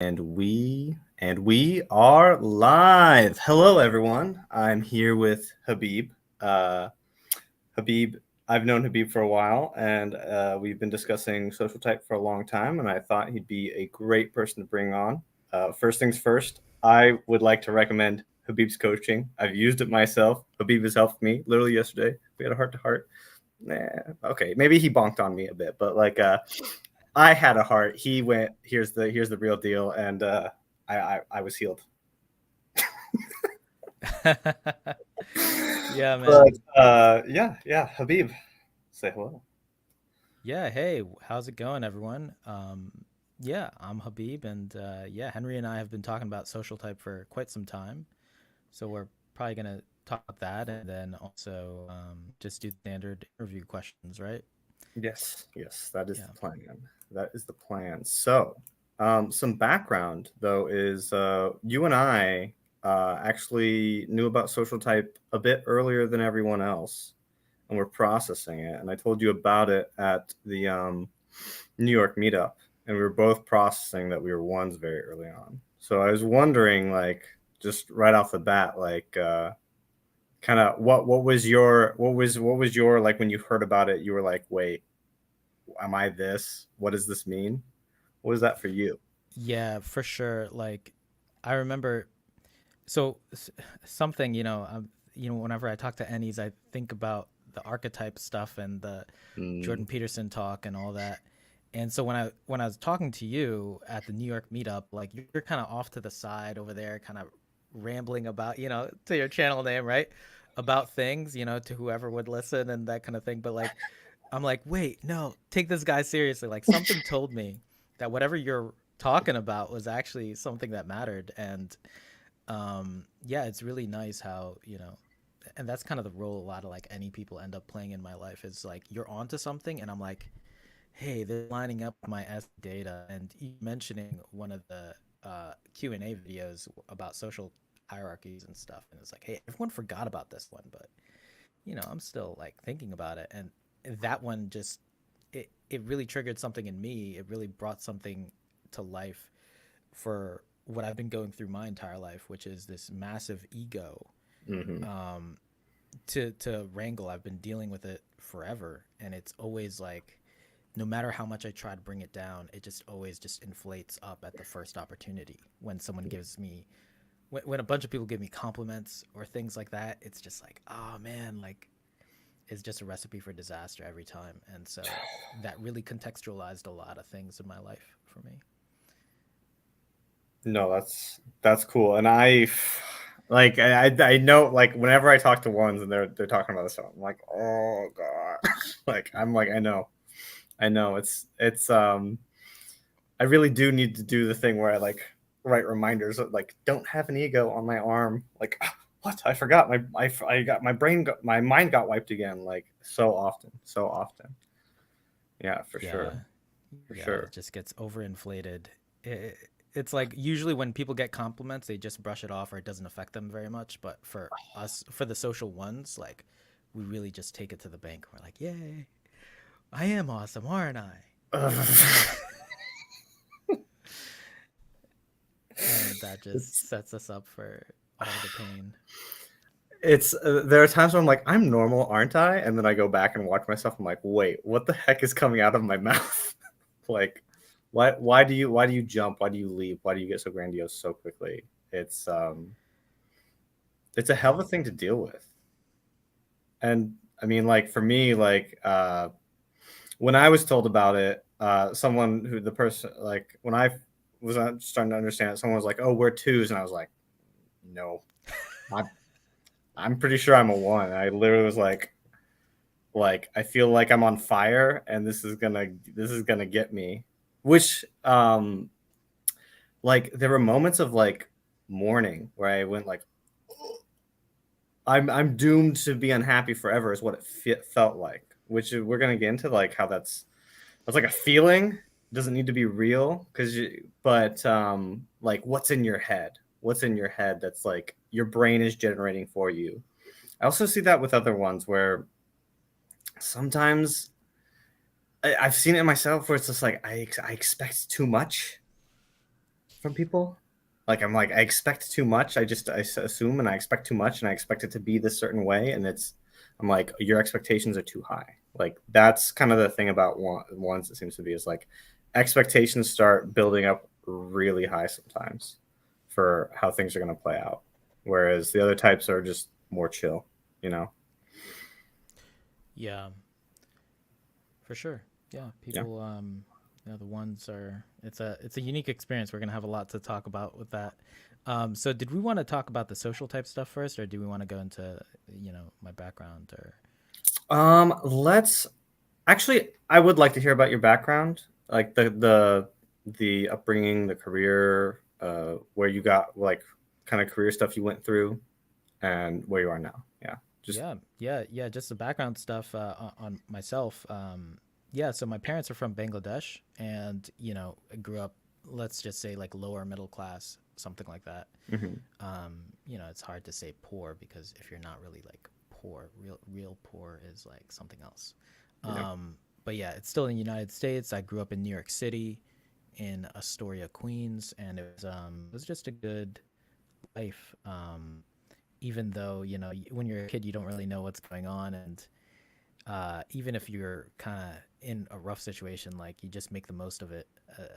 And we are live. Hello, everyone. I'm here with Habib. Uh, Habib, I've known Habib for a while, and we've been discussing social type for a long time. And I thought he'd be a great person to bring on. First things first, I would like to recommend Habib's coaching. I've used it myself. Habib has helped me. Literally yesterday, we had a heart to heart. Okay, maybe he bonked on me a bit, but I had a heart. He went, here's the real deal, and I was healed. Yeah, But man. yeah, Habib, say hello. Yeah, hey, how's it going, everyone? Yeah, I'm Habib, and yeah, Henry and I have been talking about social type for quite some time. So we're probably gonna talk about that, and then also just do the standard interview questions, right? Yes, that is Yeah. the plan. That is the plan. So, some background though is you and I actually knew about social type a bit earlier than everyone else, and we're processing it. And I told you about it at the New York meetup, and we were both processing that we were ones very early on. So I was wondering, like, just right off the bat, kind of what was your like when you heard about it? You were like, wait, am I this? What does this mean? What is that for you? Yeah, for sure. Like, I remember. So something, whenever I talk to Ennies, I think about the archetype stuff and the Mm, Jordan Peterson talk and all that. And so when I was talking to you at the New York meetup, like you're kind of off to the side over there, kind of rambling about, to your channel name, right? About things, to whoever would listen and that kind of thing. But like, I'm like, wait, no, take this guy seriously. Like something told me that whatever you're talking about was actually something that mattered. And yeah, it's really nice how, and that's kind of the role a lot of like any people end up playing in my life is like you're onto something and I'm like, hey, they're lining up my S data, and you mentioning one of the Q&A videos about social hierarchies and stuff, and it's like, hey, everyone forgot about this one, but I'm still like thinking about it, and that one just it really triggered something in me. It really brought something to life for what I've been going through my entire life, which is this massive ego mm-hmm. um, to wrangle. I've been dealing with it forever, and it's always like no matter how much I try to bring it down, it just always just inflates up at the first opportunity. When someone gives me, when a bunch of people give me compliments or things like that, it's just like, oh man, like it's just a recipe for disaster every time. And so that really contextualized a lot of things in my life for me. No, that's cool. And I know, like, whenever I talk to ones and they're talking about this stuff, I'm like, oh god, I know it's I really do need to do the thing where I like write reminders of, like, don't have an ego on my arm. Like, what? I forgot I got my mind got wiped again. Like, so often, so often. Yeah, for Yeah, sure, for yeah, it sure. just gets overinflated. It's like usually when people get compliments, they just brush it off or it doesn't affect them very much. But for us, for the social ones, like we really just take it to the bank. We're like, yay, I am awesome, aren't I? And that just it's sets us up for all the pain. it's there are times where I'm like, I'm normal, aren't I? And then I go back and watch myself. I'm like, wait, what the heck is coming out of my mouth? Like, why do you jump? Why do you leap? Why do you get so grandiose so quickly? It's um it's a hell of a thing to deal with. And I mean, like, for me, when I was told about it, someone who the person like when I was starting to understand it, someone was like, "Oh, we're twos," and I was like, "No, I'm I'm pretty sure I'm a one." And I literally was like I feel like I'm on fire, and this is gonna get me. Which like there were moments of like mourning where I went like, I'm doomed to be unhappy forever is what felt like. Which we're gonna get into, like, how that's like a feeling. It doesn't need to be real, but like, what's in your head that's like your brain is generating for you. I also see that with other ones where sometimes I've seen it myself where it's just like I expect too much, from people. Like I'm like I expect too much. Assume and I expect too much and I expect it to be this certain way and it's I'm like your expectations are too high. Like that's kind of the thing about ones it seems to be is like expectations start building up really high sometimes for how things are going to play out. Whereas the other types are just more chill, you know. Yeah, for sure. Yeah, Yeah. people, the ones are. It's a unique experience. We're gonna have a lot to talk about with that. So did we want to talk about the social type stuff first, or do we want to go into my background or? Let's actually I would like to hear about your background, like the upbringing, the career, where you got like kind of career stuff you went through and where you are now. Yeah. Just Yeah. Just the background stuff on myself. Yeah, so my parents are from Bangladesh, and I grew up, let's just say like lower middle class, something like that. mhm. It's hard to say poor because if you're not really like poor, real poor is like something else. Yeah. But yeah, it's still in the United States. I grew up in New York City, in Astoria, Queens, and it was just a good life. Even though when you're a kid, you don't really know what's going on, and even if you're kind of in a rough situation, like you just make the most of it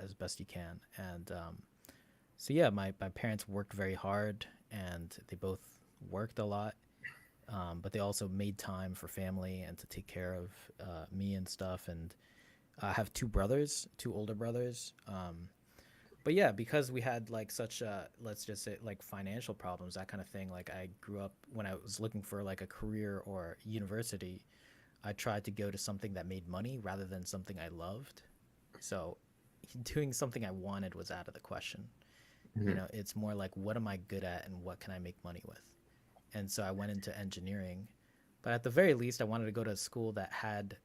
as best you can. And so yeah, my parents worked very hard, and they both worked a lot, but they also made time for family and to take care of me and stuff. And I have two brothers, two older brothers. But yeah, because we had like such let's just say like financial problems, that kind of thing. Like I grew up when I was looking for like a career or university, I tried to go to something that made money rather than something I loved. So doing something I wanted was out of the question. Mhm. It's more like what am I good at and what can I make money with? And so I went into engineering. But at the very least, I wanted to go to a school that had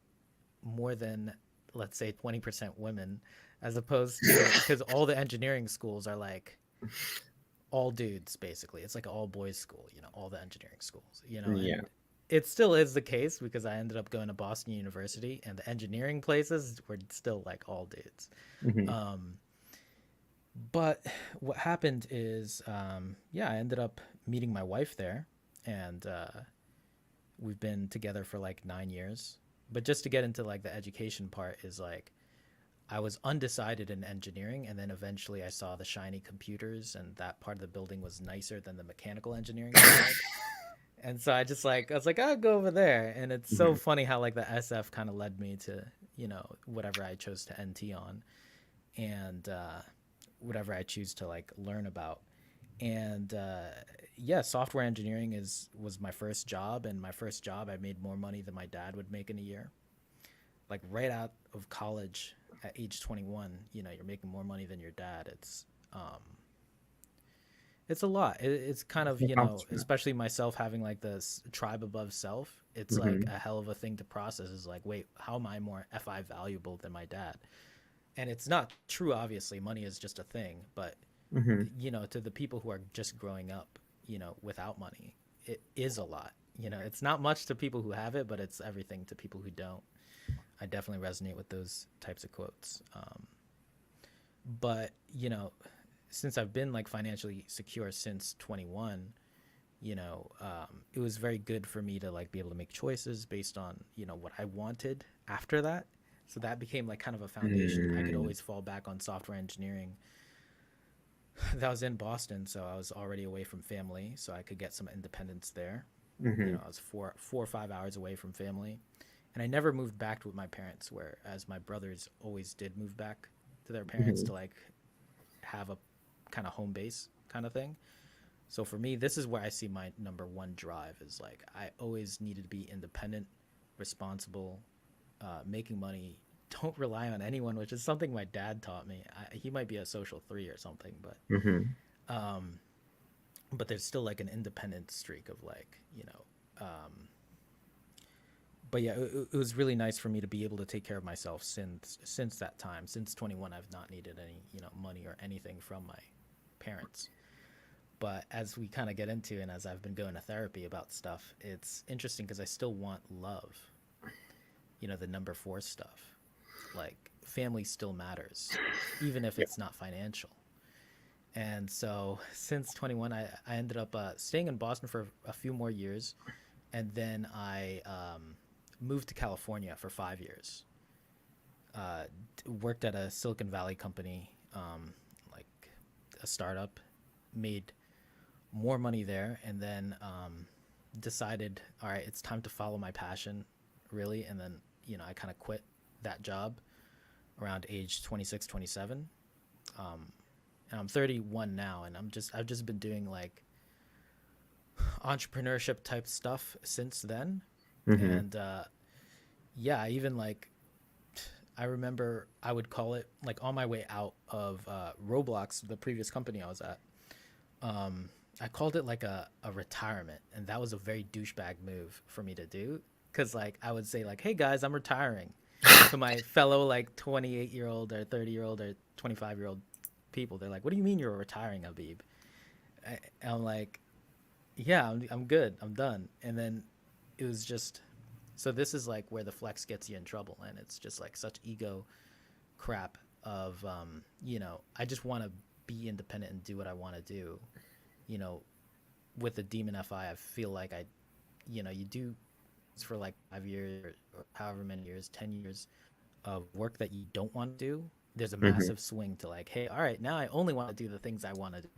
more than, let's say, 20% women, as opposed to, because all the engineering schools are like all dudes, basically. It's like an all boys school, all the engineering schools, Yeah. and it still is the case because I ended up going to Boston University and the engineering places were still like all dudes. Mhm. Um, but what happened is, yeah, I ended up meeting my wife there, and we've been together for like 9 years. But just to get into like the education part is like I was undecided in engineering, and then eventually I saw the shiny computers, and that part of the building was nicer than the mechanical engineering side. And so I was like, I'll go over there. And it's so Mhm. funny how like the SF kind of led me to, whatever I chose to NT on, and whatever I choose to like learn about. And yeah, software engineering is was my first job, and my first job I made more money than my dad would make in a year. Like right out of college at age 21, you're making more money than your dad. It's a lot. It's kind of, An accomplishment. especially myself having like this tribe above self. It's like Mhm. a hell of a thing to process. Is like, wait, how am I more fi valuable than my dad? And it's not true. Obviously, money is just a thing. But Mhm. to the people who are just growing up, without money, it is a lot. It's not much to people who have it, but it's everything to people who don't. I definitely resonate with those types of quotes. But since I've been like financially secure since 21, it was very good for me to like be able to make choices based on what I wanted after that. So that became like kind of a foundation. I could Mm. always fall back on software engineering. That was in Boston, so I was already away from family, so I could get some independence there. Mhm. I was four or 5 hours away from family, and I never moved back with my parents. Whereas my brothers always did move back to their parents Mhm. to like have a kind of home base kind of thing. So for me, this is where I see my number one drive is like I always needed to be independent, responsible, making money. Don't rely on anyone, which is something my dad taught me. He might be a social three or something, Mhm. um, but there's still like an independent streak of like but yeah, it was really nice for me to be able to take care of myself since that time. Since 21, I've not needed any money or anything from my parents. But as we kind of get into and as I've been going to therapy about stuff, it's interesting because I still want love. The number four stuff, like family still matters, even if Yeah. it's not financial. And so since 21, I ended up staying in Boston for a few more years. And then I moved to California for 5 years. Uh, Worked at a Silicon Valley company, like a startup, made more money there, and then decided, all right, it's time to follow my passion, really. And then, I kind of quit that job around age 26, 27. Um, and I'm 31 now, and I've just been doing like entrepreneurship type stuff since then. Mm-hmm. And yeah, I even like I remember I would call it like on my way out of Roblox, the previous company I was at. Um, I called it like a retirement, and that was a very douchebag move for me to do. Cause like I would say like, "Hey guys, I'm retiring," to my fellow like 28-year-old or 30-year-old or 25-year-old people. They're like, "What do you mean you're retiring, Habib?" I'm like, "Yeah, I'm good. I'm done." And then it was just so this is like where the flex gets you in trouble, and it's just like such ego crap of I just want to be independent and do what I want to do. You know, with the Demon FI, I feel like you do for like 5 years or however many years, 10 years of work that you don't want to do. There's a Mm-hmm. massive swing to like, hey, all right, now I only want to do the things I want to do.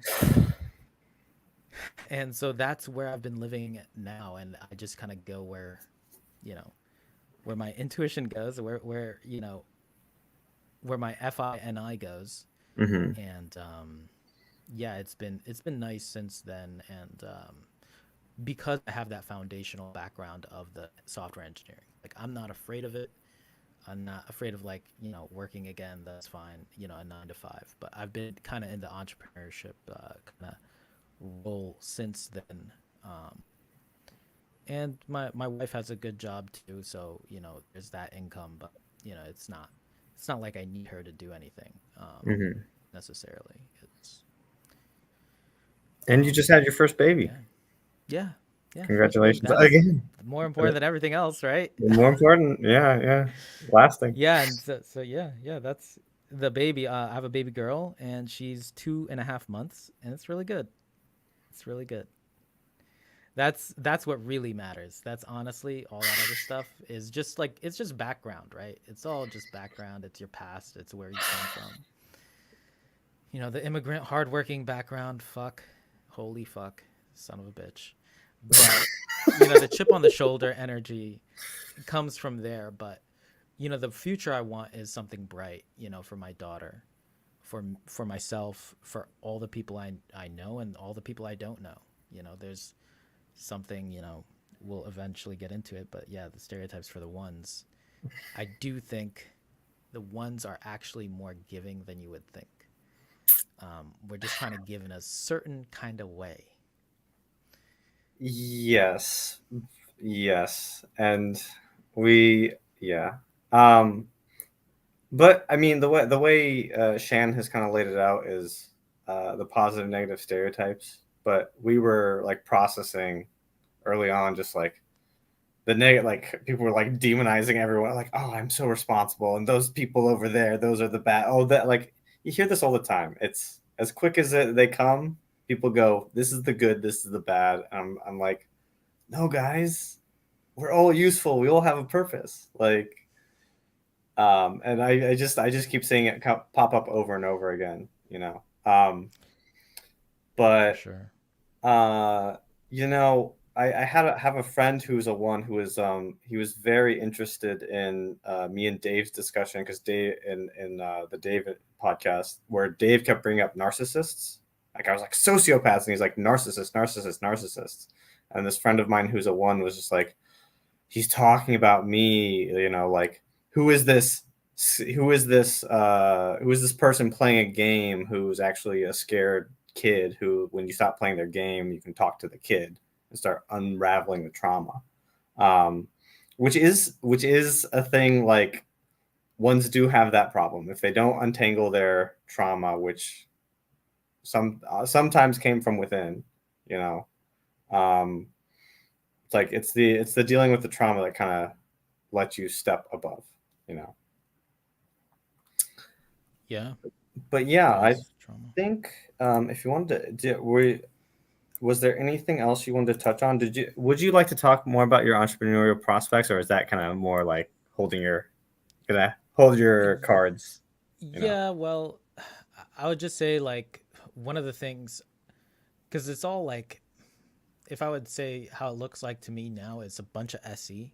And so that's where I've been living now, and I just kind of go you know, where my intuition goes, where where my FI&I goes, Mm-hmm. and yeah, it's been nice since then, and because I have that foundational background of the software engineering, like I'm not afraid of it. I'm not afraid of like working again. That's fine, a 9 to 5. But I've been kind of in the entrepreneurship kind of role since then. Um, and my wife has a good job too, so there's that income. But it's not like I need her to do anything Mm-hmm. necessarily. It's And you just had your first baby. yeah, yeah, yeah. First baby. Congratulations That's again. more important than everything else, right? More important, yeah, yeah, lasting. Yeah, and so yeah, yeah. That's the baby. I have a baby girl, and she's 2.5 months, and it's really good. It's really good. That's what really matters. That's honestly all that other stuff is just like it's just background, right? It's all just background. It's your past. It's where you came from. The immigrant, hardworking background. Fuck, holy fuck, son of a bitch. But the chip on the shoulder energy comes from there. But the future I want is something bright. For my daughter, for myself, for all the people I know and all the people I don't know. There's something, we'll eventually get into it, but yeah, the stereotypes for the ones. I do think the ones are actually more giving than you would think. We're just trying to give in a certain kind of way. Yes, yes, and we, yeah. Um, but I mean, the way Shan has kind of laid it out is the positive, negative stereotypes. But we were like processing early on, just like the negative, like people were like demonizing everyone, like, oh, I'm so responsible, and those people over there, those are the bad. Oh, that like you hear this all the time. It's as quick as they come. People go, this is the good, this is the bad. I'm like, no, guys, we're all useful. We all have a purpose. Like, and I just keep seeing it pop up over and over again. For But sure. uh, I have a friend who's a one who is he was very interested in me and Dave's discussion because Dave in the Dave podcast where Dave kept bringing up narcissists. Like I was like sociopaths, and he's like narcissists, narcissists, narcissists. And this friend of mine who's a one was just like, he's talking about me, like who is this who is this person playing a game who's actually a scared kid who when you stop playing their game you can talk to the kid and start unraveling the trauma, um, which is a thing. Like ones do have that problem if they don't untangle their trauma, which sometimes came from within, you know um, it's like it's the dealing with the trauma that kind of lets you step above, you know. Yeah, But yeah, that I is trauma. think if you wanted to, was there anything else you wanted to touch on? Would you like to talk more about your entrepreneurial prospects, or is that kind of more like gonna hold your Y- cards? You know. Yeah, well, I would just say like one of the things, because it's all like, if I would say how it looks like to me now, it's a bunch of SE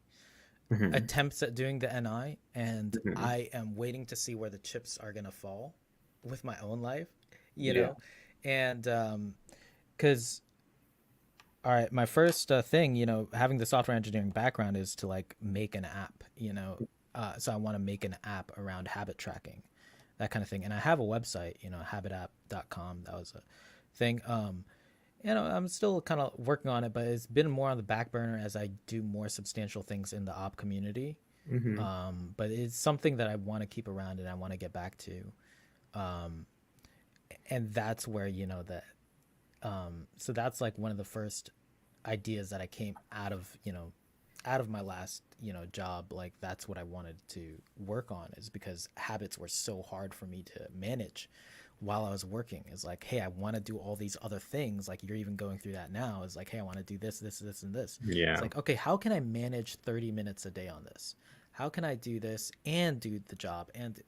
Hmm. attempts at doing the NI, and Hmm. I am waiting to see where the chips are gonna fall with my own life, you Yeah. know, and because all right, my first thing, having the software engineering background is to like make an app, so I want to make an app around habit tracking, that kind of thing, and I have a website, habitapp.com. That was a thing. I'm still kind of working on it, but it's been more on the back burner as I do more substantial things in the op community. Hmm. But it's something that I want to keep around and I want to get back to. Um, and that's where, that, so that's like one of the first ideas that I came out of my last, job. Like that's what I wanted to work on, is because habits were so hard for me to manage while I was working. Is like, hey, I want to do all these other things. Like you're even going through that now. Is like, hey, I want to do this, this, this, and this. It's Yeah. like, okay, how can I manage 30 minutes a day on this? How can I do this and do the job and,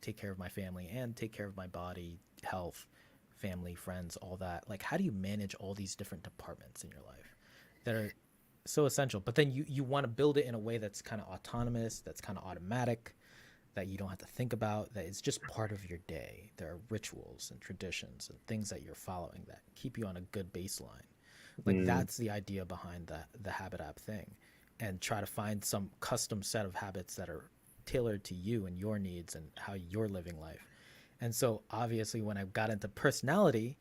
take care of my family and take care of my body, health, family, friends, all that? Like, how do you manage all these different departments in your life that are so essential? But then you want to build it in a way that's kind of autonomous, that's kind of automatic, that you don't have to think about, that is just part of your day. There are rituals and traditions and things that you're following that keep you on a good baseline. Like Mm. that's the idea behind the habit app thing, and try to find some custom set of habits that are tailored to you and your needs and how you're living life. And so obviously when I got into personality,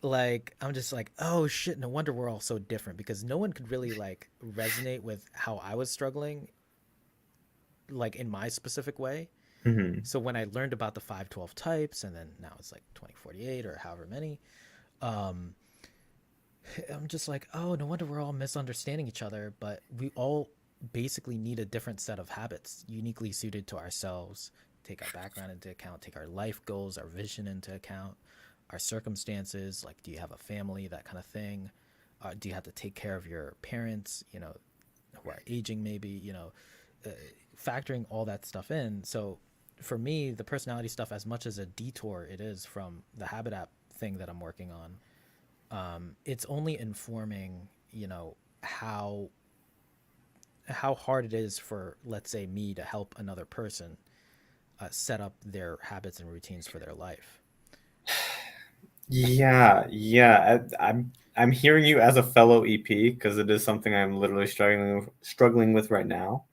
like I'm just like, oh shit, no wonder we're all so different, because no one could really like resonate with how I was struggling, like in my specific way. Hmm. So when I learned about the 512 types, and then now it's like 2048 or however many, um I'm just like, oh, no wonder we're all misunderstanding each other, but we all basically need a different set of habits uniquely suited to ourselves. Take our background into account, take our life goals, our vision into account, our circumstances. Like, do you have a family, that kind of thing? Do you have to take care of your parents, who are aging, maybe, uh, factoring all that stuff in. So for me, the personality stuff, as much as a detour it is from the habit app thing that I'm working on, it's only informing, how hard it is for, let's say, me to help another person set up their habits and routines for their life. Yeah, yeah. I'm hearing you as a fellow EP because it is something I'm literally struggling with right now.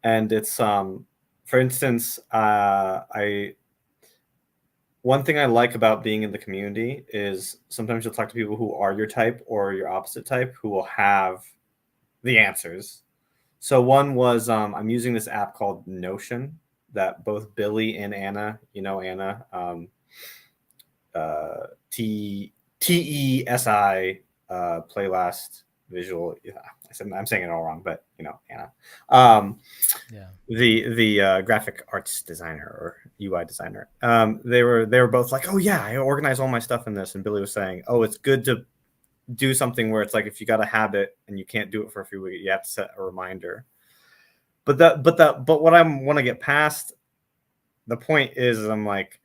And it's for instance, I one thing I like about being in the community is sometimes you'll talk to people who are your type or your opposite type who will have the answers. So one was I'm using this app called Notion that both Billy and Anna, Anna, uh, T TESI play last visual. Yeah, I'm saying it all wrong, but Anna, um, Yeah. the graphic arts designer or UI designer. They were both like, oh yeah, I organize all my stuff in this, and Billy was saying, oh, it's good to do something where it's like if you got a habit and you can't do it for a few weeks, you have to set a reminder. But what I want to get past the point is I'm like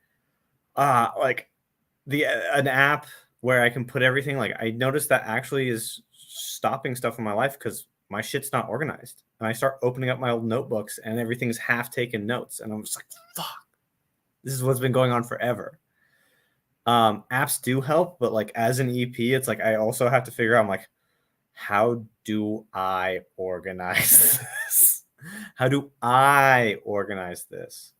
the an app where I can put everything. Like I noticed that actually is stopping stuff in my life because my shit's not organized, and I start opening up my old notebooks and everything's half taken notes, and I'm just like, fuck, this is what's been going on forever. Apps do help, but like as an EP, it's like I also have to figure out. I'm like, how do I organize this? How do I organize this?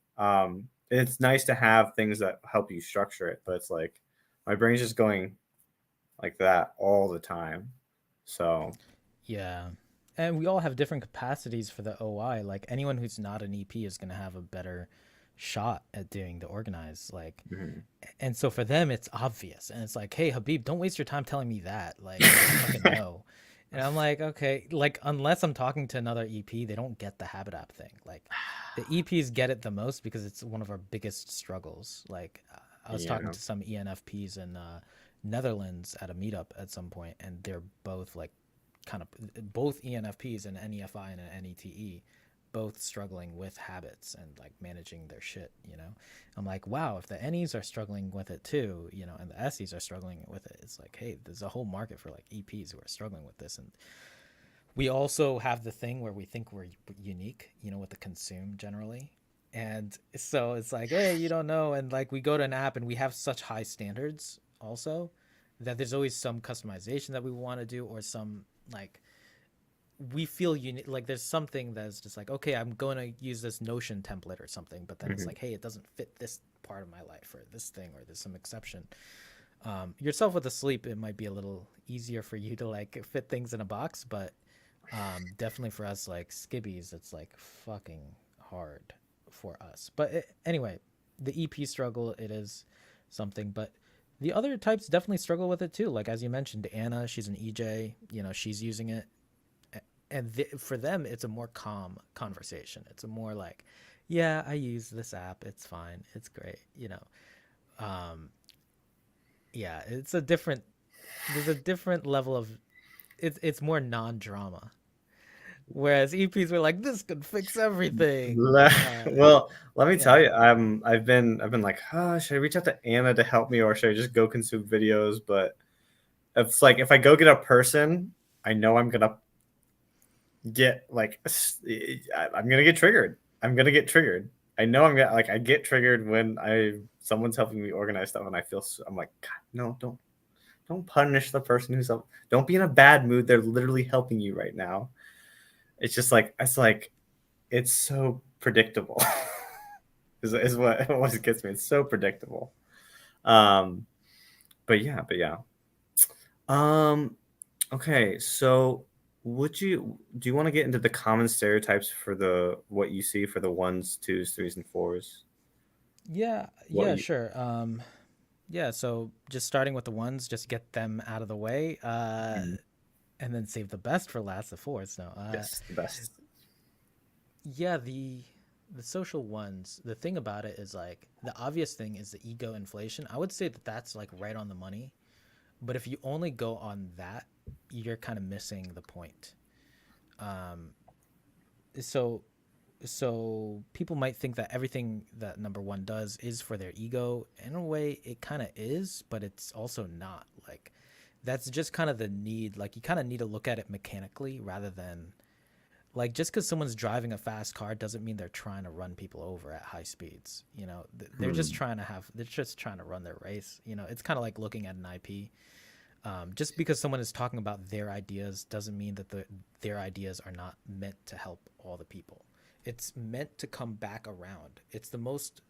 It's nice to have things that help you structure it, but it's like my brain's just going like that all the time. So, Yeah. And we all have different capacities for the OI. Like anyone who's not an EP is going to have a better shot at doing the organize. Like, mhm. and so for them, it's obvious. And it's like, hey, Habib, don't waste your time telling me that. Like, I fucking know. And I'm like, okay, like, unless I'm talking to another EP, they don't get the habit app thing. Like, the EPs get it the most because it's one of our biggest struggles. Like, I was talking Yeah. to some ENFPs in Netherlands at a meetup at some point, and they're both like kind of both ENFPs and NEFI and an NETE, both struggling with habits and like managing their shit. I'm like, wow, if the NEs are struggling with it too, and the SEs are struggling with it, it's like, hey, there's a whole market for like EPs who are struggling with this. And we also have the thing where we think we're unique, with the consume generally. And so it's like, hey, you don't know. And like we go to an app and we have such high standards also that there's always some customization that we want to do, or some like we feel unique. Like there's something that's just like, okay, I'm going to use this Notion template or something. But then it's Hmm. like, hey, it doesn't fit this part of my life or this thing, or there's some exception. Yourself with the sleep, it might be a little easier for you to like fit things in a box, but definitely for us like skibbies, it's like fucking hard for us. But anyway, the EP struggle, it is something. But the other types definitely struggle with it too. Like as you mentioned, Anna, she's an EJ, she's using it, and for them it's a more calm conversation. It's a more like, yeah, I use this app, it's fine, it's great. Um yeah, it's a different, there's a different level of, it's more non-drama. Whereas EPs were like, this could fix everything. Well, let me tell Yeah. you, I've been like, should I reach out to Anna to help me, or should I just go consume videos? But it's like if I go get a person, I know I'm gonna get like I'm gonna get triggered. I'm gonna get triggered. I know I'm gonna like I get triggered when I someone's helping me organize stuff, and I feel I'm like, God, no, don't punish the person who's up. Don't be in a bad mood. They're literally helping you right now. It's like it's so predictable. is what always gets me. It's so predictable. Um, but yeah. Um, okay, so do you want to get into the common stereotypes for the what you see for the ones, twos, threes, and fours? Yeah, What yeah, you sure. Yeah, so just starting with the ones, just get them out of the way, Mhm. and then save the best for last, the fours. No, Yes, the best. yeah, the social ones. The thing about it is like the obvious thing is the ego inflation. I would say that that's like right on the money. But if you only go on that, you're kind of missing the point. Um, so people might think that everything that number one does is for their ego. In a way, it kind of is, but it's also not. Like that's just kind of the need. Like you kind of need to look at it mechanically rather than like just because someone's driving a fast car doesn't mean they're trying to run people over at high speeds. They're just Hmm. trying to have. They're just trying to run their race. It's kind of like looking at an IP. Just because someone is talking about their ideas doesn't mean that their ideas are not meant to help all the people. It's meant to come back around. It's the most,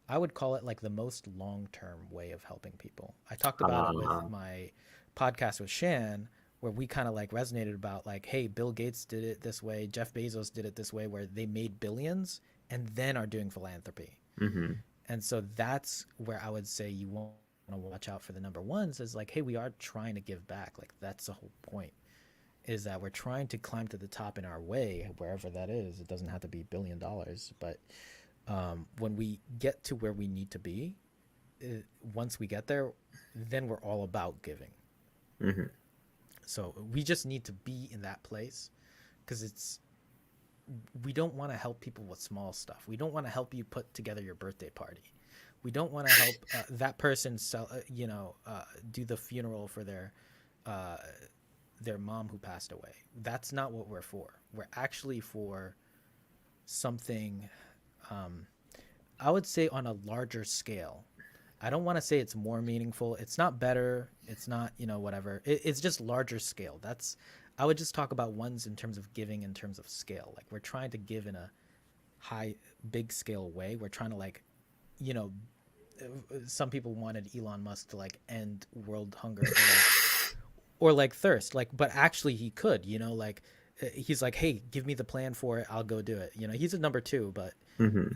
I would call it like the most long term way of helping people. I talked about it with Uh, my podcast with Shan, where we kind of like resonated about like, hey, Bill Gates did it this way, Jeff Bezos did it this way, where they made billions and then are doing philanthropy. hmm. And so that's where I would say you want to watch out for the number ones is like, hey, we are trying to give back. Like that's the whole point, is that we're trying to climb to the top in our way, wherever that is. It doesn't have to be $1 billion, but when we get to where we need to be, once we get there, then we're all about giving. Hmm. So we just need to be in that place because we don't want to help people with small stuff. We don't want to help you put together your birthday party. We don't want to help that person sell, do the funeral for uh, their mom who passed away. That's not what we're for. We're actually for something, um, I would say, on a larger scale. I don't want to say it's more meaningful. It's not better. It's not, whatever. It's just larger scale. I would just talk about ones in terms of giving, in terms of scale. Like we're trying to give in a big scale way. We're trying to like, you know, some people wanted Elon Musk to like end world hunger or like thirst, like, but actually he could, like he's like, hey, give me the plan for it, I'll go do it. He's a number two, but Hmm.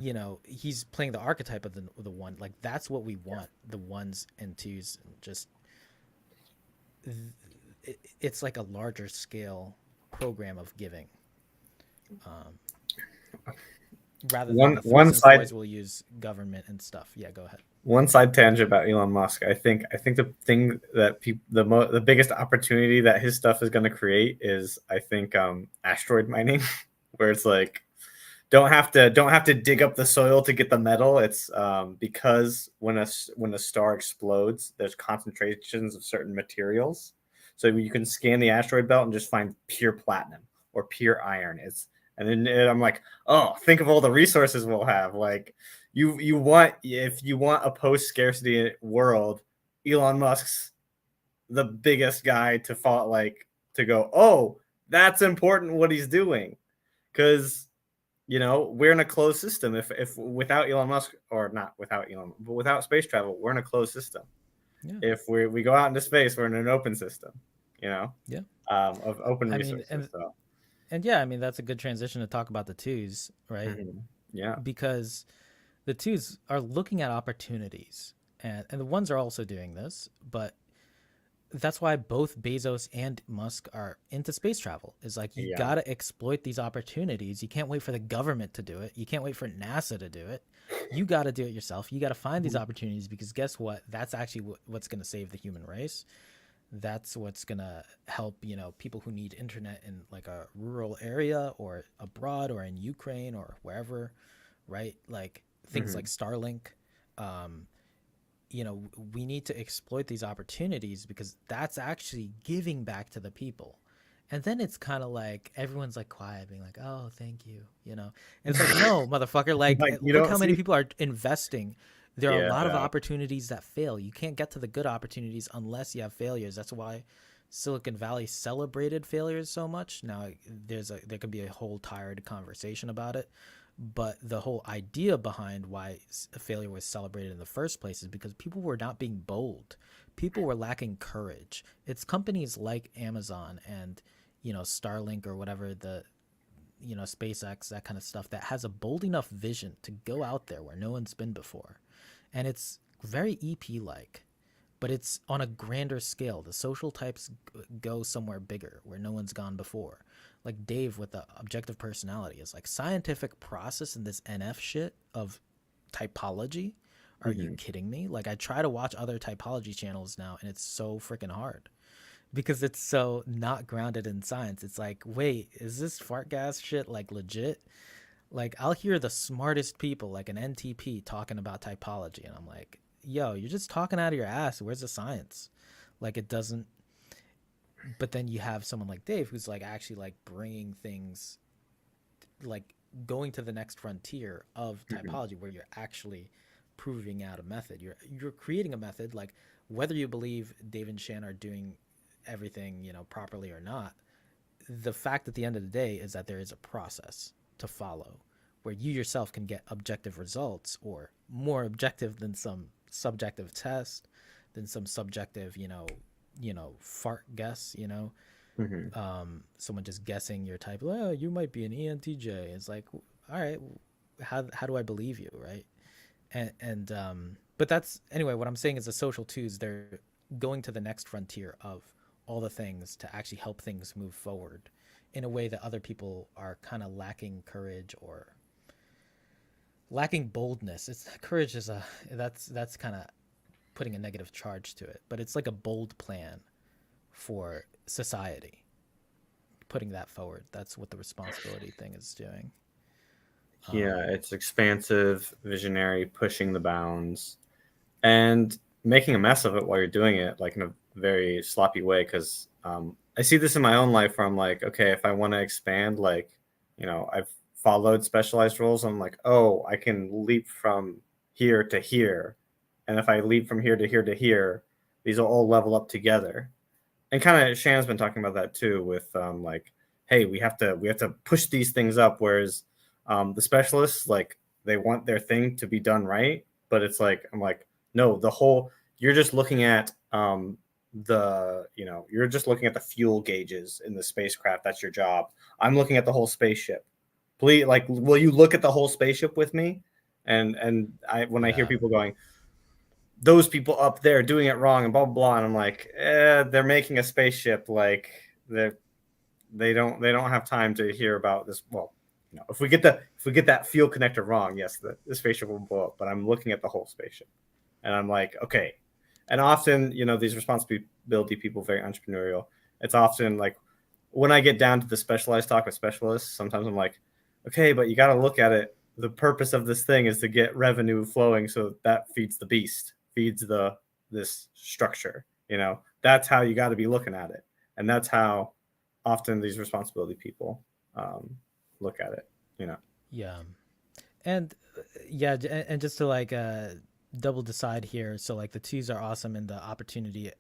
he's playing the archetype of the one. Like that's what we want, the ones and twos, and just it's like a larger scale program of giving, rather than One the threes one and side fours will use government and stuff. Yeah, go ahead. one side tangent about Elon Musk. I think the thing that the biggest opportunity that his stuff is going to create is, I think, asteroid mining, where it's like don't have to dig up the soil to get the metal. It's because when a star explodes, there's concentrations of certain materials, so you can scan the asteroid belt and just find pure platinum or pure iron. And then I'm like, oh, think of all the resources we'll have. Like, you want, if you want a post scarcity world, Elon Musk's the biggest guy to fall, like, to go, oh, that's important what he's doing, because we're in a closed system. If without Elon Musk, or not without Elon, but without space travel, we're in a closed system. Yeah. If we go out into space, we're in an open system, you know, Yeah. of open I mean, resources. So and yeah, I mean that's a good transition to talk about the twos, right? yeah, Because the twos are looking at opportunities, and the ones are also doing this, but that's why both Bezos and Musk are into space travel. Is like you yeah. gotta exploit these opportunities. You can't wait for the government to do it. You can't wait for NASA to do it. You gotta do it yourself. You gotta find these opportunities because guess what? That's actually what's gonna save the human race. That's what's gonna help people who need internet in like a rural area or abroad or in Ukraine or wherever, right? Like things like Starlink. Um, we need to exploit these opportunities because that's actually giving back to the people. And then it's kind of like everyone's like quiet, being like, "Oh, thank you," And it's like, no, motherfucker. Like, Like, you look don't how many see. people are investing. There are a lot of Yeah. opportunities that fail. You can't get to the good opportunities unless you have failures. That's why Silicon Valley celebrated failures so much. Now, there could be a whole tired conversation about it, but the whole idea behind why failure was celebrated in the first place is because people were not being bold. People were lacking courage. It's companies like Amazon and Starlink or whatever, the SpaceX, that kind of stuff, that has a bold enough vision to go out there where no one's been before. And it's very EP like, but it's on a grander scale. The social types go somewhere bigger where no one's gone before. Like Dave with the objective personality is like scientific process and this NF shit of typology. Are you Hmm. kidding me? Like I try to watch other typology channels now and it's so freaking hard because it's so not grounded in science. It's like, wait, is this fart gas shit like legit? Like I'll hear the smartest people like an NTP talking about typology and I'm like, yo, you're just talking out of your ass. Where's the science? Like it doesn't. But then you have someone like Dave who's like actually like bringing things, like going to the next frontier of Hmm. typology where you're actually proving out a method. You're creating a method. Like whether you believe Dave and Shan are doing everything properly or not, the fact at the end of the day is that there is a process to follow where you yourself can get objective results, or more objective than some subjective test, than some subjective fart guess. Hmm. Someone just guessing your type. Oh, you might be an ENTJ. It's like, all right, how do I believe you, right? And but that's, anyway, what I'm saying is the social twos, they're going to the next frontier of all the things to actually help things move forward in a way that other people are kind of lacking courage or lacking boldness. It's courage is a that's kind of putting a negative charge to it, but it's like a bold plan for society, putting that forward. That's what the responsibility thing is doing. Yeah, Um, it's expansive, visionary, pushing the bounds, and making a mess of it while you're doing it, like in a very sloppy way. Because I see this in my own life, where I'm like, okay, if I want to expand, like, I've followed specialized roles. I'm like, oh, I can leap from here to here, and if I leap from here to here to here, these will all level up together. And kind of Shannon's been talking about that too, with like, hey, we have to push these things up, whereas the specialists, like, they want their thing to be done right, but it's like, I'm like, no, the whole, you're just looking at you're just looking at the fuel gauges in the spacecraft. That's your job. I'm looking at the whole spaceship. Please, like, will you look at the whole spaceship with me? And when I hear yeah, people going, those people up there doing it wrong and blah blah blah, and I'm like, they're making a spaceship. Like, they don't have time to hear about this. Well, if we get that fuel connector wrong, yes, the spaceship will blow up. But I'm looking at the whole spaceship. And I'm like, okay. And often, these responsibility people, very entrepreneurial. It's often like when I get down to the specialized talk with specialists, sometimes I'm like, okay, but you got to look at it. The purpose of this thing is to get revenue flowing, so that feeds the beast, feeds this structure. That's how you got to be looking at it, and that's how often these responsibility people look at it. Yeah. And yeah, and just to like double decide here, so like the twos are awesome and the opportunity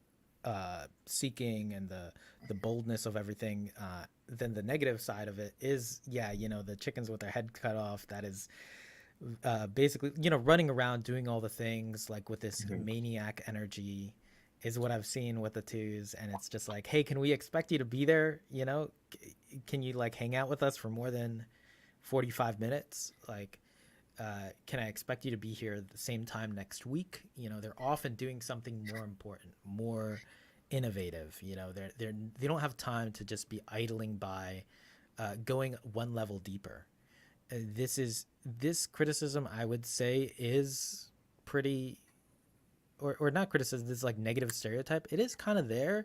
seeking and the boldness of everything. Then the negative side of it is, yeah, the chickens with their head cut off. That is basically, running around doing all the things like with this Mhm. maniac energy is what I've seen with the twos. And it's just like, hey, can we expect you to be there? Can you like hang out with us for more than 45 minutes? Like, can I expect you to be here at the same time next week? They're often doing something more important, more innovative. They don't have time to just be idling by, going one level deeper. This criticism, I would say, is pretty, or not criticism. This is like negative stereotype. It is kind of there,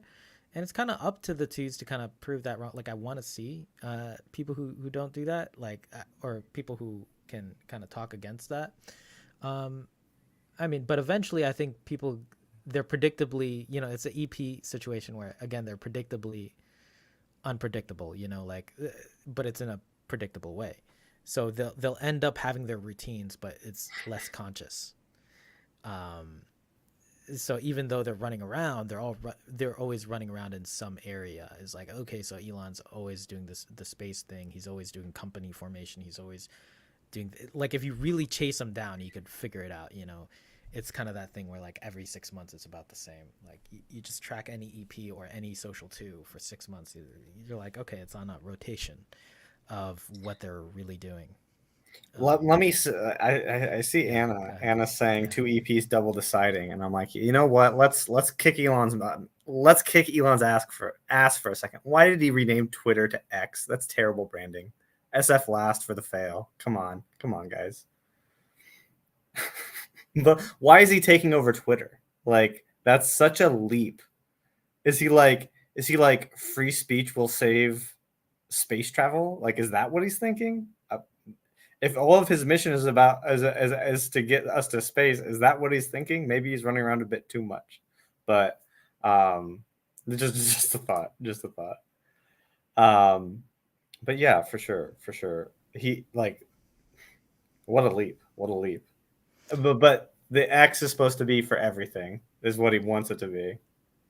and it's kind of up to the twos to kind of prove that wrong. Like I want to see people who don't do that, like or people who can kind of talk against that. Um, I mean, but eventually, I think people they're predictably, it's an EP situation where again they're predictably unpredictable. Like, but it's in a predictable way. So they'll end up having their routines, but it's less conscious. Um, so even though they're running around, they're always running around in some area. It's like, okay, so Elon's always doing the space thing. He's always doing company formation. He's always doing like if you really chase him down, you could figure it out. It's kind of that thing where like every 6 months it's about the same. Like you just track any EP or any social two for 6 months. You're like, okay, it's on a rotation of what they're really doing. Let me. I see Yeah, go Anna. ahead. Anna saying Yeah. two EPs double deciding, and I'm like, you know what? Let's kick Elon's ass for a second. Why did he rename Twitter to X? That's terrible branding. SF last for the fail. Come on, guys. But why is he taking over Twitter? Like that's such a leap. Is he like free speech will save space travel? Like is that what he's thinking? If all of his mission is about as to get us to space, is that what he's thinking? Maybe he's running around a bit too much, but um, just a thought, just a thought. Um, but yeah, for sure. He like what a leap, what a leap. But the X is supposed to be for everything. Is what he wants it to be.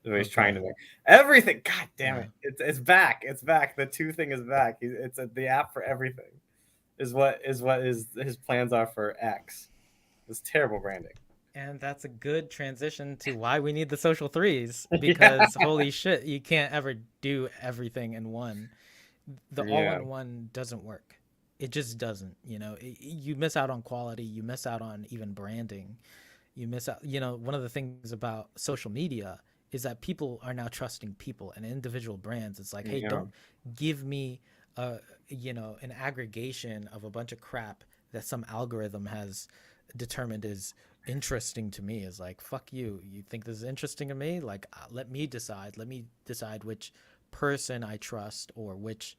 Is what he's trying to Okay. make everything. God damn Yeah. it! It's back. It's back. The two thing is back. The app for everything. Is what his plans are for X. It's terrible branding. And that's a good transition to why we need the social threes Yeah. because holy shit, you can't ever do everything in one. The all Yeah. in one doesn't work. It just doesn't. You miss out on quality. You miss out on even branding. You miss out. One of the things about social media is that people are now trusting people and individual brands. It's like, hey, Yeah. don't give me an aggregation of a bunch of crap that some algorithm has determined is interesting to me. Is like, fuck you. You think this is interesting to me? Like, let me decide. Let me decide which person I trust or which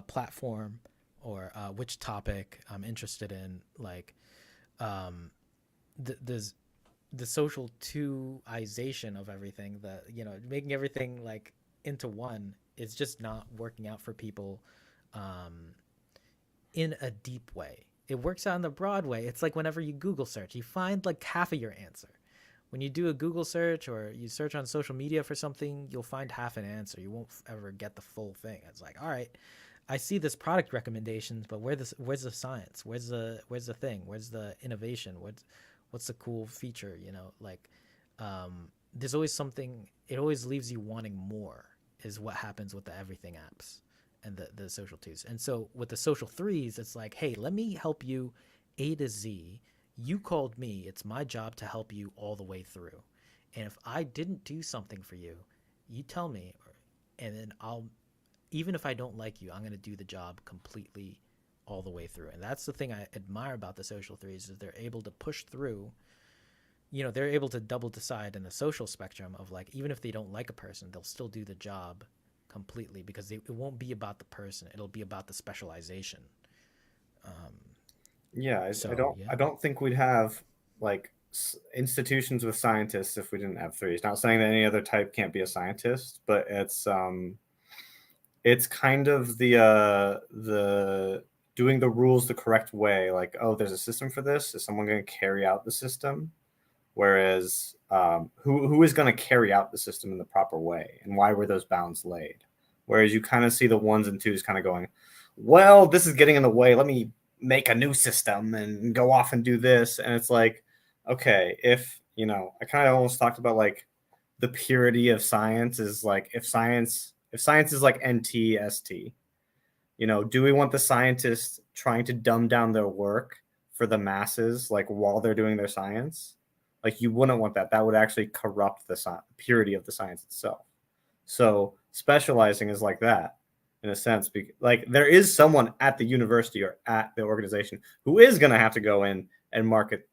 platform or which topic I'm interested in. Like, um, the the social two-ization of everything, that making everything like into one is just not working out for people um, in a deep way. It works out in the broad way. It's like whenever you Google search, you find like half of your answer. When you do a Google search or you search on social media for something, you'll find half an answer. You won't ever get the full thing. It's like, all right, I see this product recommendations, but where's the science? Where's the thing? Where's the innovation? What's the cool feature? Like there's always something. It always leaves you wanting more. Is what happens with the everything apps and the social twos. And so with the social threes, it's like, hey, let me help you A to Z. You called me. It's my job to help you all the way through. And if I didn't do something for you, you tell me, and then I'll, even if I don't like you, I'm going to do the job completely all the way through. And that's the thing I admire about the social threes is they're able to push through, they're able to double decide in the social spectrum of like, even if they don't like a person, they'll still do the job completely because it won't be about the person. It'll be about the specialization. Um, Yeah, I so don't yeah. I don't think we'd have like institutions with scientists if we didn't have threes. Not saying that any other type can't be a scientist, but it's kind of the doing the rules the correct way. Like, oh, there's a system for this. Is someone going to carry out the system? Whereas, who is going to carry out the system in the proper way, and why were those bounds laid? Whereas you kind of see the ones and twos kind of going, well, this is getting in the way. Let me make a new system and go off and do this. And it's like, okay, if I kind of almost talked about like the purity of science is like if science is like NTST, do we want the scientists trying to dumb down their work for the masses, like while they're doing their science? Like you wouldn't want that. That would actually corrupt the purity of the science itself. So specializing is like that in a sense. Like there is someone at the university or at the organization who is going to have to go in and market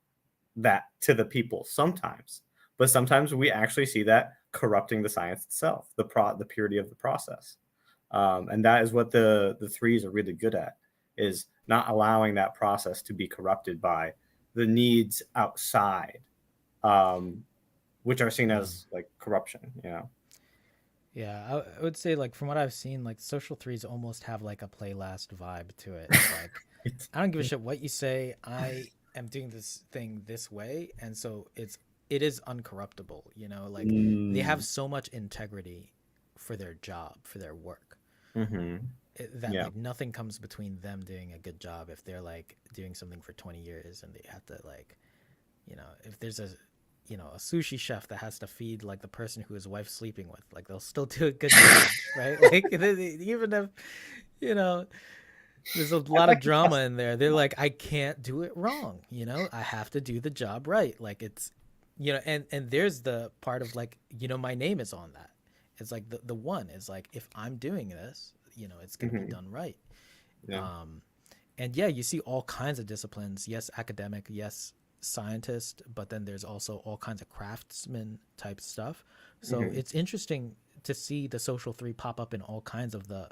that to the people sometimes, but sometimes we actually see that corrupting the science itself, the purity of the process. And that is what the threes are really good at, is not allowing that process to be corrupted by the needs outside, um, which are seen Mm. as like corruption. Yeah, I would say like from what I've seen, like social threes almost have like a play last vibe to it. It's like I don't give a shit what you say. I am doing this thing this way, and so it is uncorruptible. Like they have Mm, so much integrity for their job, for their work, mm-hmm. that Yeah. like nothing comes between them doing a good job if they're like doing something for 20 years and they have to like, if there's a sushi chef that has to feed like the person who his wife's sleeping with, like they'll still do a good job, right? Like even if you know there's a I'd lot of like to drama test. in there, they're like, I can't do it wrong. I have to do the job right. Like it's, and there's the part of like, my name is on that. It's like the one is like, if I'm doing this, it's gonna be Mm-hmm. done right. Yeah. Um, and yeah, you see all kinds of disciplines. Yes, academic. Yes, scientist. But then there's also all kinds of craftsman type stuff. So Mm-hmm. it's interesting to see the social three pop up in all kinds of the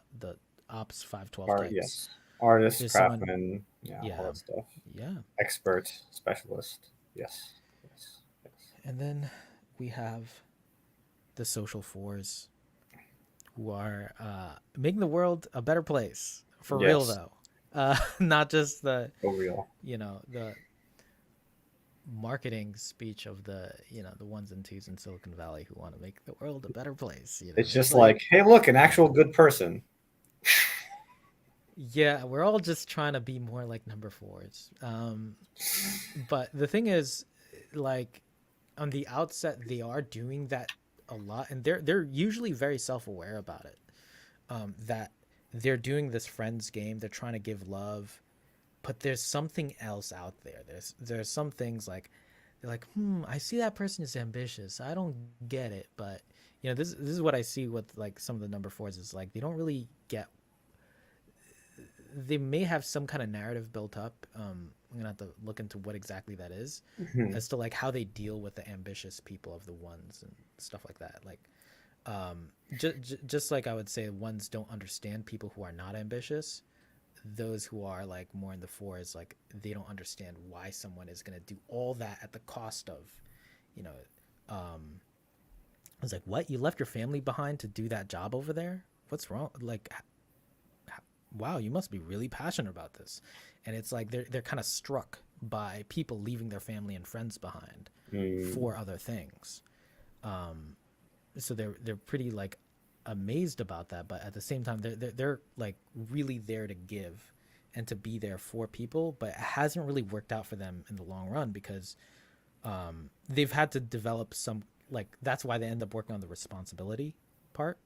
ops 512 Art, types. yes. Artist, There's someone, craftsman, yeah, all yeah, that stuff. yeah. Expert, specialist, yes, yes, yes. And then we have the social fours who are making the world a better place for real Yes, though. Not just for real. the marketing speech of the ones and twos in Silicon Valley who want to make the world a better place. It's It's just like, like, hey, look, an yeah, actual good person. yeah, we're all just trying to be more like number fours. But the thing is, like on the outset, they are doing that a lot, and they're usually very self aware about it. That they're doing this friends game. They're trying to give love, but there's something else out there. There's some things like they're like, I see that person is ambitious. I don't get it, but this is what I see with like some of the number fours is like they don't really get. They may have some kind of narrative built up. I'm gonna have to look into what exactly that is, Mhm. as to like how they deal with the ambitious people of the ones and stuff like that. Like, just like I would say, ones don't understand people who are not ambitious. Those who are like more in the fours, like they don't understand why someone is gonna do all that at the cost of, you know, um, I was like, what? You left your family behind to do that job over there? What's wrong? Like, wow, you must be really passionate about this. And it's like they're kind of struck by people leaving their family and friends behind Mm, for other things. Um, so they're pretty like amazed about that, but at the same time they're like really there to give and to be there for people, but it hasn't really worked out for them in the long run because they've had to develop some, like that's why they end up working on the responsibility part.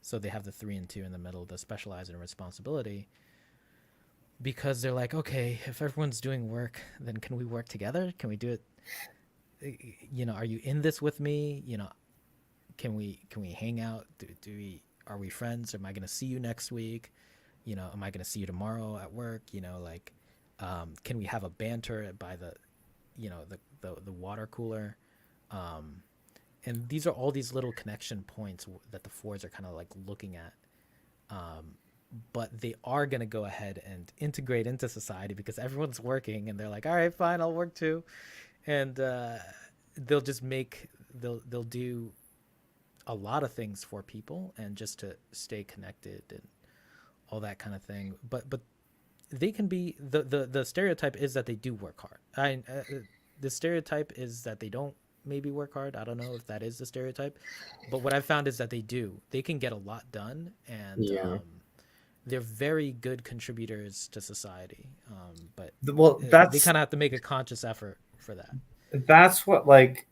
So they have the three and two in the middle, the specialize in responsibility, because they're like, okay, if everyone's doing work, then can we work together? Can we do it? Are you in this with me? Can we hang out? Do we are we friends? Am I gonna see you next week? Am I gonna see you tomorrow at work? Like, can we have a banter by the the water cooler. Um, and these are all these little connection points that the fours are kind of like looking at. Um, but they are going to go ahead and integrate into society because everyone's working and they're like, all right, fine, I'll work too. And they'll just make, they'll do a lot of things for people and just to stay connected and all that kind of thing. But they can be the stereotype is that they do work hard. The stereotype is that they don't maybe work hard. I don't know if that is the stereotype, but what I've found is that they do. They can get a lot done, and Yeah. they're very good contributors to society. But Well, they that's kind of have to make a conscious effort for that. that's what like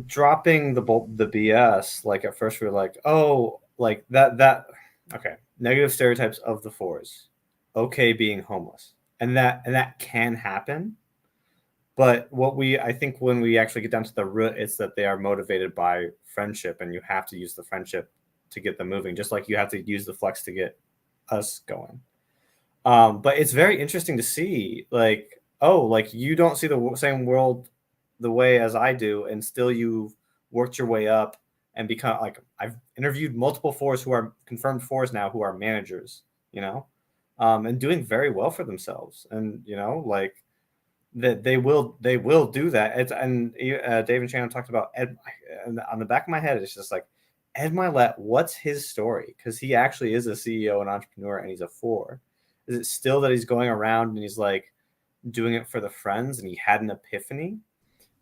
dropping the BS. Like at first we were like, oh, like that. Okay, negative stereotypes of the fours. Okay, being homeless, and that can happen. But what we I think when we actually get down to the root, it's that they are motivated by friendship, and you have to use the friendship to get them moving, just like you have to use the flex to get us going. But it's very interesting to see, like, oh, like you don't see the same world the way as I do, and still you've worked your way up and become like I've interviewed multiple fours who are confirmed fours now who are managers, you know, and doing very well for themselves, and like that they will do that. It's and Dave and Shannon talked about Ed, and on the back of my head, it's just like Ed Milet. What's his story? Because he actually is a CEO and entrepreneur, and he's a four. Is it still that he's going around and he's like doing it for the friends, and he had an epiphany?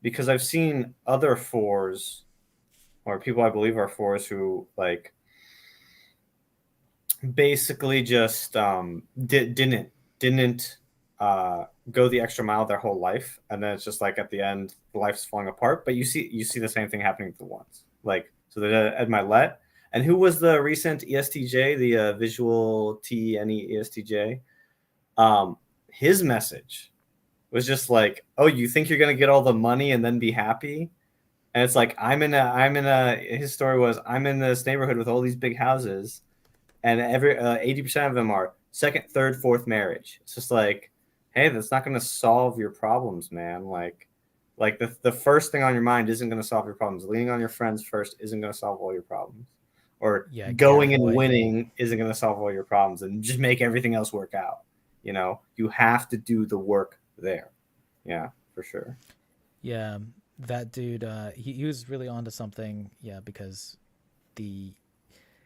Because I've seen other fours or people I believe are fours who like basically just didn't go the extra mile their whole life, and then it's just like at the end life's falling apart. But you see the same thing happening with the ones, like so there's Ed Milet. And who was the recent ESTJ, the visual TNE ESTJ? His message was just like, oh, you think you're gonna get all the money and then be happy? And it's like I'm in a his story was I'm in this neighborhood with all these big houses, and every 80% of them are second, third, fourth marriage. It's just like, hey, that's not going to solve your problems, man. Like the first thing on your mind isn't going to solve your problems. Leaning on your friends first isn't going to solve all your problems, or Yeah, going Garrett and White. winning isn't going to solve all your problems and just make everything else work out. You have to do the work there. Yeah, for sure. Yeah, that dude. He was really onto something. Yeah, because the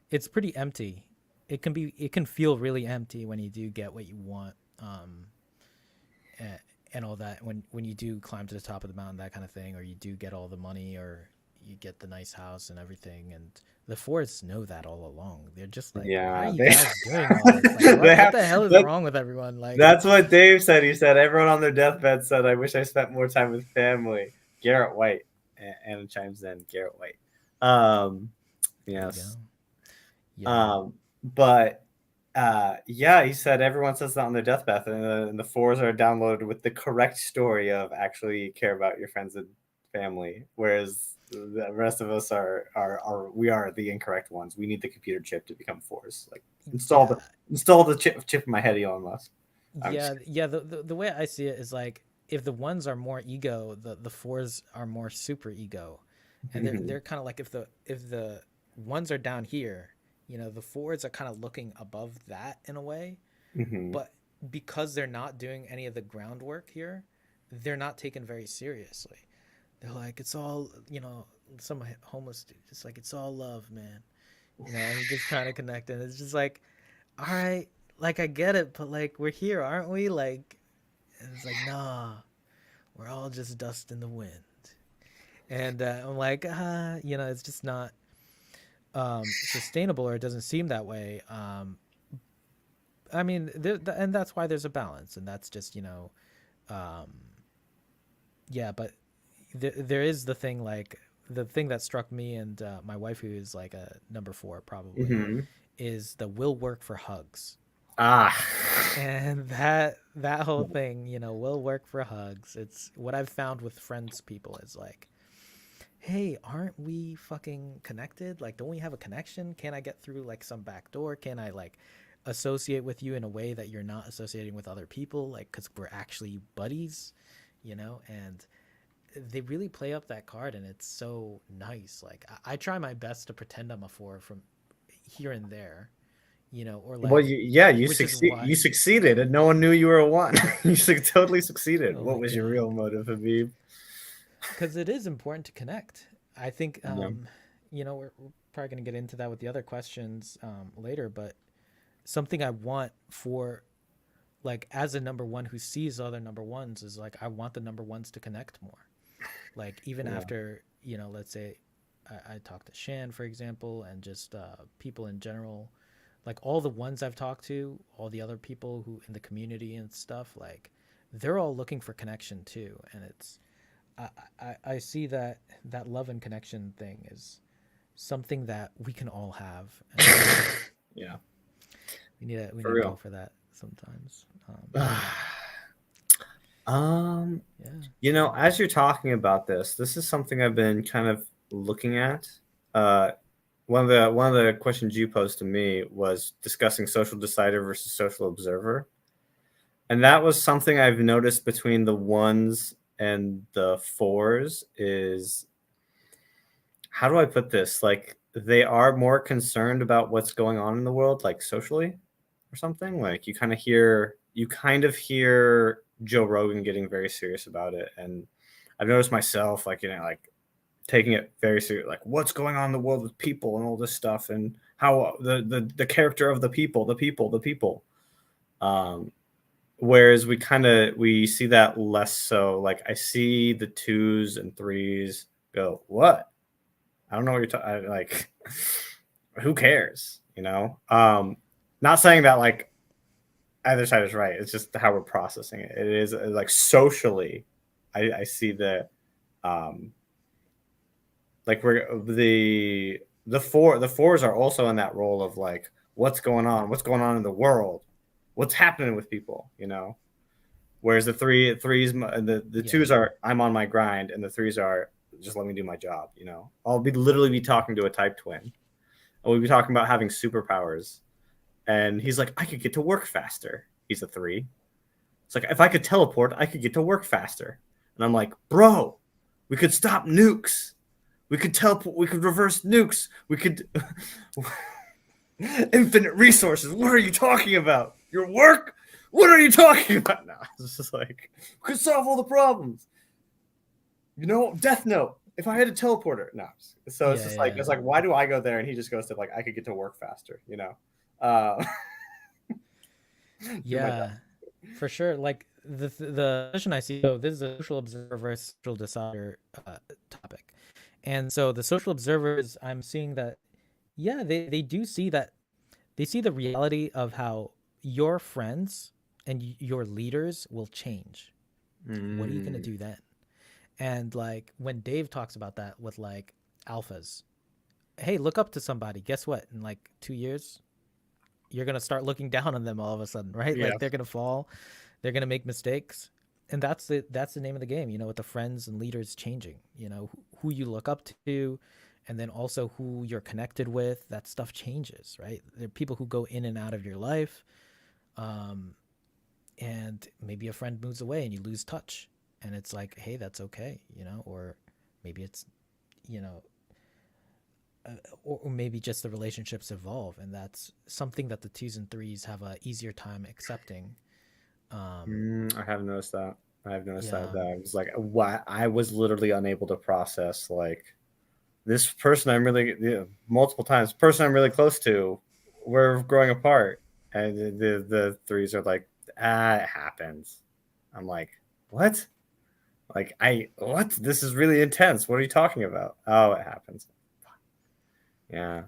it's pretty empty. It can feel really empty when you do get what you want, and, and all that. When you do climb to the top of the mountain, that kind of thing, or you do get all the money, or you get the nice house and everything. And the forests know that all along. They're just like, why are Yeah, you they guys doing all this? Like, they what have the hell is that, wrong with everyone? Like, That's what Dave said. He said everyone on their deathbed said, "I wish I spent more time with family." Garrett White, and chimes in. Garrett White. Um, there you go. yes. Yeah, But yeah, he said everyone says that on their deathbed, and the fours are downloaded with the correct story of actually care about your friends and family, whereas the rest of us are we are the incorrect ones. We need the computer chip to become fours. Like install the yeah. install the chip in my head, Elon Musk. I'm just Yeah, yeah. The way I see it is like if the ones are more ego, the fours are more super ego, and kidding. they're kind of like if the ones are down here, the fours are kind of looking above that in a way, Hmm. but because they're not doing any of the groundwork here, they're not taken very seriously. They're like it's all some homeless dude just like it's all love, man, and you're just trying to connect, and it's just like all right, like I get it, but like we're here, aren't we? Like, and it's like, nah, we're all just dust in the wind. And I'm like, it's just not sustainable, or it doesn't seem that way. I mean, and that's why there's a balance, and that's just um, yeah. But there is the thing, like the thing that struck me and my wife, who is like a number four probably, Hmm. is the will work for hugs. Ah. And that whole thing, will work for hugs. It's what I've found with friends people is like, hey, aren't we fucking connected? Like, don't we have a connection? Can I get through like some back door? Can I like associate with you in a way that you're not associating with other people? Like, because we're actually buddies, and they really play up that card, and it's so nice. Like I try my best to pretend I'm a four from here and there, or Well, like, yeah, which is why, you succeeded, and no one knew you were a one. You totally succeeded. oh What my was your god, real motive, Habib? because it is important to connect. I think, Yeah. we're probably going to get into that with the other questions later, but something I want for, like, as a number one who sees other number ones is like, I want the number ones to connect more. Like, even Yeah. after, let's say I talked to Shan, for example, and just people in general, like all the ones I've talked to, all the other people who in the community and stuff, like, they're all looking for connection too. And it's, I see that love and connection thing is something that we can all have, and Yeah, we for need to go real. for that sometimes. Yeah, Um, yeah, as you're talking about this is something I've been kind of looking at. Uh, one of the questions you posed to me was discussing social decider versus social observer. And that was something I've noticed between the ones and the fours is, how do I put this? Like, they are more concerned about what's going on in the world, like socially or something. Like, you kind of hear Joe Rogan getting very serious about it. And I've noticed myself, like, like taking it very serious, like what's going on in the world with people and all this stuff, and how the character of the people. Um, Whereas we see that less so. Like, I see the twos and threes go, what? I don't know what you're talking, like. Who cares? Not saying that like either side is right. It's just how we're processing it. It is like socially, I see um like we're the fours are also in that role of like, what's going on in the world, what's happening with people. Whereas threes, the yeah, twos are, I'm on my grind, and the threes are, just let me do my job. I'll be literally be talking to a type twin, and we'll be talking about having superpowers, and he's like, I could get to work faster. He's a three. It's like, if I could teleport, I could get to work faster. And I'm like, bro, we could stop nukes. We could teleport. We could reverse nukes. We could infinite resources. What are you talking about? Your work? What are you talking about? No, it's just like, we could solve all the problems. Death Note. If I had a teleporter, no. So it's yeah, just like, yeah, why do I go there? And he just goes to like, I could get to work faster. Uh, do my job. yeah, for sure. Like the position I see, so this is a social observer versus social decider topic, and so the social observers, I'm seeing that, yeah, they do see that, they see the reality of how your friends and your leaders will change. What are you gonna Mm, do then? And like when Dave talks about that with like alphas, hey, look up to somebody. Guess what? In like 2 years, you're gonna start looking down on them all of a sudden, right? yeah. Like they're gonna fall, they're gonna make mistakes, and that's the name of the game. With the friends and leaders changing. Who you look up to, and then also who you're connected with. That stuff changes, right? There are people who go in and out of your life, um, and maybe a friend moves away and you lose touch, and it's like, hey, that's okay. Or maybe it's you know or maybe just the relationships evolve, and that's something that the twos and threes have a easier time accepting. um I have noticed that. I have noticed that. yeah, That I was like, why I was literally unable to process, like, this person I'm really, multiple times, person I'm really close to, we're growing apart, and the threes are like, it happens. I'm like, what? Like, what? This is really intense. What are you talking about? Oh, it happens. Yeah,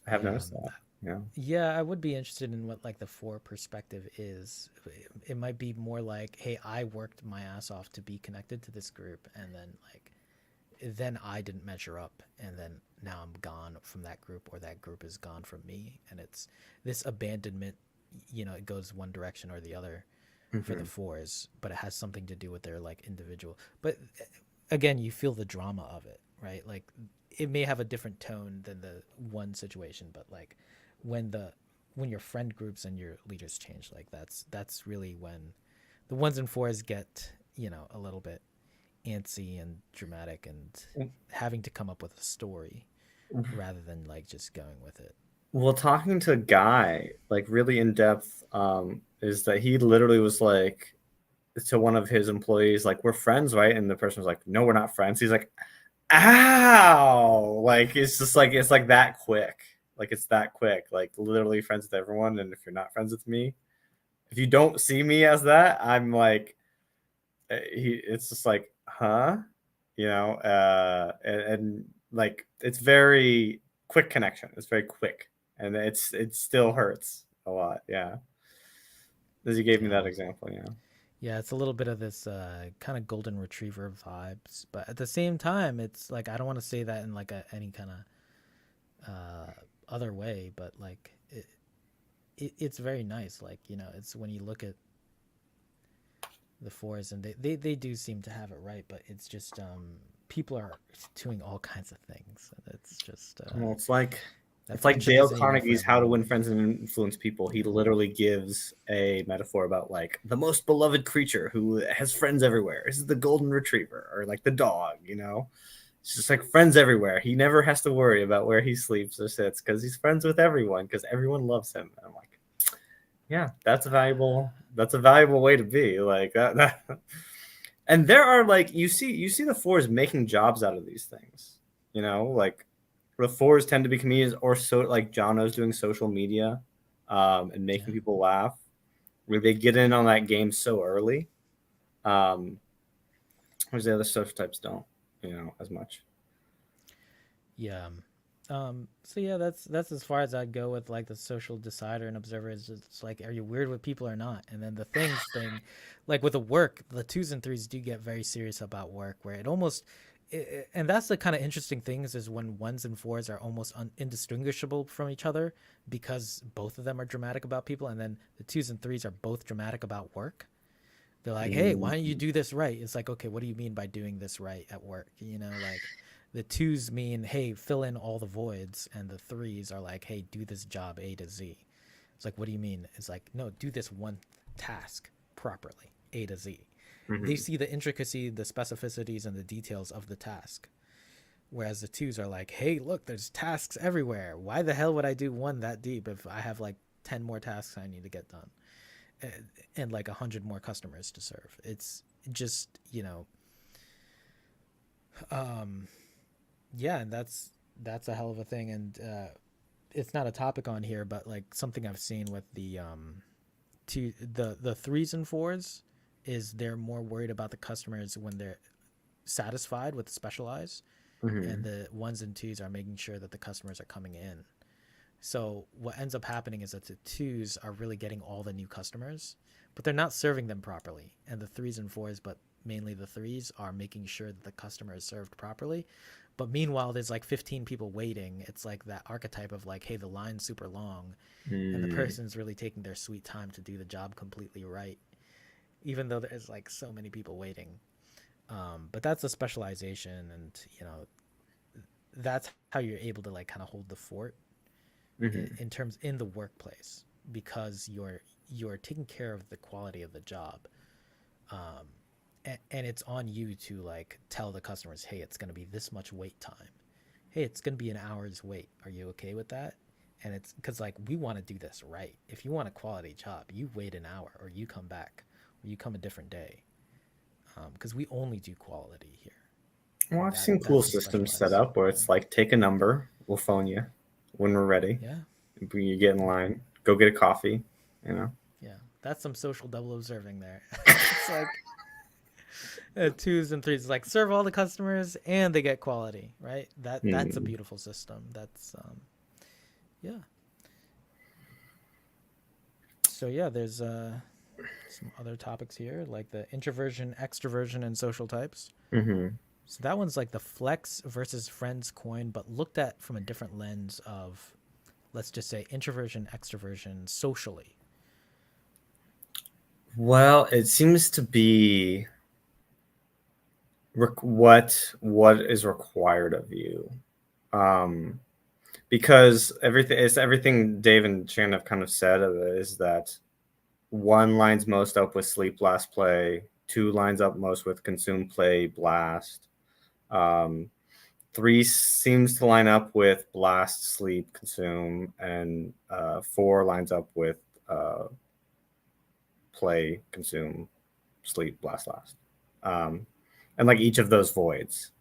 I have yeah, noticed that. Yeah. yeah, I would be interested in what like the four perspective is. It might be more like, hey, I worked my ass off to be connected to this group, and then I didn't measure up, and then now I'm gone from that group, or that group is gone from me, and it's this abandonment. It goes one direction or the other for the Hmm. fours, but it has something to do with their like individual. But again, you feel the drama of it, right? Like it may have a different tone than the one situation, but like when the when your friend groups and your leaders change, like that's really when the ones and fours get a little bit antsy and dramatic and having to come up with a story rather than like just going with it. Well, talking to Guy, like really in depth, is that he literally was like to one of his employees, like, "We're friends, right?" And the person was like, "No, we're not friends." He's like, "Ow!" Like it's like that quick. Like it's that quick. Like literally friends with everyone. And if you're not friends with me, if you don't see me as that, I'm like, it's just like, huh? And like it's very quick connection. It's very quick, and it still hurts a lot. Yeah, as you gave me Yeah. that example. Yeah. Yeah, it's a little bit of this kind of golden retriever vibes, but at the same time, it's like I don't want to say that in like any kind of other way, but like it's very nice. Like it's when you look at the fours, and they do seem to have it right, but it's just people are doing all kinds of things, and it's just Well, that it's like friendship Dale isn't even for Carnegie's How to everyone. Win Friends and Influence People. He Yeah, literally gives a metaphor about like the most beloved creature who has friends everywhere. This is the golden retriever, or like the dog. It's just like friends everywhere. He never has to worry about where he sleeps or sits because he's friends with everyone because everyone loves him. And I'm like, yeah, that's a valuable. That's a valuable way to be. Like that. And there are like you see the fours making jobs out of these things. Like the fours tend to be comedians, or so like Jono's doing social media, and making yeah, people laugh. Where they get in on that game so early, um, whereas the other social types don't, as much. yeah. So yeah, that's as far as I'd go with like the social decider and observer. Is just like, are you weird with people or not? And then the thing, like with the work, the twos and threes do get very serious about work, where it almost, and that's the kind of interesting things is when ones and fours are almost indistinguishable from each other because both of them are dramatic about people, and then the twos and threes are both dramatic about work. They're like, hey, why don't you Mm-hmm. do this right? It's like, okay, what do you mean by doing this right at work? Like the twos mean, hey, fill in all the voids, and the threes are like, hey, do this job A to Z. It's like, what do you mean? It's like, no, do this one task properly, A to Z. They see the intricacy, the specificities, and the details of the task. Whereas the twos are like, hey, look, there's tasks everywhere. Why the hell would I do one that deep if I have like 10 more tasks I need to get done? And like 100 more customers to serve. It's just um, yeah, and that's a hell of a thing. And it's not a topic on here, but like something I've seen with the threes and fours is they're more worried about the customers when they're satisfied with specialized, and Mm-hmm. the ones and twos are making sure that the customers are coming in. So what ends up happening is that the twos are really getting all the new customers, but they're not serving them properly. And the threes and fours, but mainly the threes, are making sure that the customer is served properly. But meanwhile, there's like 15 people waiting. It's like that archetype of like, hey, the line's super long, and the Mm-hmm. person's really taking their sweet time to do the job completely right, even though there's like so many people waiting. But that's a specialization, and that's how you're able to like kind of hold the fort Mm-hmm. in terms in the workplace because you're taking care of the quality of the job, um, and it's on you to like tell the customers, hey, it's going to be this much wait time, hey, it's going to be an hour's wait, are you okay with that? And it's because like we want to do this right. If you want a quality job, you wait an hour or you come back or you come a different day, because we only do quality here, Well, and I've seen cool that's a systems set specialized up where it's like take a number, we'll phone you when we're ready. yeah. You get in line, go get a coffee. You know. Yeah, that's some social double observing there. It's like twos and threes, like serve all the customers and they get quality, right? That's a Hmm. beautiful system. That's yeah. So yeah, there's some other topics here like the introversion, extroversion, and social types. Mm-hmm. So that one's like the flex versus friends coin, but looked at from a different lens of, let's just say, introversion, extroversion socially. Well, it seems to be what is required of you, um, because everything Dave and Shannon have kind of said of it is that one lines most up with sleep, last play, 2 lines up most with consume, play, blast. Um, 3 seems to line up with blast, sleep, consume, and 4 lines up with play, consume, sleep, blast, last. And like each of those voids.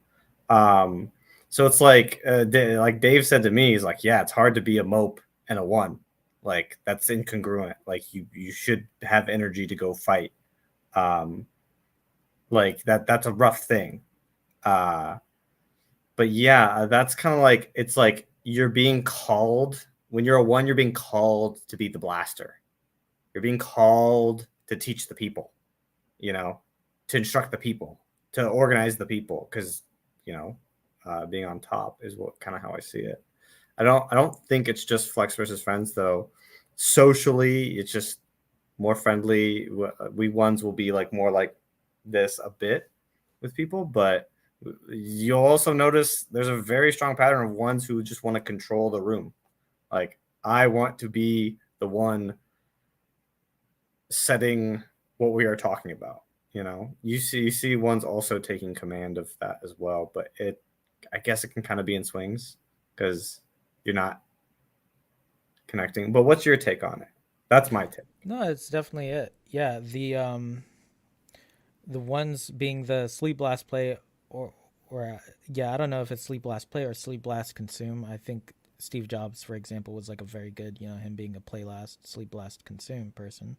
Um, so it's like like Dave said to me, he's like, yeah, it's hard to be a mope and a 1. Like that's incongruent. Like you should have energy to go fight. Um, like that's a rough thing. Uh, but yeah, that's kind of like it's like you're being called when you're a 1, you're being called to be the blaster. You're being called to teach the people, you know, to instruct the people, to organize the people, because being on top is what kind of how I see it. I don't think it's just flex versus friends though. Socially, it's just more friendly. We ones will be like more like this a bit with people, but you'll also notice there's a very strong pattern of ones who just want to control the room. Like I want to be the one setting what we are talking about. You see ones also taking command of that as well, but I guess it can kind of be in swings because you're not connecting. But what's your take on it? That's my take. No, it's definitely it. Yeah, the ones being the sleep blast play or yeah, I don't know if it's sleep blast play or sleep blast consume. I think Steve Jobs, for example, was like a very good, him being a play last, sleep blast consume person.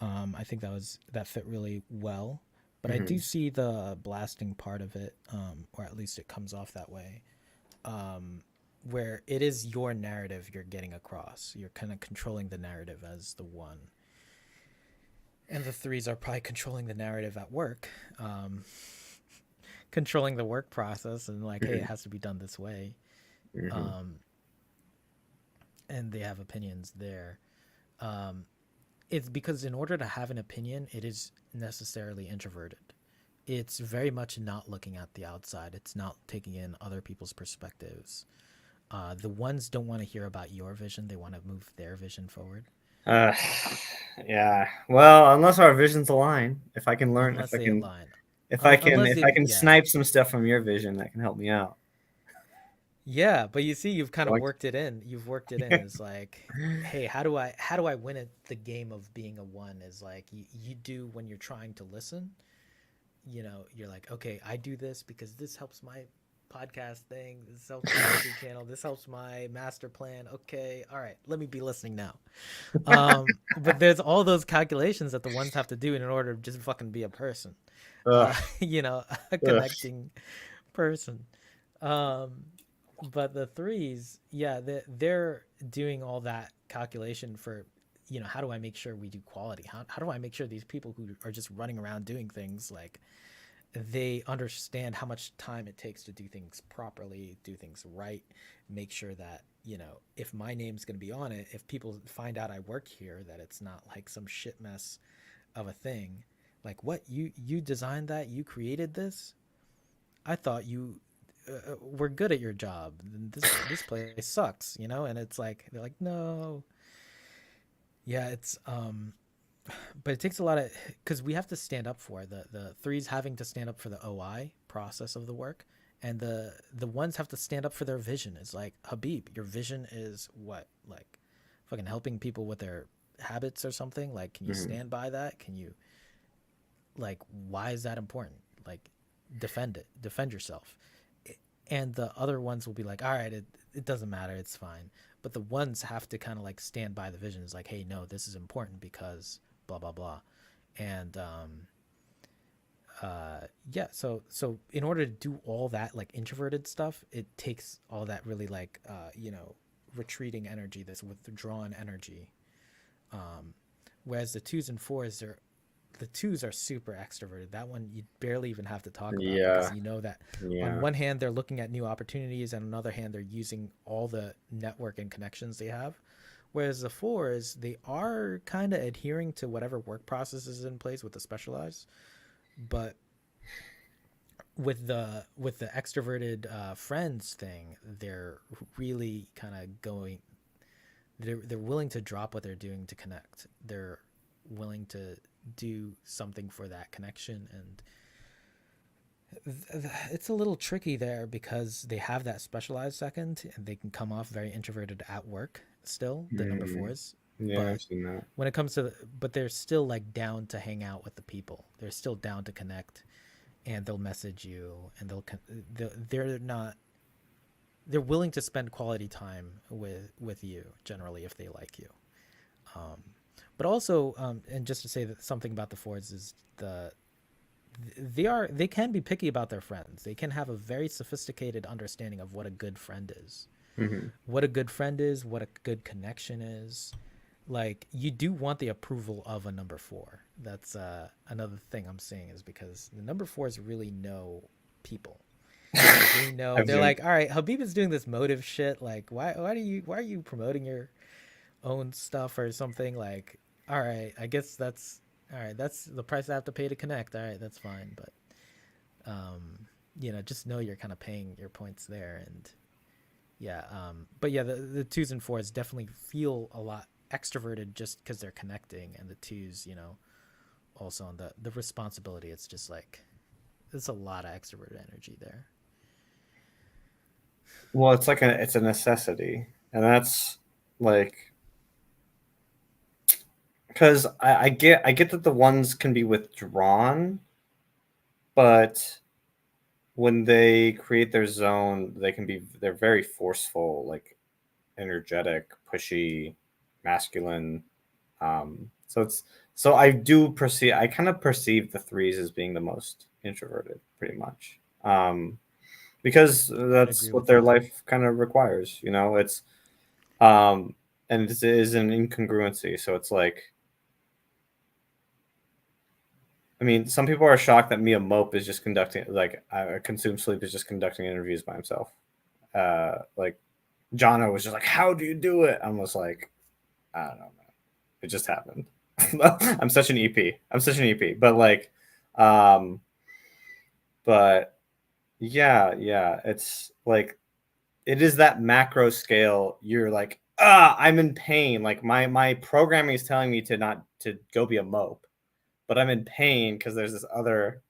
I think that fit really well. But I do Mm-hmm. see the blasting part of it, or at least it comes off that way, where it is your narrative you're getting across. You're kind of controlling the narrative as the 1, and the 3s are probably controlling the narrative at work, um, controlling the work process, and like, hey, it Mm-hmm. has to be done this way, Mm-hmm. um, and they have opinions there. Um, it's because in order to have an opinion, it is necessarily introverted. It's very much not looking at the outside. It's not taking in other people's perspectives. The ones don't want to hear about your vision. They want to move their vision forward. Uh, yeah. Well, unless our visions align, if I can learn, Unless they align. if Unless I they, can yeah. snipe some stuff from your vision, that can help me out. Yeah, but you see, you've kind of Like, worked it in. You've worked it in. It's like, hey, how do I win at the game of being a 1? Is like you do when you're trying to listen. You're like, okay, I do this because this helps my podcast thing. This helps my YouTube channel. This helps my master plan. Okay, all right, let me be listening now. But there's all those calculations that the ones have to do in order to just fucking be a person. ugh, A ugh. connecting person. Um, but the 3s, yeah, they're doing all that calculation for, how do I make sure we do quality? How do I make sure these people who are just running around doing things like they understand how much time it takes to do things properly, do things right, make sure that, if my name's going to be on it, if people find out I work here, that it's not like some shit mess of a thing. Like, what, you designed that, you created this? I thought you were good at your job. This place sucks, and it's like they're like, no. Yeah, it's but it takes a lot of, because we have to stand up for the 3s having to stand up for the OI process of the work, and the ones have to stand up for their vision. It's like, Habib, your vision is what, like fucking helping people with their habits or something. Like, can you Mhm. stand by that? Can you, like, why is that important? Like, defend yourself. And the other ones will be like, all right, it doesn't matter, it's fine. But the ones have to kind of like stand by the vision. It's like, hey, no, this is important because blah blah blah. And yeah, so in order to do all that like introverted stuff, it takes all that really like retreating energy, this withdrawn energy. um Whereas the 2s and 4s, the 2s are super extroverted. That one you barely even have to talk about, because Yeah, you know that on yeah. one hand they're looking at new opportunities, and on the other hand they're using all the network and connections they have. Whereas the 4s, they are kind of adhering to whatever work process is in place with the specialized, but with the extroverted friends thing, they're really kind of they're willing to drop what they're doing to connect. They're willing to do something for that connection. And it's a little tricky there because they have that specialized second and they can come off very introverted at work still, the number Hmm. fours. Yeah, But I've seen that. when it comes to but they're still like down to hang out with the people. They're still down to connect, and they'll message you, and they're not, they're willing to spend quality time with you generally if they like you. Um, but also, and just to say that something about the Fords is they can be picky about their friends. They can have a very sophisticated understanding of what a good friend is, Hmm. what a good connection is. Like you do want the approval of a number four. That's another thing I'm seeing is because the number fours really know people. Like they know I've they're zoomed. like, all right, Habib is doing this motive shit. Like, why are you promoting your own stuff or something? Like, all right, I guess that's all right. That's the price I have to pay to connect. All right, that's fine. But just know you're kind of paying your points there. And yeah, but yeah, the twos and fours definitely feel a lot extroverted just because they're connecting, and the twos, also on the responsibility. It's just like it's a lot of extroverted energy there. Well, it's a necessity, and that's like because I get that the ones can be withdrawn, but when they create their zone, they're very forceful, like energetic, pushy, masculine. So it's so I kind of perceive the threes as being the most introverted, pretty much. Because I'd that's agree what with their that. life kind of requires. It's um, and it is an incongruency. So it's like, I mean, some people are shocked that Mia Mope is just conducting, like, Consume Sleep is just conducting interviews by himself. Like, Jono was just like, "How do you do it?" I was like, "I don't know, man. It just happened." I'm such an EP. I'm such an EP. But like, um, but yeah, yeah, it's like it is that macro scale. You're like, I'm in pain. Like my programming is telling me to not to go be a mope, but I'm in pain because there's this other.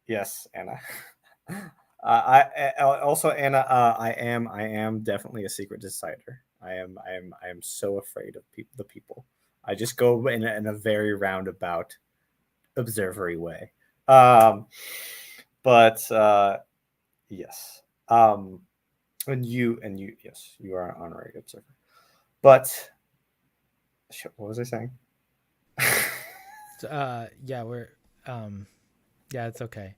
Yes, Anna. Also Anna. I am definitely a secret decider. I am so afraid of the people. I just go in a very roundabout, observery way. Um, but yes. And you yes, you are an honorary observer. But shit, what was I saying? So, yeah, we're um, yeah, it's okay.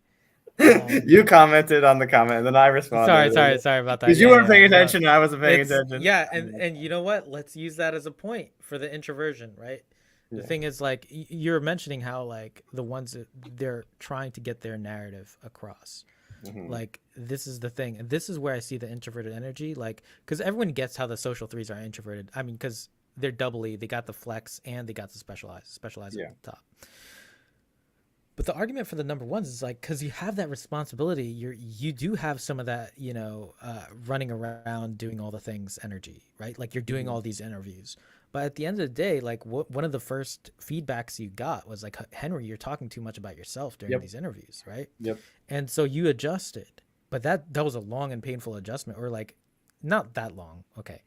You commented on the comment, and then I responded Sorry about that. because you Yeah, weren't yeah, paying yeah. No, attention. And I wasn't paying it's attention. yeah, and you know what? Let's use that as a point for the introversion, right? The Yeah. thing is, like, you're mentioning how like the ones that they're trying to get their narrative across. Hmm. Like this is the thing, and this is where I see the introverted energy. Like, because everyone gets how the social threes are introverted. I mean, because they're doubly, they got the flex and they got the specialize at Yeah. the top. But the argument for the number ones is like because you have that responsibility, you do have some of that, running around doing all the things energy, right? Like you're doing Hmm. all these interviews. But at the end of the day, like one of the first feedbacks you got was like, Henry, you're talking too much about yourself during Yep. these interviews, right? Yep. And so you adjusted, but that was a long and painful adjustment, or like not that long, okay,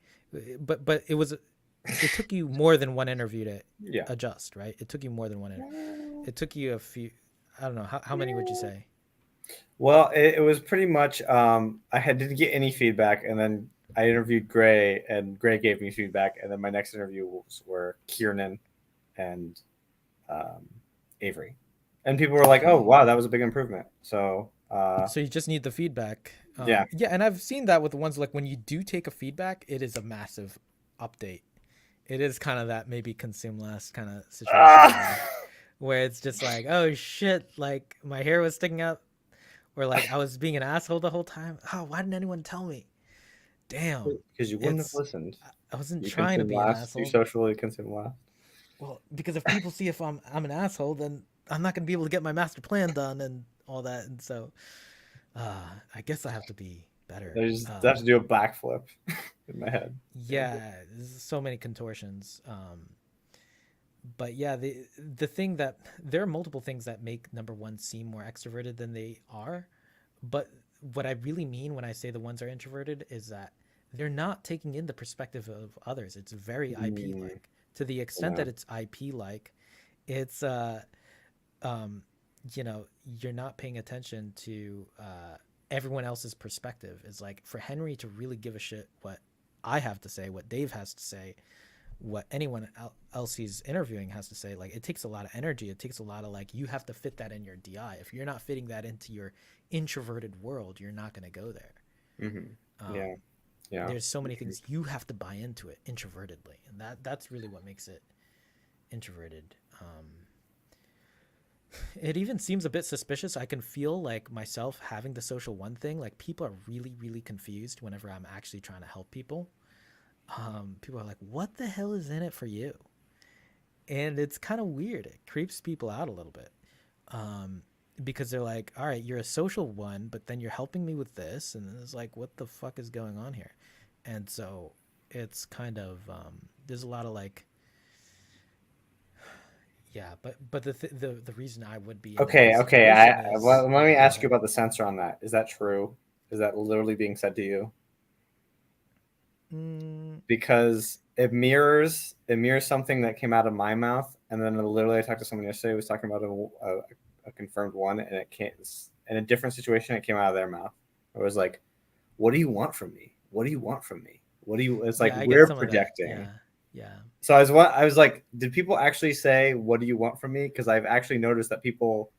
but it took you more than one interview to Yeah. adjust, right? It took you more than one. It took you a few. I don't know how many would you say? Well, it was pretty much. Didn't get any feedback, and then I interviewed Gray, and Gray gave me feedback, and then my next were Kiernan and um, Avery, and people were like, "Oh, Okay, wow, that was a big improvement." So, so you just need the feedback. yeah. Yeah, and I've seen that with the ones like when you do take a feedback, it is a massive update. It is kind of that maybe consume less kind of situation Ah! where it's just like, oh shit, like my hair was sticking out, or like I was being an asshole the whole time. Oh, why didn't anyone tell me? Damn, Because you wouldn't have it's listened. I wasn't You trying to consume be an last. You asshole. socially consume last. Well, because if people see if I'm an asshole, then I'm not gonna be able to get my master plan done and all that. And so, I guess I have to be better. I have to do a backflip in my head. Yeah, there's so many contortions. But yeah, the thing that there are multiple things that make number one seem more extroverted than they are. But what I really mean when I say the ones are introverted is that they're not taking in the perspective of others. It's very IP Mm, like. To the extent yeah. that it's IP like, it's um you're not paying attention to everyone else's perspective. It's like for Henry to really give a shit what I have to say, what Dave has to say, what anyone else he's interviewing has to say. Like it takes a lot of energy. It takes a lot of like you have to fit that in your DI. If you're not fitting that into your introverted world, you're not going to go there. Hmm. um, Yeah. Yeah. there's so many things you have to buy into it introvertedly, and that's really what makes it introverted. It even seems a bit suspicious. I can feel like myself having the social one thing. Like people are really confused whenever I'm actually trying to help people. People are like, "What the hell is in it for you?" And it's kind of weird. It creeps people out a little bit, um, because they're like, "All right, you're a social one, but then you're helping me with this," and it's like, "What the fuck is going on here?" And so it's kind of there's a lot of like, yeah, but the reason I would be in that Okay. Okay. situation is, Well, let yeah. me Go ask you ahead. about the censor on that. Is that true? Is that literally being said to you? Mm, Because it mirrors something that came out of my mouth, and then literally I talked to someone yesterday who was talking about a confirmed one, and it came in a different situation. It came out of their mouth. It was like, "What do you want from me? What do you want from me? What do you?" It's like yeah, I get we're some of that. projecting. Yeah, yeah, So I was like, did people actually say, "What do you want from me?" Because I've actually noticed that people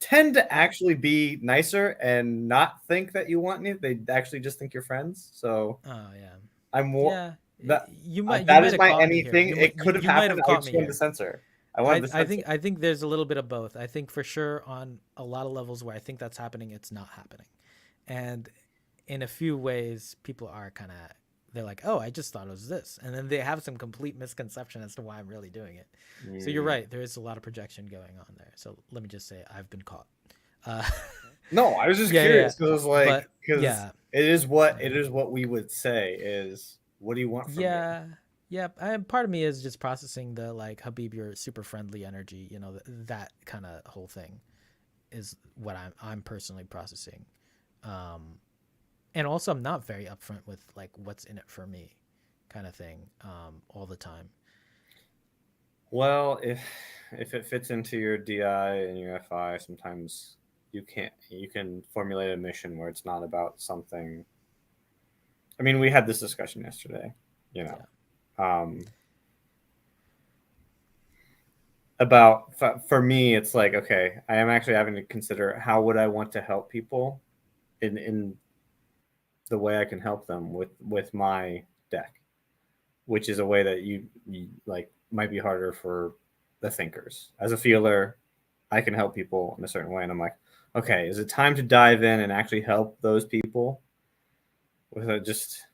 tend to actually be nicer and not think that you want me. They actually just think you're friends. So oh yeah, I'm more yeah. that You that might is have my caught me here. anything. It could have You might happened. have I caught just me wanted to here. censor. I wanted to censor. I think there's a little bit of both. I think for sure on a lot of levels where I think that's happening, it's not happening, and in a few ways, people are kind of they're like, oh, I just thought it was this, and then they have some complete misconception as to why I'm really doing it. So you're Mm. right. There is a lot of projection going on there. So let me just say I've been caught. Uh, No, I was just yeah. curious because it was like But because yeah, it is what we would say is what do you want from me? yeah, yeah. Part of me is just processing the like Habib, you're super friendly energy. You know that kind of whole thing is what I'm personally processing. Um, and also I'm not very upfront with like what's in it for me, kind of thing, all the time. Well, if it fits into your DI and your FI, sometimes you can formulate a mission where it's not about something. I mean, we had this discussion yesterday, you know, Yeah, um, about for me, it's like okay, I am actually having to consider how would I want to help people in the way I can help them with my deck, which is a way that you like might be harder for the thinkers. As a feeler, I can help people in a certain way, and I'm like, okay, is it time to dive in and actually help those people without just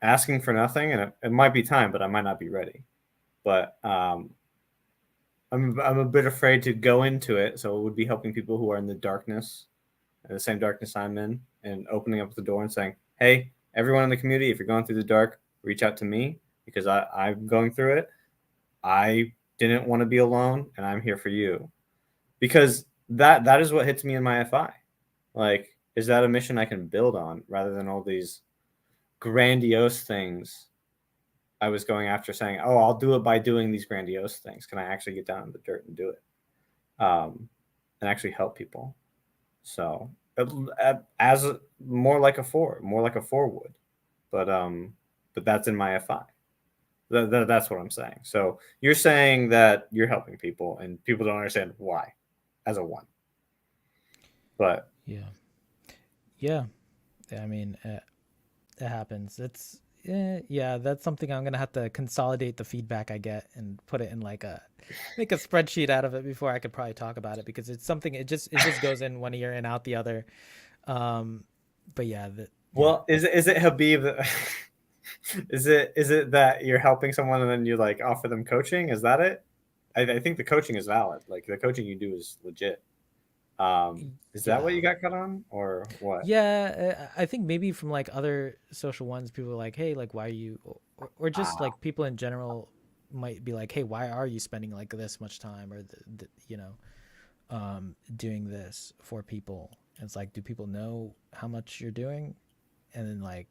asking for nothing? And it might be time, but I might not be ready. But I'm a bit afraid to go into it, so it would be helping people who are in the darkness, the same darkness I'm in, and opening up the door and saying, hey, everyone in the community, if you're going through the dark, reach out to me because I'm going through it. I didn't want to be alone, and I'm here for you. Because that is what hits me in my FI. Like, is that a mission I can build on rather than all these grandiose things I was going after saying, oh, I'll do it by doing these grandiose things. Can I actually get down in the dirt and do it? And actually help people. So as more like a four would, but that's in my FI. That's what I'm saying. So you're saying that you're helping people, and people don't understand why, as a one. But yeah, yeah. I mean, it happens. It's yeah. That's something I'm gonna have to consolidate the feedback I get and put it in like a make a spreadsheet out of it before I could probably talk about it because it's something it just goes in one ear and out the other. Um, but yeah, yeah. well, is it Habib? Is it that you're helping someone and then you like offer them coaching? Is that it? I think the coaching is valid. Like the coaching you do is legit. Is that what Yeah. you got cut on, or what? Yeah, I think maybe from like other social ones, people are like, "Hey, like, why are you?" Or just Ah, like people in general. might be like, hey, why are you spending like this much time or doing this for people? And it's like, do people know how much you're doing? And then like,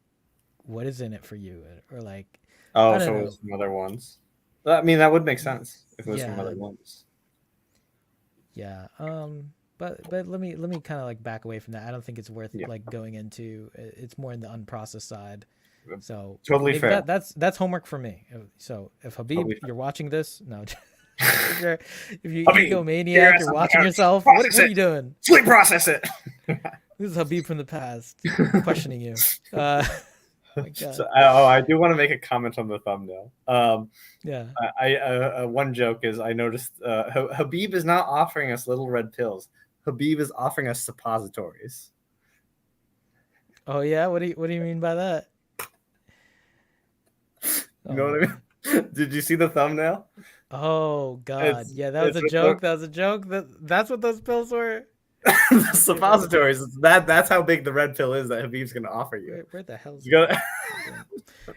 what is in it for you? Or like, Oh, I don't so it know. was some other ones. I mean, that would make sense if it was from Yeah, other ones. yeah. But let me kind of like back away from that. I don't think it's worth Yeah, like going into. It's more in the unprocessed side. So totally maybe fair. that's homework for me. So if Habib, Totally you're watching this, no, if you're if you fair. Get your egomaniac, ass you're on the watching couch. yourself. Process What are it. you doing? Sleep process it. This is Habib from the past questioning you. My So, God. I do want to make a comment on the thumbnail. Yeah. One joke is I noticed Habib is not offering us little red pills. Habib is offering us suppositories. Oh yeah. What do you mean by that? You Oh know what I boy. mean? Did you see the thumbnail? Oh God. It's Yeah, that was it's a with joke. That was a joke. That's what those pills were. the Okay. Where suppositories. That's how big the red pill is that Habib's going to offer you. where the hell's You my got goddamn?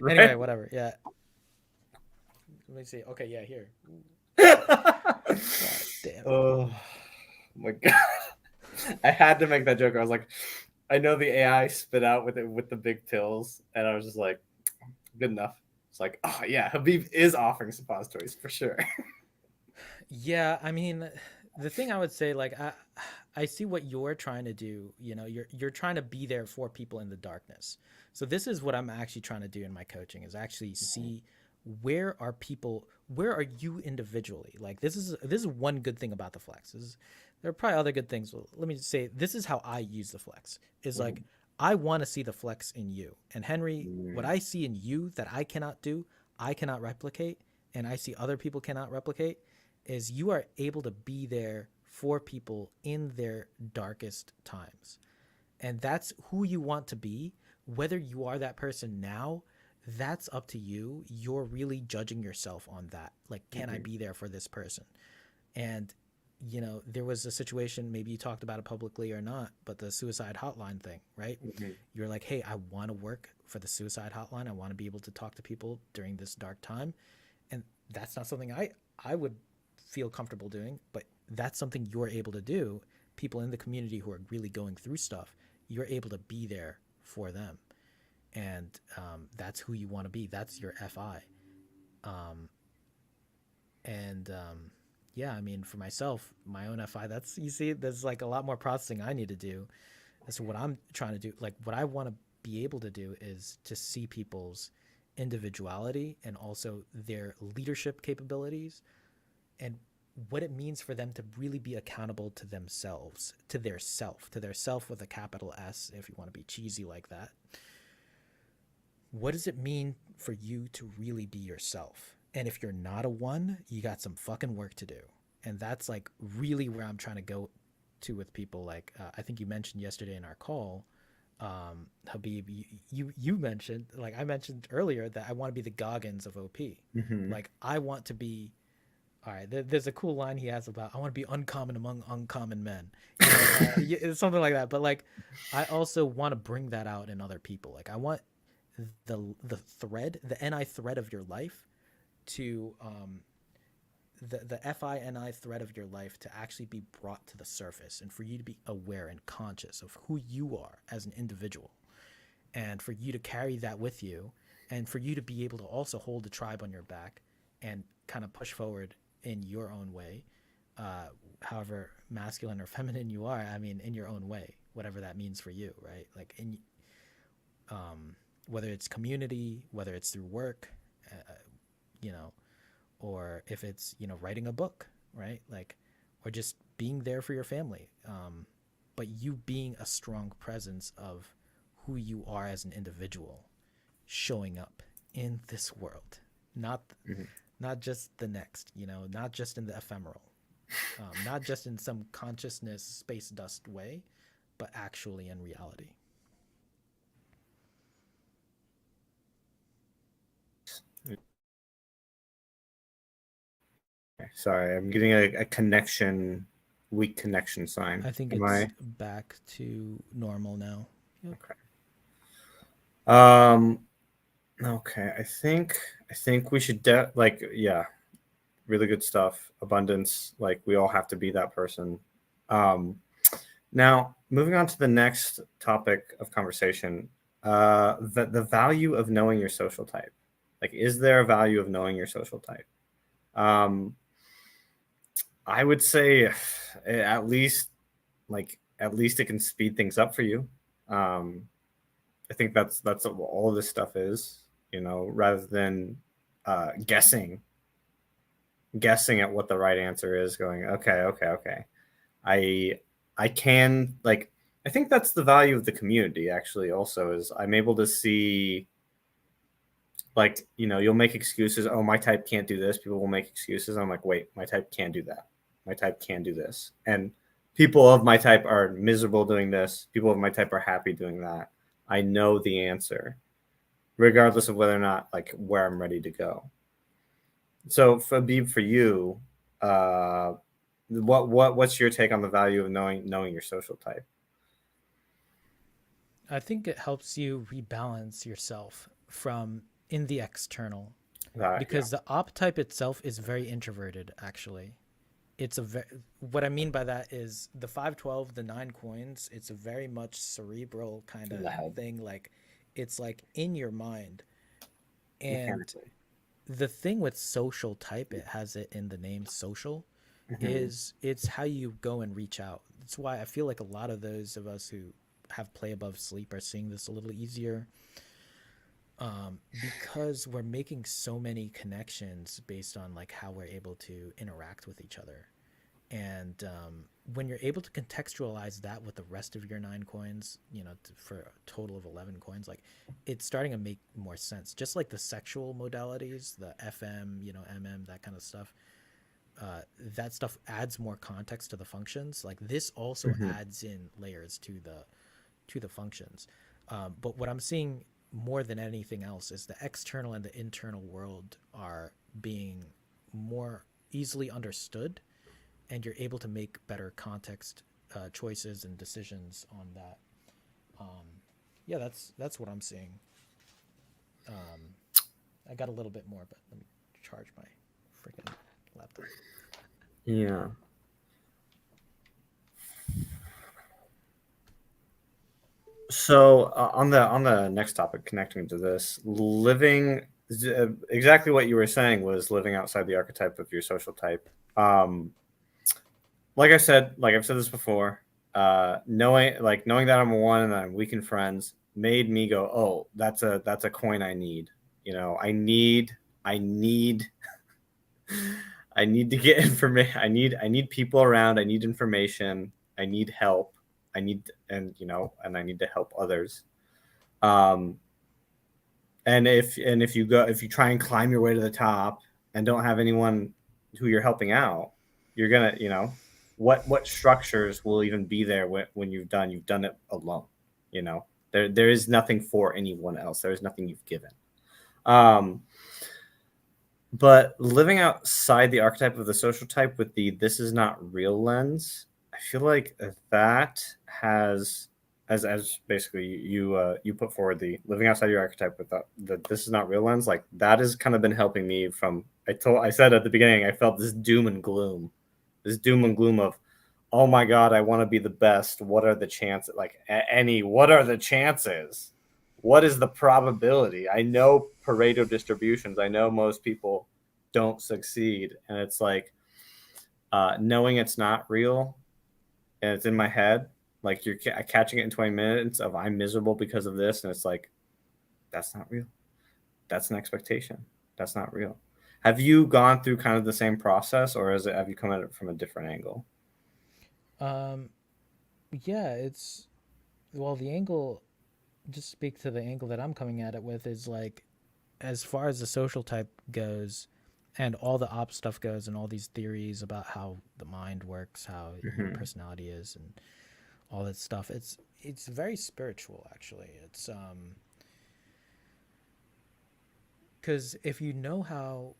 Anyway, right. whatever. Yeah. Let me see. Okay. Yeah. Here. God damn it. Oh my god! I had to make that joke. I was like, I know the AI spit out with it with the big pills, and I was just like, good enough. It's like, oh yeah, Habib is offering suppositories for sure. Yeah, I mean, the thing I would say, like, I see what you're trying to do. You're trying to be there for people in the darkness. So this is what I'm actually trying to do in my coaching is actually see where are you individually? Like this is one good thing about the flex. There are probably other good things. Well, let me just say this is how I use the flex. Is like I want to see the flex in you. And Henry, what I see in you that I cannot do, I cannot replicate, and I see other people cannot replicate is you are able to be there for people in their darkest times. And that's who you want to be. Whether you are that person now, that's up to you. You're really judging yourself on that. Like, can I be there for this person? And, there was a situation, maybe you talked about it publicly or not, but the suicide hotline thing, right? You're like, hey, I want to work for the suicide hotline. I want to be able to talk to people during this dark time. And that's not something I would feel comfortable doing, but that's something you're able to do. People in the community who are really going through stuff, you're able to be there for them. And that's who you want to be. That's your FI. Um, and yeah, I mean, for myself, my own FI, that's, you see, there's like a lot more processing I need to do. And so what I'm trying to do, like what I want to be able to do is to see people's individuality and also their leadership capabilities and what it means for them to really be accountable to themselves, to their self with a capital S, if you want to be cheesy like that. What does it mean for you to really be yourself? And if you're not a one, you got some fucking work to do. And that's like really where I'm trying to go to with people. Like I think you mentioned yesterday in our call, Habib, you mentioned, like I mentioned earlier, that I want to be the Goggins of OP. Like I want to be. All right, there's a cool line he has about I want to be uncommon among uncommon men. It's something like that. But like, I also want to bring that out in other people. Like, I want the NI thread of your life to the FINI thread of your life to actually be brought to the surface and for you to be aware and conscious of who you are as an individual and for you to carry that with you and for you to be able to also hold the tribe on your back and kind of push forward in your own way, however masculine or feminine you are. I mean, in your own way, whatever that means for you, right? Like whether it's community, whether it's through work, you know, or if it's writing a book, right? Like, or just being there for your family, but you being a strong presence of who you are as an individual, showing up in this world, not not just the next, not just in the ephemeral, not just in some consciousness space dust way, but actually in reality. Sorry, I'm getting a connection, weak connection sign. I think Am it's I back to normal now. Yep. okay? Um, okay, I think I think we should like, yeah, really good stuff. Abundance, like we all have to be that person. Um, Now, moving on to the next topic of conversation, the value of knowing your social type. Like, is there a value of knowing your social type? Um, I would say at least, at least it can speed things up for you. Um, I think that's what all this stuff is, rather than guessing, guessing at what the right answer is. Going, okay, okay, okay. I I can like I think that's the value of the community actually also is I'm able to see like, you'll make excuses, oh my type can't do this, people will make excuses. I'm like, wait, my type can do that. My type can do this. And people of my type are miserable doing this. People of my type are happy doing that. I know the answer regardless of whether or not like where I'm ready to go. So for you, uh what's your take on the value of knowing your social type? I think it helps you rebalance yourself from in the external, Yeah. because the op type itself is very introverted actually. It's a what I mean by that is the 512, the 9 coins, it's a very much cerebral kind of Loud, thing, like it's like in your mind. And mechanically. the thing with social type, it has it in the name social, Hmm. is it's how you go and reach out. That's why I feel like a lot of those of us who have play above sleep are seeing this a little easier, because we're making so many connections based on like how we're able to interact with each other. And when you're able to contextualize that with the rest of your 9 coins, for a total of 11 coins, like it's starting to make more sense. Just like the sexual modalities, the FM, MM, that kind of stuff, that stuff adds more context to the functions. Like this also Hmm. adds in layers to the functions. But what I'm seeing more than anything else is the external and the internal world are being more easily understood, and you're able to make better context choices and decisions on that. Um, yeah, that's what I'm seeing. Um, I got a little bit more, but let me charge my freaking laptop. Yeah. So on the next topic, connecting to this, living exactly what you were saying was living outside the archetype of your social type. Um, like I've said this before, knowing that I'm a one and that I'm weak in friends made me go, oh, that's a coin I need. I need I need to get information. I need people around. I need information. I need help. And I need to help others. Um, and if you try and climb your way to the top and don't have anyone who you're helping out, you're gonna what structures will even be there when you've done it alone. There is nothing for anyone else. There is nothing you've given. Um, But living outside the archetype of the social type with the this is not real lens, I feel like that has as basically you put forward the living outside your archetype with the this is not real lens, like that has kind of been helping me from I said at the beginning I felt this doom and gloom. This doom and gloom of oh my god, I want to be the best. What are the chances? Like any what are the chances? What is the probability? I know Pareto distributions. I know most people don't succeed, and it's like knowing it's not real and it's in my head. Like you're catching it in 20 minutes of I'm miserable because of this, and it's like that's not real. That's an expectation. That's not real. Have you gone through kind of the same process, or have you come at it from a different angle? Um, yeah, it's well, the angle. Just speak to the angle that I'm coming at it with is like, as far as the social type goes, and all the op stuff goes, and all these theories about how the mind works, how your Mm-hmm. personality is, and all that stuff. It's very spiritual actually. It's because if you know how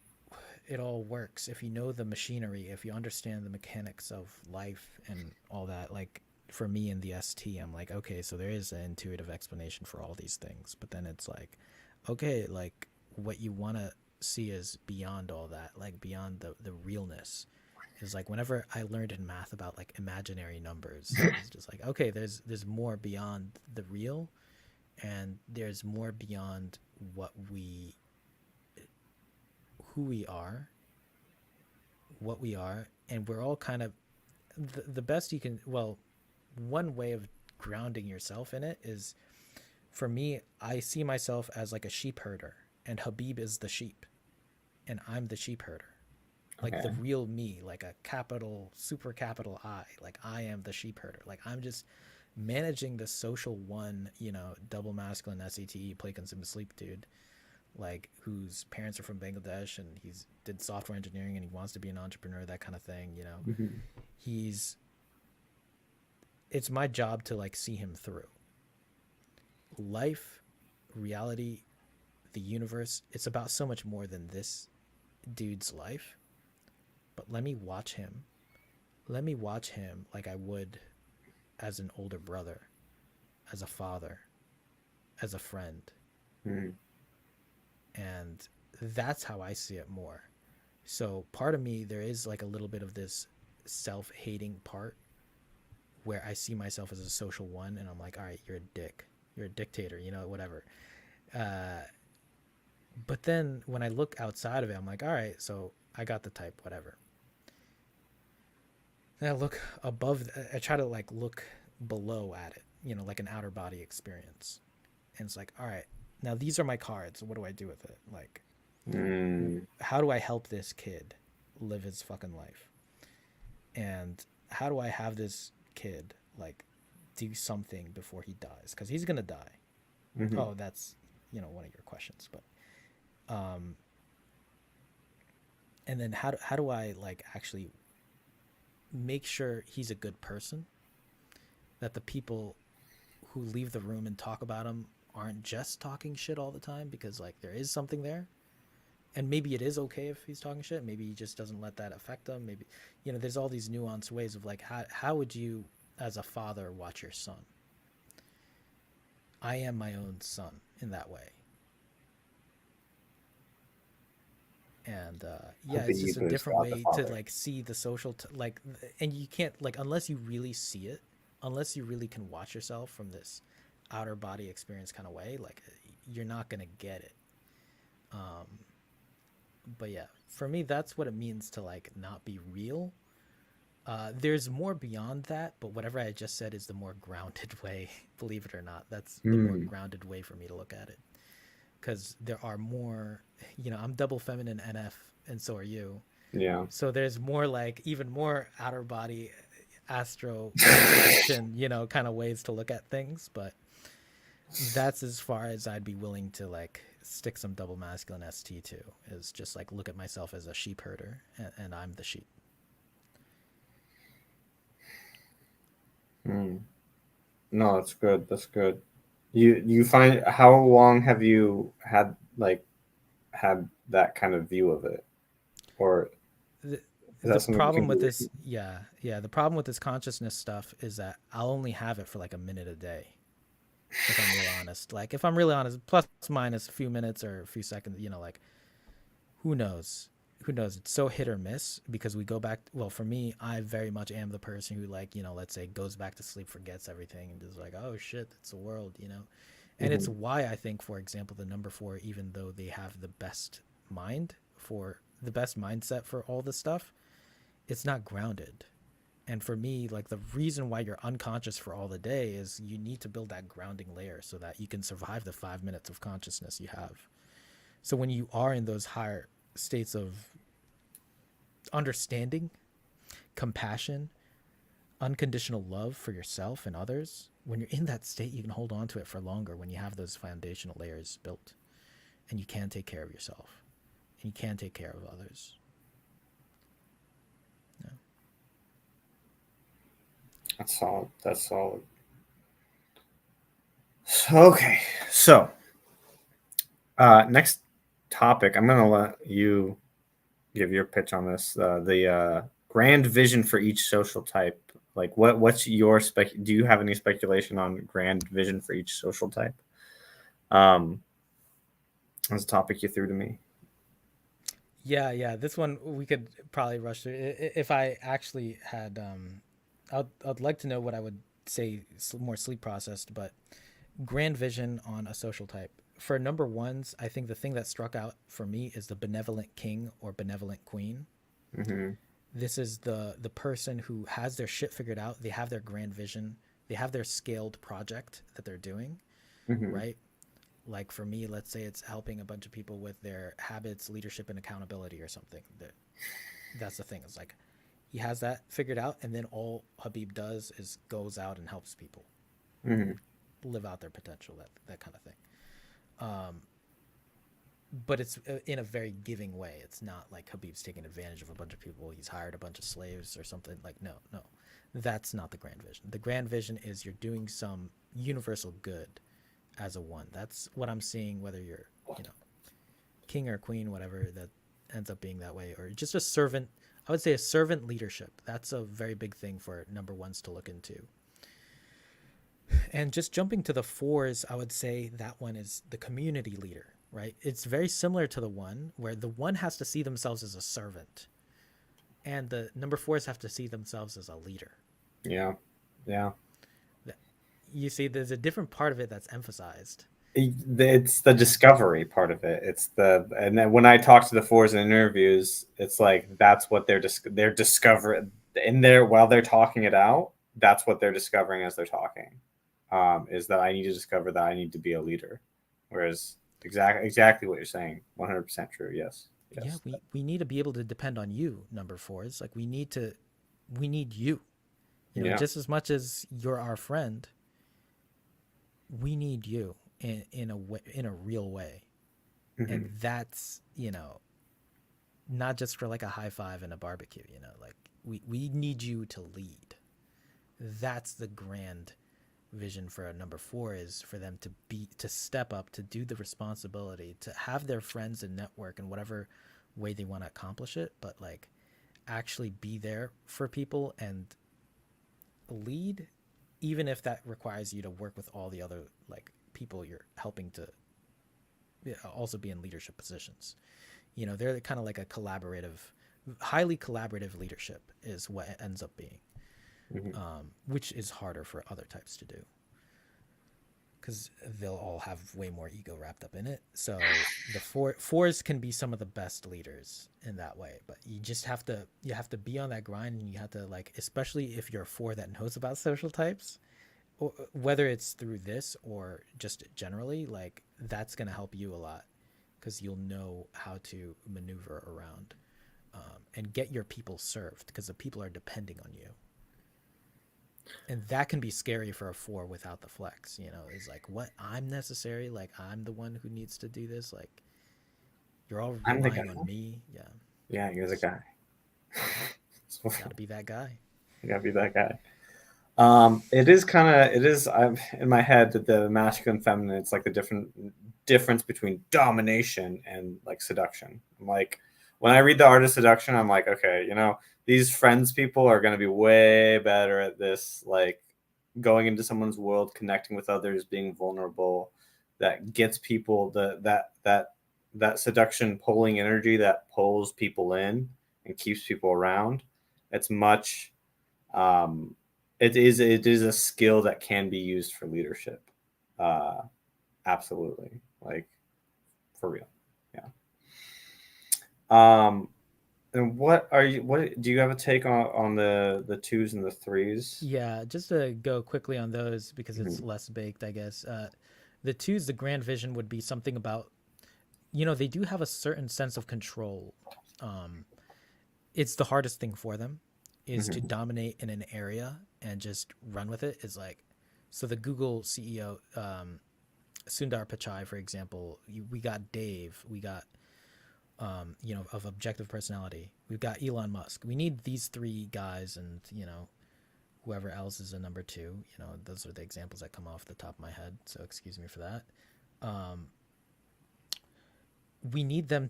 it all works, if you know the machinery, if you understand the mechanics of life and all that, like for me in the ST, I'm like, okay, so there is an intuitive explanation for all these things. But then it's like, okay, like what you want to see as beyond all that, like beyond the realness. Is like whenever I learned in math about like imaginary numbers, it's just like, okay, there's more beyond the real, and there's more beyond what we who we are, what we are, and we're all kind of the best you can. Well, one way of grounding yourself in it is, for me, I see myself as like a sheep herder, and Habib is the sheep, and I'm the sheep herder. Like the Okay. real me, like a capital, super capital I. Like I am the sheep herder. Like I'm just managing the social one, double masculine SETE, play, consume, sleep dude, like whose parents are from Bangladesh and he's did software engineering and he wants to be an entrepreneur, that kind of thing. Mhm. He's it's my job to like see him through. Life, reality, the universe, it's about so much more than this dude's life. But let me watch him. Let me watch him like I would as an older brother, as a father, as a friend. Mhm. And that's how I see it more. So part of me, there is like a little bit of this self-hating part where I see myself as a social one, and I'm like, all right, you're a dick, you're a dictator, whatever. Uh, but then when I look outside of it, I'm like, all right, so I got the type, whatever. And I look above, I try to like look below at it, like an outer body experience. And it's like, all right, now these are my cards. What do I do with it? Like, Mm. how do I help this kid live his fucking life? And how do I have this kid like do something before he dies? Because he's gonna die. Mhm. Oh, that's one of your questions. But um, and then how do I like actually make sure he's a good person? That the people who leave the room and talk about him aren't just talking shit all the time, because like there is something there. And maybe it is okay if he's talking shit. Maybe he just doesn't let that affect him. Maybe there's all these nuanced ways of like how would you as a father watch your son? I am my own son in that way. And yeah, it's just a Habib is different God the way to Father. like see the social like, and you can't like unless you really see it, unless you really can watch yourself from this outer body experience kind of way, like you're not gonna get it. um but yeah, for me that's what it means to like not be real. There's more beyond that, but whatever I just said is the more grounded way. Believe it or not, that's the more Mm. grounded way for me to look at it. Because there are more, I'm double feminine NF, and so are you. Yeah. So there's more like even more outer body astro projection, kind of ways to look at things. But that's as far as I'd be willing to like stick some double masculine ST to, is just like look at myself as a sheep herder, and I'm the sheep. Mm. No, that's good. That's good. You find how long have you had that kind of view of it, or the is the that something problem with completely this, recent? yeah, the problem with this consciousness stuff is that I'll only have it for like a minute a day, if I'm real honest. Like if I'm really honest, plus minus a few minutes or a few seconds, like who knows? Who knows? It's so hit or miss because we go back. Well, for me, I very much am the person who, like, let's say goes back to sleep, forgets everything, and just like, oh shit, it's the world. And it's Hmm. why I think, for example, the number four, even though they have the best mindset for all this stuff, it's not grounded. And for me, like the reason why you're unconscious for all the day is you need to build that grounding layer so that you can survive the 5 minutes of consciousness you have. So when you are in those higher states of understanding, compassion, unconditional love for yourself and others, when you're in that state, you can hold on to it for longer when you have those foundational layers built, and you can take care of yourself and you can take care of others. Yeah. That's solid. That's solid. Okay, so next topic. I'm gonna let you give your pitch on this. The grand vision for each social type. Like, what's your spec? Do you have any speculation on grand vision for each social type? Um, that's a topic you threw to me. Yeah. This one we could probably rush through. If I actually had, I'd like to know what I would say more sleep processed, but grand vision on a social type. For number ones, I think the thing that struck out for me is the benevolent king or benevolent queen. Hmm. This is the person who has their shit figured out. They have their grand vision. They have their scaled project that they're doing, Hmm. right? Like for me, let's say it's helping a bunch of people with their habits, leadership, and accountability or something. That's the thing. It's like he has that figured out, and then all Habib does is goes out and helps people Hmm. live out their potential. That kind of thing. Um, but it's in a very giving way. It's not like Habib's taking advantage of a bunch of people. He's hired a bunch of slaves or something. Like no, that's not the grand vision. The grand vision is you're doing some universal good as a one. That's what I'm seeing. Whether you're king or queen, whatever that ends up being that way, or just a servant. I would say a servant leadership. That's a very big thing for number ones to look into. And just jumping to the fours, I would say that one is the community leader, right? It's very similar to the one where the one has to see themselves as a servant, and the number fours have to see themselves as a leader. Yeah. Yeah. You see, there's a different part of it that's emphasized. It's the discovery part of it. It's the and then when I talk to the fours in interviews, it's like that's what they're discovering in there while they're talking it out. That's what they're discovering as they're talking. Is that I need to discover that I need to be a leader. Whereas exactly what you're saying, 100% true. Yes, Yeah, yes, we need to be able to depend on you, number fours. Like we need you. yeah. Just as much as you're our friend, we need you in a way, in a real way. And Hmm. that's, not just for like a high five and a barbecue, like we need you to lead. That's the grand vision for a number four, is for them to step up, to do the responsibility, to have their friends and network in whatever way they want to accomplish it, but like actually be there for people and lead, even if that requires you to work with all the other like people you're helping to also be in leadership positions. They're kind of like a collaborative, highly collaborative leadership is what it ends up being, Hmm. which is harder for other types to do because they'll all have way more ego wrapped up in it. So the fours can be some of the best leaders in that way, but you have to be on that grind, and you have to, like, especially if you're a four that knows about social types, or whether it's through this or just generally, like that's gonna help you a lot because you'll know how to maneuver around, and get your people served because the people are depending on you. And that can be scary for a four without the flex. Is like, what, I'm necessary? Like, I'm the one who needs to do this? Like, you're all I'm the guy. relying on me? Yeah. Yeah, you're the So, guy. So, gotta be that guy. you gotta be that guy. It is. I'm in my head that the masculine, feminine. It's like the difference between domination and like seduction. I'm like, when I read the art of seduction, I'm like, okay, these friends people are going to be way better at this, like going into someone's world, connecting with others, being vulnerable. That gets people that seduction pulling energy that pulls people in and keeps people around. It's much um, it is a skill that can be used for leadership. Uh, Absolutely, like for real. Yeah. Um, and what do you have a take on the twos and the threes? Yeah, just to go quickly on those because it's Mhm. less baked, I guess. The twos, the grand vision would be something about, they do have a certain sense of control. Um, it's the hardest thing for them is to Mhm. dominate in an area and just run with it. Is like, so the Google CEO, Sundar Pichai, for example, we got Dave, we got, of objective personality, we've got Elon Musk. We need these three guys, and whoever else is a number two. Those are the examples that come off the top of my head. So excuse me for that. Um, we need them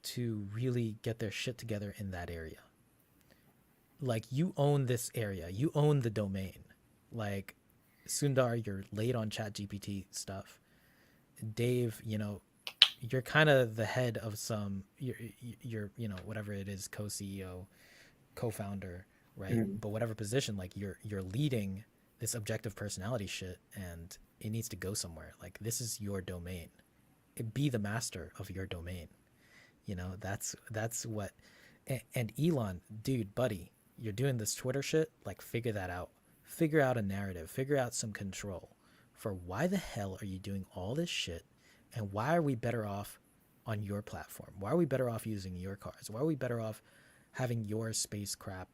to really get their shit together in that area. Like, you own this area, you own the domain. Like, Sundar, you're late on Chat GPT stuff. Dave, you're kind of the head of some you're whatever it is, co-CEO, co-founder, right? Mhm. But whatever position, like you're leading this objective personality shit, and it needs to go somewhere. Like this is your domain. Be the master of your domain. That's what. And Elon, dude, buddy, you're doing this Twitter shit. Like figure that out. Figure out a narrative. Figure out some control for why the hell are you doing all this shit, and why are we better off on your platform? Why are we better off using your cars? Why are we better off having your space crap,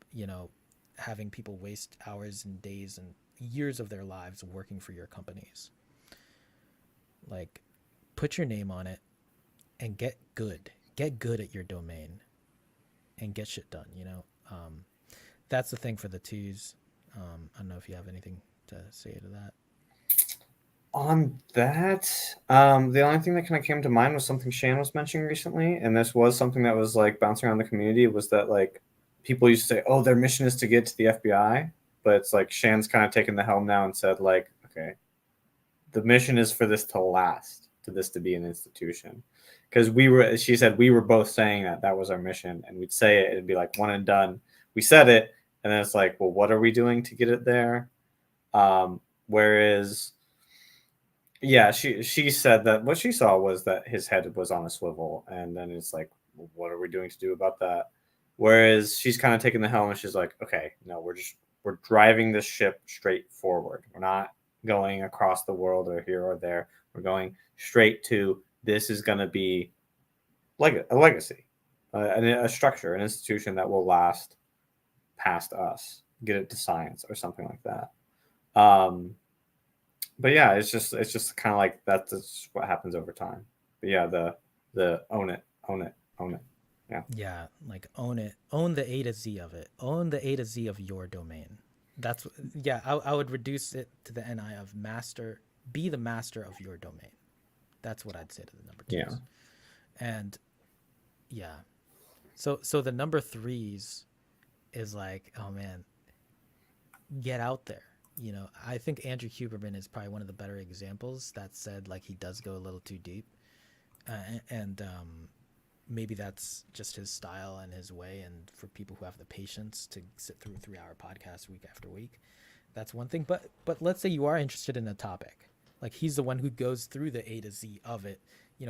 having people waste hours and days and years of their lives working for your companies? Like, put your name on it and get good. Get good at your domain and get shit done. That's the thing for the twos. I don't know if you have anything to say to that. On that, the only thing that kind of came to mind was something Shan was mentioning recently, and this was something that was like bouncing around the community. Was that like people used to say, "Oh, their mission is to get to the FBI," but it's like Shan's kind of taken the helm now and said, like, "Okay, the mission is for this to last, to this to be an institution." Because she said we were both saying that was our mission, and we'd say it, it'd be like one and done. We said it, and then it's like, well, what are we doing to get it there? Whereas yeah, she said that what she saw was that his head was on a swivel, and then it's like, well, what are we doing to do about that? Whereas she's kind of taking the helm and she's like, okay, no, we're driving this ship straight forward. We're not going across the world or here or there. We're going straight to this is going to be like a legacy, a structure, an institution that will last past us, get it to science or something like that. But yeah, it's just kind of like that's what happens over time. But yeah, the own it, own it, own it. Yeah, Yeah, like own it. Own the A to Z of it. Own the A to Z of your domain. That's yeah. I would reduce it to the NI of master. Be the master of your domain. That's what I'd say to the number yeah, twos. And yeah, so the number threes is like, oh man, get out there. I think Andrew Huberman is probably one of the better examples that said like he does go a little too deep, and maybe that's just his style and his way. And for people who have the patience to sit through a 3-hour podcast week after week, that's one thing. But let's say you are interested in a topic, like he's the one who goes through the A to Z of it.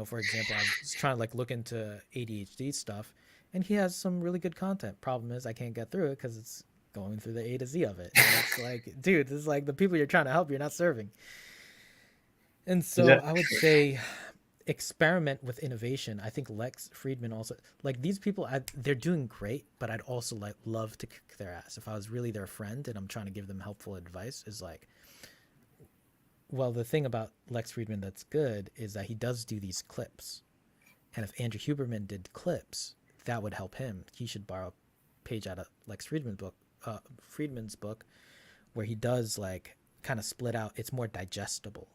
For example, I was trying to like look into ADHD stuff, and he has some really good content. Problem is, I can't get through it because it's going through the A to Z of it. And it's like, dude, this is like the people you're trying to help, you're not serving. And so yeah. I would say experiment with innovation. I think Lex Friedman also, like these people, they're doing great, but I'd also like love to kick their ass if I was really their friend and I'm trying to give them helpful advice. Is like, well, the thing about Lex Friedman that's good is that he does do these clips, and if Andrew Huberman did clips, that would help him. He should borrow a page out of Lex Friedman's book, where he does like kind of split out. It's more digestible,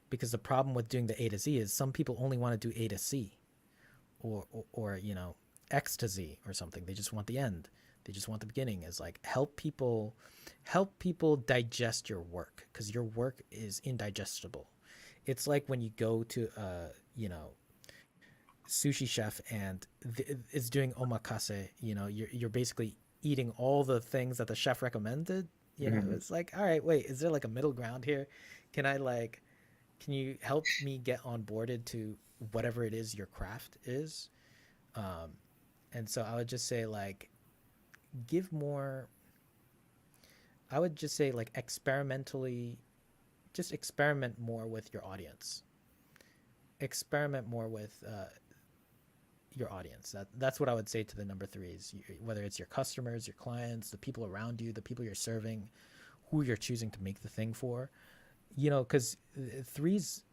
because the problem with doing the A to Z is some people only want to do A to C, or X to Z or something. They just want the end. They just want the beginning. Is like help people digest your work, because your work is indigestible. It's like when you go to a sushi chef and is doing omakase. You're basically eating all the things that the chef recommended. Mhm. It's like, all right, wait, is there like a middle ground here? Can I like can you help me get onboarded to whatever it is your craft is? um and so I would just say like give more. I would just say like experimentally, just experiment more with your audience. Experiment more with your audience. That's what I would say to the number threes. Whether it's your customers, your clients, the people around you, the people you're serving, who you're choosing to make the thing for. Because threes,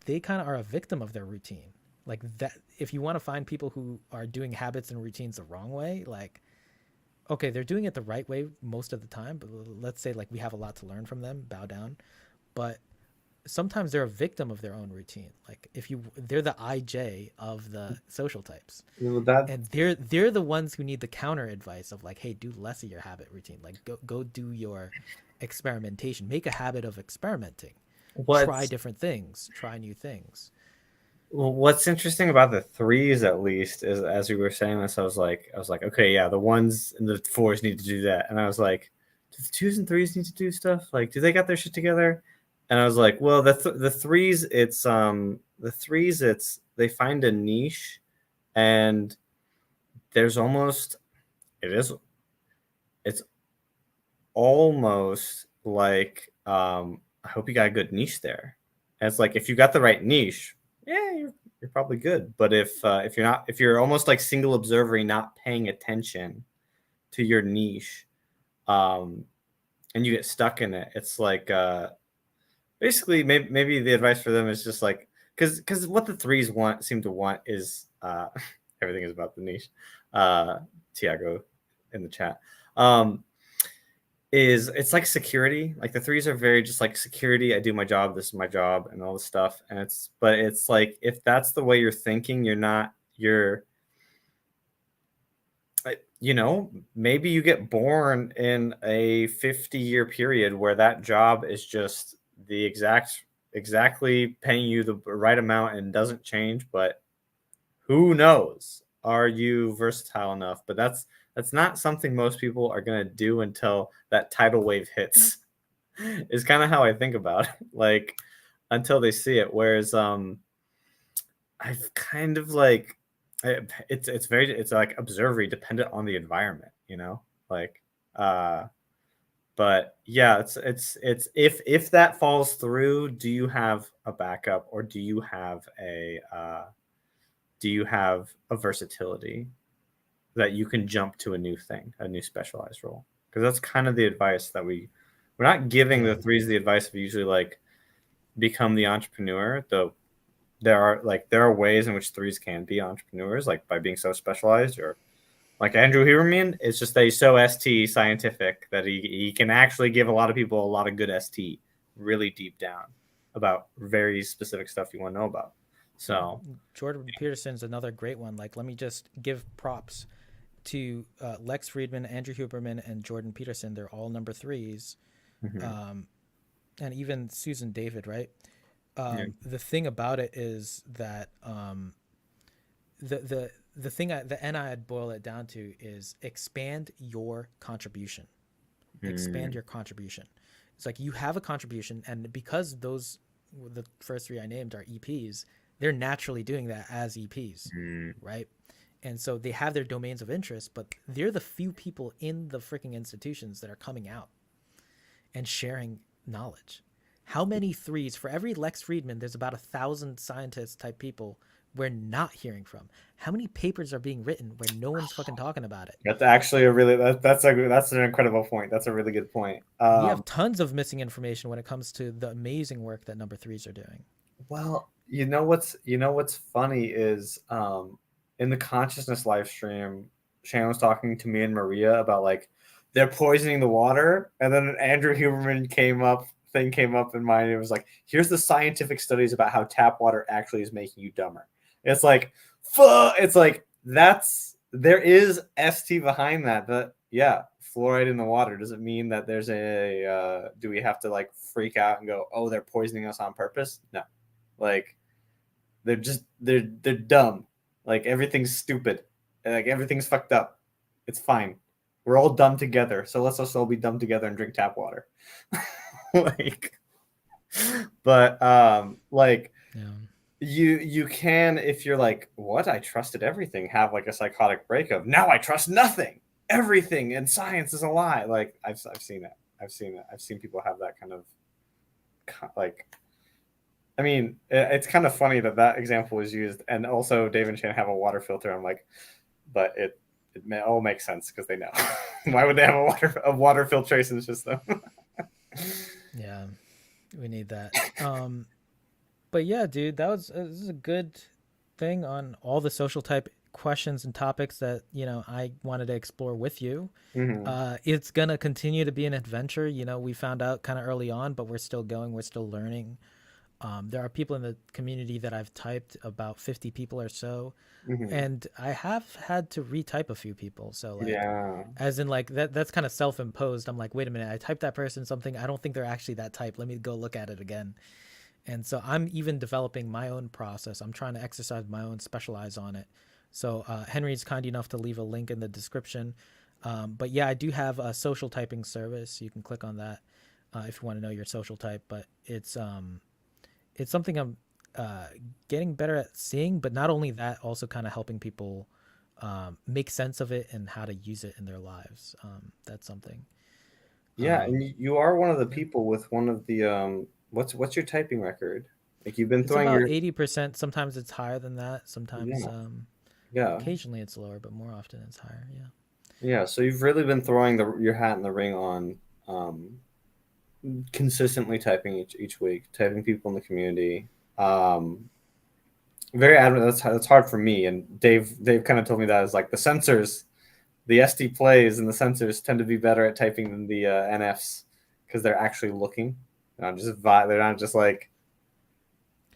they kind of are a victim of their routine. Like that, if you want to find people who are doing habits and routines the wrong way, like okay, they're doing it the right way most of the time, but let's say like we have a lot to learn from them, bow down. But sometimes they're a victim of their own routine. Like if they're the IJ of the social types, That and they're the ones who need the counter advice of like, hey, do less of your habit routine. Like go do your experimentation. Make a habit of experimenting. Try what's different things. Try new things. Well, what's interesting about the threes, at least, is as we were saying this, I was like, okay, yeah, the ones and the fours need to do that, and I was like, do the twos and threes need to do stuff? Like, do they got their shit together? And I was like, well, the threes, it's they find a niche, and there's almost it is it's almost like I hope you got a good niche there. And it's like if you got the right niche, yeah, you're probably good. But if you're not, if you're almost like single observer, not paying attention to your niche, um, and you get stuck in it, it's like basically maybe the advice for them is just like because what the threes seem to want is everything is about the niche. Tiago in the chat. Is it's like security. Like the threes are very just like security. I do my job. This is my job, and all this stuff. And but it's like if that's the way you're thinking, maybe you get born in a 50-year period where that job is just the exactly paying you the right amount and doesn't change. But who knows? Are you versatile enough? But that's not something most people are gonna do until that tidal wave hits. Is kind of how I think about it. Like until they see it. Whereas I've kind of like it's like observery dependent on the environment, like but yeah, it's if that falls through, do you have a backup, or do you have a versatility that you can jump to a new thing, a new specialized role? Because that's kind of the advice that we're not giving Yeah. the threes the advice of usually like become the entrepreneur, though there are ways in which threes can be entrepreneurs, like by being so specialized, or like Andrew Huberman. It's just that he's so ST scientific that he can actually give a lot of people a lot of good ST really deep down about very specific stuff you want to know about. Yeah. So Jordan Peterson's another great one. Like, let me just give props to Lex Friedman, Andrew Huberman, and Jordan Peterson. They're all number threes. mhm. Um, and even Susan David, right? Yeah. The thing about it is that the thing the N I'd boil it down to is expand your contribution. Expand Mm, your contribution. It's like you have a contribution, and because the first three I named are EPs, they're naturally doing that as EPs, mm, right? And so they have their domains of interest, but they're the few people in the freaking institutions that are coming out and sharing knowledge. How many threes for every Lex Friedman? There's about 1,000 scientist type people we're not hearing from. How many papers are being written where no one's fucking talking about it? that's actually a really that's an incredible point. That's a really good point. We have tons of missing information when it comes to the amazing work that number threes are doing. Well, you know what's funny is in the consciousness live stream, Shannon was talking to me and Maria about like they're poisoning the water, and then an Andrew Huberman came up in mind. It was like, here's the scientific studies about how tap water actually is making you dumber. It's like, fuck. It's like there is ST behind that. But yeah, fluoride in the water doesn't mean that there's do we have to like freak out and go, oh, they're poisoning us on purpose? No, like they're dumb. Like everything's stupid. Like everything's fucked up. It's fine. We're all dumb together. So let's us all be dumb together and drink tap water. like but like Yeah. you can, if you're like, what, I trusted everything, have like a psychotic break of now I trust nothing. Everything and science is a lie. Like I've seen that. I've seen people have that kind of like I mean, it's kind of funny that that example was used, and also Dave and Shan have a water filter. I'm like, but it all makes sense because they know. Why would they have a water filtration system? Yeah, we need that. But yeah, dude, this is a good thing on all the social type questions and topics that I wanted to explore with you. Mm-hmm. It's gonna continue to be an adventure. We found out kind of early on, but we're still going. We're still learning. There are people in the community that I've typed, about 50 people or so, Mm-hmm. and I have had to retype a few people. So like, Yeah. as in like that's kind of self-imposed. I'm like, wait a minute, I typed that person something. I don't think they're actually that type. Let me go look at it again. And so I'm even developing my own process. I'm trying to exercise my own, specialize on it. So Henry's kind enough to leave a link in the description. But yeah, I do have a social typing service. You can click on that if you want to know your social type. But it's something I'm uh, getting better at seeing. But not only that, also kind of helping people make sense of it and how to use it in their lives. That's something. Yeah, and Um, you are one of the yeah. people with one of the what's your typing record? Like you've been It's throwing about your 80%. Sometimes it's higher than that. Sometimes yeah, yeah. occasionally it's lower, but more often it's higher. Yeah. Yeah, so you've really been throwing your hat in the ring on consistently typing each week, typing people in the community. Um, very adamant. That's hard for me. And Dave kind of told me that is like the sensors, the SD plays and the sensors tend to be better at typing than the NFs because they're actually looking. They're not just vibe. They're not just like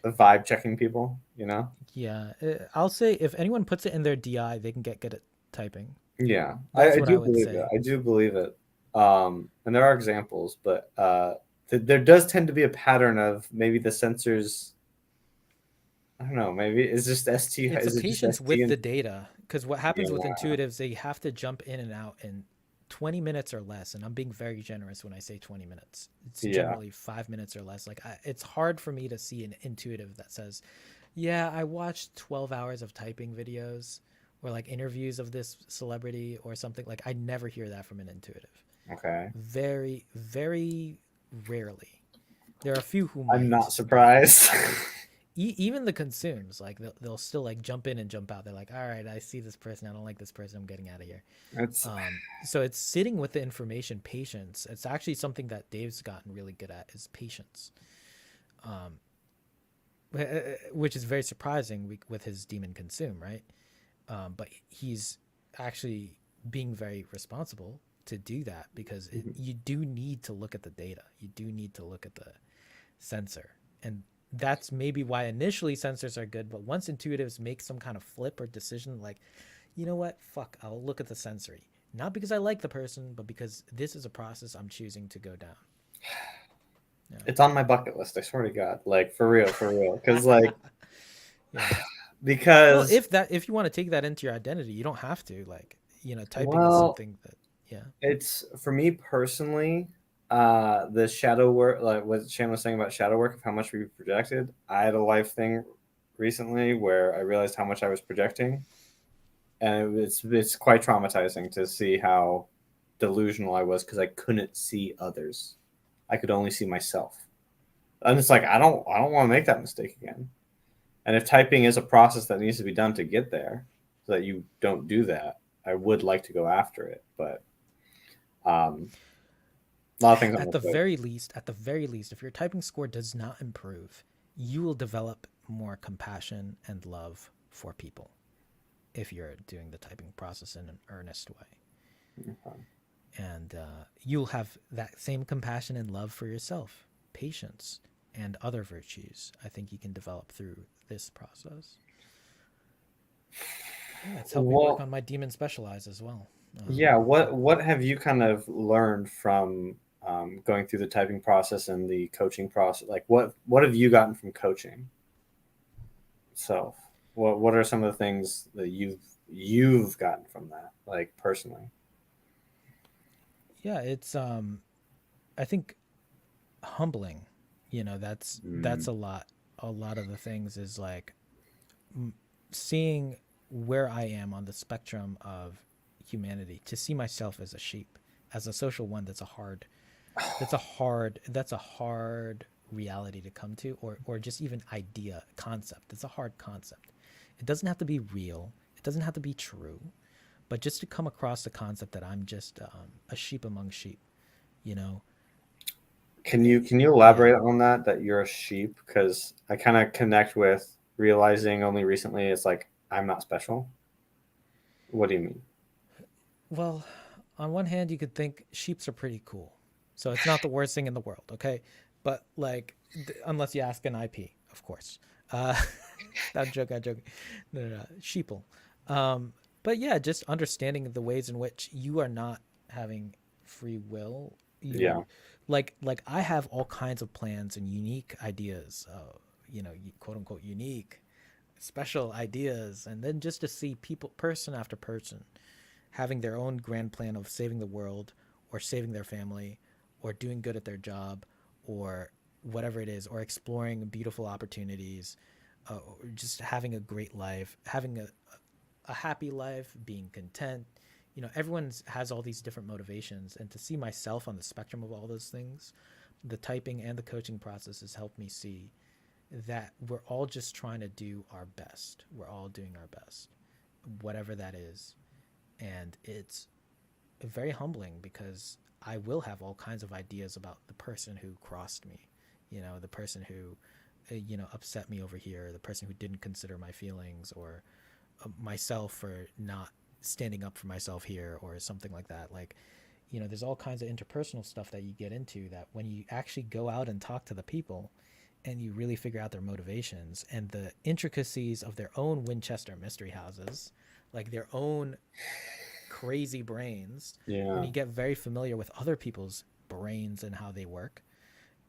the vibe checking people. You know. Yeah. I'll say if anyone puts it in their DI, they can get good at typing. Yeah, That's I what I do would believe it. say. I do believe it. And there are examples, but there does tend to be a pattern of maybe the sensors. I don't know. Maybe is just ST. It's a Is it just patience ST? with And the data because what happens with yeah, intuitives, they have to jump in and out in 20 minutes or less. And I'm being very generous when I say 20 minutes. It's yeah, generally 5 minutes or less. Like, it's hard for me to see an intuitive that says, yeah, I watched 12 hours of typing videos or like interviews of this celebrity or something. Like, I never hear that from an intuitive. okay. Very, very rarely. There are a few who I'm might, not but surprised. even the consumes, like they'll still like jump in and jump out. They're like, all right, I see this person, I don't like this person, I'm getting out of here. It's So it's sitting with the information, patience. It's actually something that Dave's gotten really good at, is patience. um which is very surprising with his demon consume, right? But he's actually being very responsible to do that because you do need to look at the data, you do need to look at the sensor. And that's maybe why initially sensors are good, but once intuitives make some kind of flip or decision, like, you know what, fuck, I'll look at the sensory. Not because I like the person, but because this is a process I'm choosing to go down. Yeah. it's on my bucket list. I swear to God, like for real. Because like Yeah. Well, because if you want to take that into your identity, you don't have to. Like, typing is well, something that, yeah. it's for me personally. The shadow work, like what Shan was saying about shadow work, of how much we projected. I had a life thing recently where I realized how much I was projecting, and it's quite traumatizing to see how delusional I was because I couldn't see others. I could only see myself, and it's like I don't want to make that mistake again. And if typing is a process that needs to be done to get there, so that you don't do that, I would like to go after it, but um, a lot of things on At my the plate. very least, if your typing score does not improve, you will develop more compassion and love for people if you're doing the typing process in an earnest way. Okay. And you'll have that same compassion and love for yourself, patience, and other virtues. I think you can develop through this process. Yeah, it's helped me work Well, on my demon specialize as well. yeah. Yeah. What have you kind of learned from going through the typing process and the coaching process? Like, what have you gotten from coaching itself? What are some of the things that you've gotten from that, like personally? Yeah, it's I think humbling. That's Mm. a lot of the things is like seeing where I am on the spectrum of humanity, to see myself as a sheep, as a social one. That's a hard reality to come to, or just even idea concept. It's a hard concept. It doesn't have to be real, it doesn't have to be true, but just to come across the concept that I'm just a sheep among sheep, you know. Can you Yeah. elaborate on that? That you're a sheep, because I kind of connect with realizing only recently it's like I'm not special. What do you mean? Well, on one hand, you could think sheeps are pretty cool, so it's not the worst thing in the world, okay? But like, unless you ask an IP, of course. Uh, I'm joking. I'm joking. No, no, no. Sheeple. But yeah, just understanding the ways in which you are not having free will. You Yeah. like I have all kinds of plans and unique ideas, quote unquote unique, special ideas, and then just to see people, person after person, having their own grand plan of saving the world or saving their family or doing good at their job or whatever it is, or exploring beautiful opportunities, or just having a great life, having a happy life, being content. Everyone has all these different motivations, and to see myself on the spectrum of all those things, the typing and the coaching process has helped me see that we're all just trying to do our best. We're all doing our best, whatever that is. And it's very humbling because I will have all kinds of ideas about the person who crossed me, the person who, upset me over here, the person who didn't consider my feelings, or myself for not standing up for myself here, or something like that. Like, there's all kinds of interpersonal stuff that you get into that when you actually go out and talk to the people and you really figure out their motivations and the intricacies of their own Winchester mystery houses, like their own crazy brains, when Yeah. you get very familiar with other people's brains and how they work,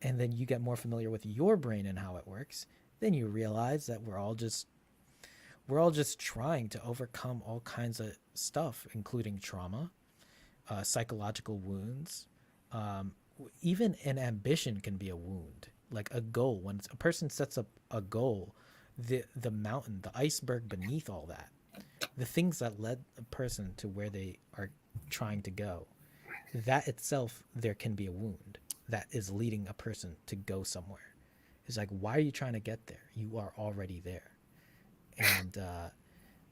and then you get more familiar with your brain and how it works, then you realize that we're all just trying to overcome all kinds of stuff, including trauma, psychological wounds. Um, Even an ambition can be a wound, like a goal. When a person sets up a goal, the mountain, the iceberg beneath all that, the things that led a person to where they are trying to go, that itself, there can be a wound that is leading a person to go somewhere. It's like, why are you trying to get there? You are already there. And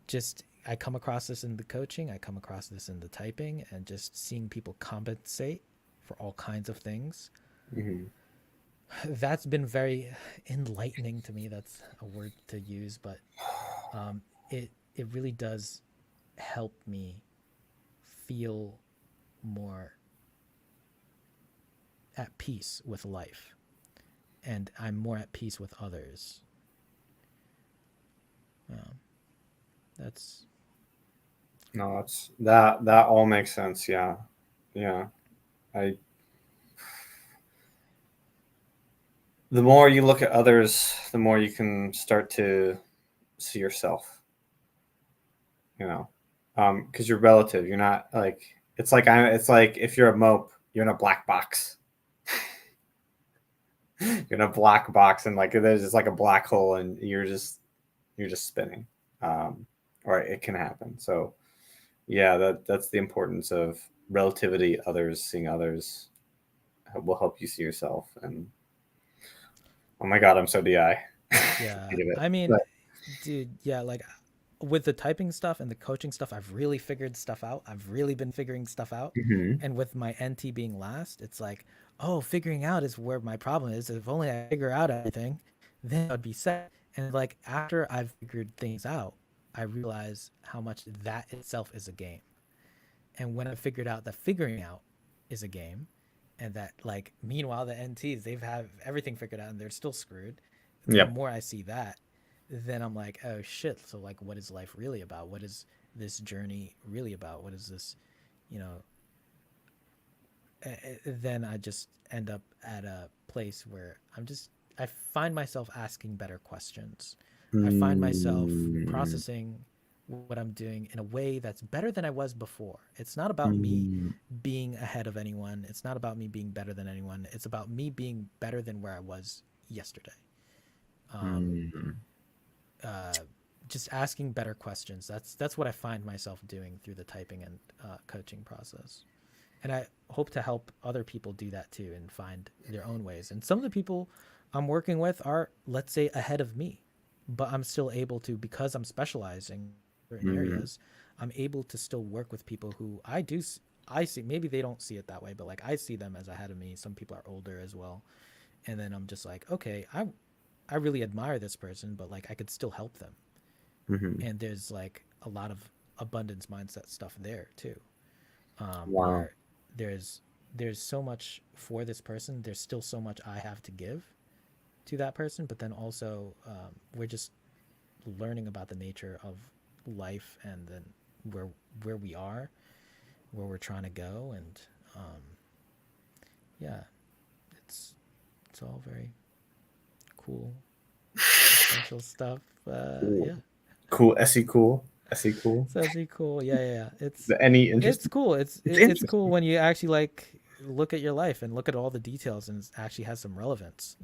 just I come across this in the coaching, I come across this in the typing, and just seeing people compensate for all kinds of things. Hmm. That's been very enlightening to me. That's a word to use, but it really does help me feel more at peace with life, and I'm more at peace with others. Um, that's No, that all makes sense. Yeah. Yeah. I The more you look at others, the more you can start to see yourself, you know. Because you're relative. You're not like it's like if you're a mope, you're in a black box. You're in a black box and like there's just like a black hole and you're just spinning. Um, or it can happen. So yeah, that's the importance of relativity, others, seeing others will help you see yourself. And oh my god, I'm so DI. Yeah, Hate of it. I mean, But dude, yeah, like with the typing stuff and the coaching stuff, I've really figured stuff out. I've really been figuring stuff out. mhm. And with my NT being last, it's like, oh, figuring out is where my problem is. If only I figure out everything, then I'd be set. And like after I've figured things out, I realize how much that itself is a game. And when I figured out that figuring out is a game, and that like meanwhile the NTs they've have everything figured out and they're still screwed, the Yep. more I see that, then I'm like, oh shit. So like, what is life really about? What is this journey really about? What is this, you know? Then I just end up at a place where I find myself asking better questions. I find myself Mm, processing what I'm doing in a way that's better than I was before. It's not about me mm, being ahead of anyone. It's not about me being better than anyone. It's about me being better than where I was yesterday. Um, mm, uh, just asking better questions. That's what I find myself doing through the typing and coaching process. And I hope to help other people do that too and find their own ways. And some of the people I'm working with are, let's say, ahead of me, but I'm still able to, because I'm specializing in certain mm. areas, I'm able to still work with people who I see, maybe they don't see it that way, but like I see them as ahead of me. Some people are older as well. And then I'm just like, okay, I really admire this person, but like I could still help them. Mhm. And there's like a lot of abundance mindset stuff there too, Wow. where there's there's so much for this person. There's still so much I have to give to that person, but then also we're just learning about the nature of life, and then where where we are, where we're trying to go, and um, yeah, it's it's all very cool, essential stuff. Cool. Yeah, Cool. SE cool. SE cool. it's actually cool. Yeah, yeah, yeah. Any It's interesting? cool. It's It's cool interesting. when you actually like look at your life and look at all the details and it actually has some relevance.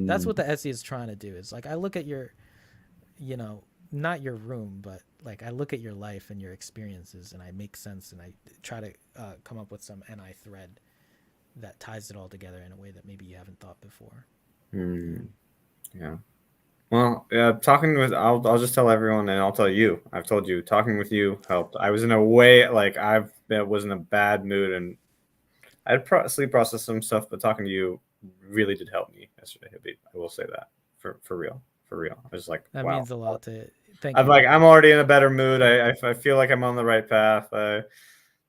That's Mm, what the essay is trying to do. Is like I look at your, you know, not your room, but like I look at your life and your experiences and I make sense and I try to come up with some NI thread that ties it all together in a way that maybe you haven't thought before. Yeah. mm, yeah. Well, yeah, I'll just tell everyone and I'll tell you. I've told you, talking with you helped. I was in a way like was in a bad mood and I'd sleep process some stuff, but talking to you really did help me yesterday, Habib. I will say that for real, for real. I was like, That wow. means a lot to thank I'm you, like, man. I'm already in a better mood. I feel like I'm on the right path.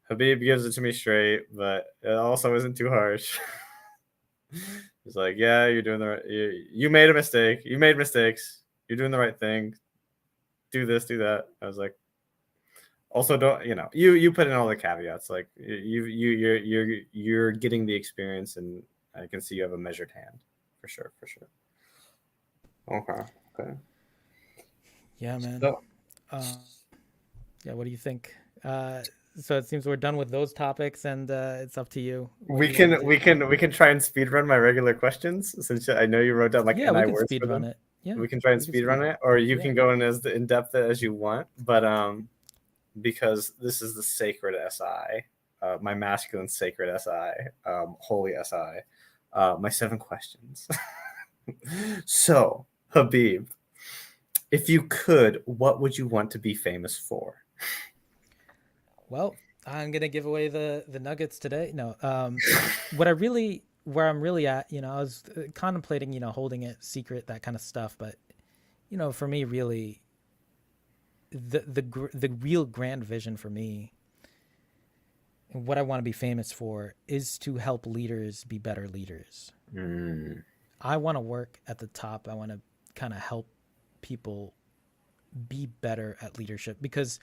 Habib gives it to me straight, but it also isn't too harsh. He's like, yeah, you're doing the right. You made a mistake. You made mistakes. You're doing the right thing. Do this, do that. I was like, also don't you put in all the caveats. Like you're getting the experience, and I can see you have a measured hand, for sure, for sure. Okay, okay. Yeah, man. So Uh, yeah, what do you think? Uh, so it seems we're done with those topics, and it's up to you. What do we you want to can do? we can we can try and speed run my regular questions, since I know you wrote down like Yeah, we NI could words speed for run them. it. Yeah, We can try and we could speed speed run run it, it. or you Yeah. can go in as in depth as you want. But because this is the sacred SI, my masculine sacred SI, holy SI, my 7 questions. So, Habib, if you could, what would you want to be famous for? Well, I'm gonna give away the nuggets today. No, what I really where I'm really at, I was contemplating, holding it secret, that kind of stuff. But for me, really, the real grand vision for me, and what I want to be famous for, is to help leaders be better leaders. Mm, I want to work at the top. I want to kind of help people be better at leadership because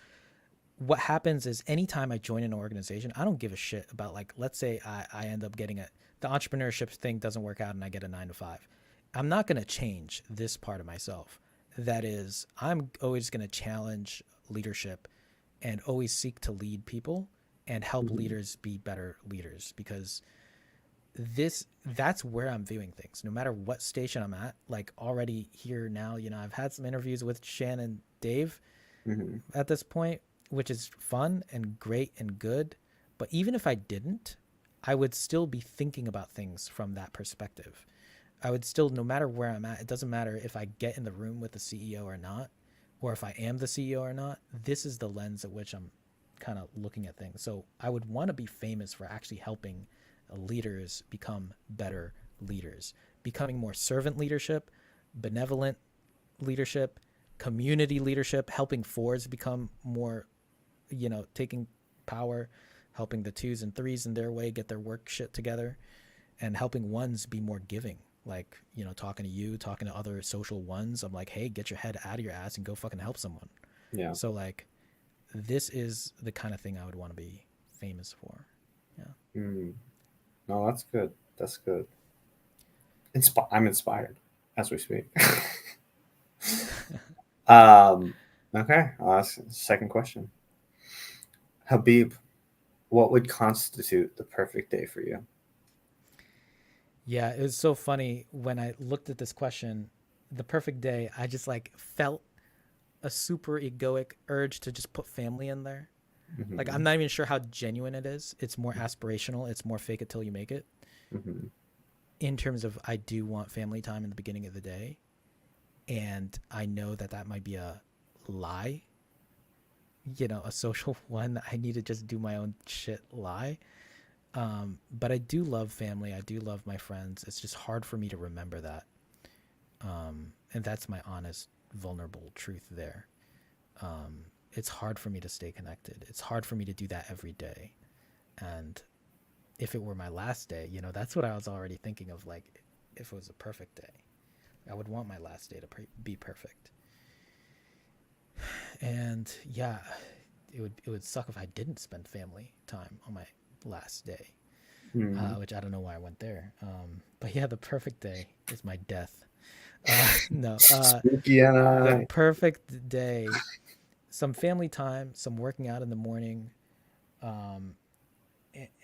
what happens is anytime I join an organization, I don't give a shit about, like, let's say I end up getting the entrepreneurship thing doesn't work out and I get a 9 to 5. I'm not going to change this part of myself. That is, I'm always going to challenge leadership and always seek to lead people and help mhm, leaders be better leaders because that's where I'm viewing things. No matter what station I'm at, like already here now, I've had some interviews with Shannon Dave mhm, at this point, which is fun and great and good. But even if I didn't, I would still be thinking about things from that perspective. I would still, no matter where I'm at, it doesn't matter if I get in the room with the CEO or not, or if I am the CEO or not. This is the lens at which I'm kind of looking at things. So I would want to be famous for actually helping leaders become better leaders, becoming more servant leadership, benevolent leadership, community leadership, helping fours become more, taking power, helping the twos and threes in their way get their work shit together, and helping ones be more giving. Like, talking to you, talking to other social ones. I'm like, hey, get your head out of your ass and go fucking help someone. yeah. So, like, this is the kind of thing I would want to be famous for. Yeah. Mm. No, that's good. That's good. I'm inspired as we speak. um, okay, I'll ask the second question. Habib, what would constitute the perfect day for you? Yeah, it was so funny when I looked at this question, the perfect day, I just like felt a super egoic urge to just put family in there. Like I'm Hmm. not even sure how genuine it is. It's more aspirational. It's more fake it till you make it. Hmm. In terms of I do want family time in the beginning of the day, and I know that that might be a lie, a social one. I need to just do my own shit lie. But I do love family. I do love my friends. It's just hard for me to remember that. And that's my honest, vulnerable truth there. It's hard for me to stay connected. It's hard for me to do that every day. And if it were my last day, that's what I was already thinking of. Like, if it was a perfect day, I would want my last day to be perfect. And it would suck if I didn't spend family time on my last day. Hmm. which I don't know why I went there. But yeah, the perfect day is my death. No, Spooky and the I. perfect day, some family time, some working out in the morning, um,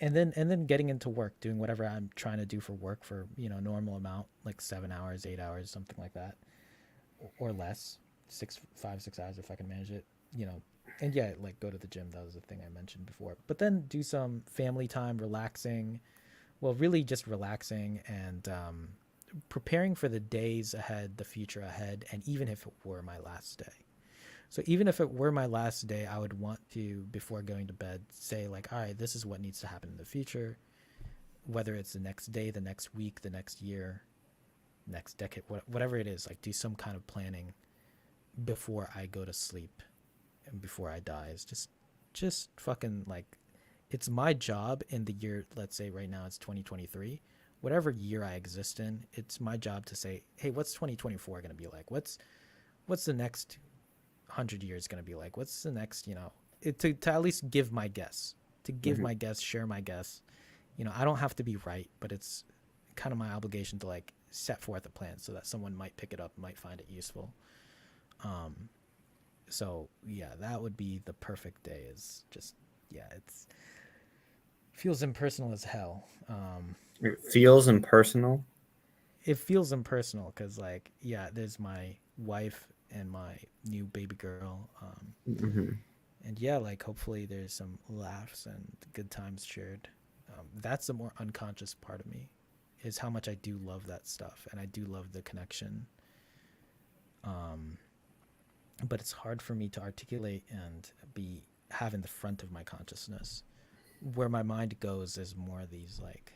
and then getting into work, doing whatever I'm trying to do for work for normal amount, like 7 hours, 8 hours, something like that, or less, 6 5 6 hours if I can manage it. You know, and yeah, like go to the gym. That was the thing I mentioned before. But then do some family time, relaxing. Well, really just relaxing and preparing for the days ahead, the future ahead, and even if it were my last day. So even if it were my last day, I would want to, before going to bed, say like, all right, this is what needs to happen in the future, whether it's the next day, the next week, the next year, next decade, whatever it is. Like do some kind of planning before I go to sleep and before I die. It's just fucking like, it's my job in the year. Let's say right now it's 2023. Whatever year I exist in, it's my job to say, hey, what's 2024 going to be like? What's the next 100 years going to be like? What's the next, to at least give my guess, Mhm. share my guess. I don't have to be right, but it's kind of my obligation to like set forth a plan so that someone might pick it up, might find it useful. Um, so yeah, that would be the perfect day. Is just, yeah, it's feels impersonal as hell. It feels impersonal. It feels impersonal because like, yeah, there's my wife and my new baby girl. Hmm. And yeah, like hopefully there's some laughs and good times shared. That's the more unconscious part of me, is how much I do love that stuff and I do love the connection. Um, but it's hard for me to articulate and be have in the front of my consciousness. Where my mind goes is more these like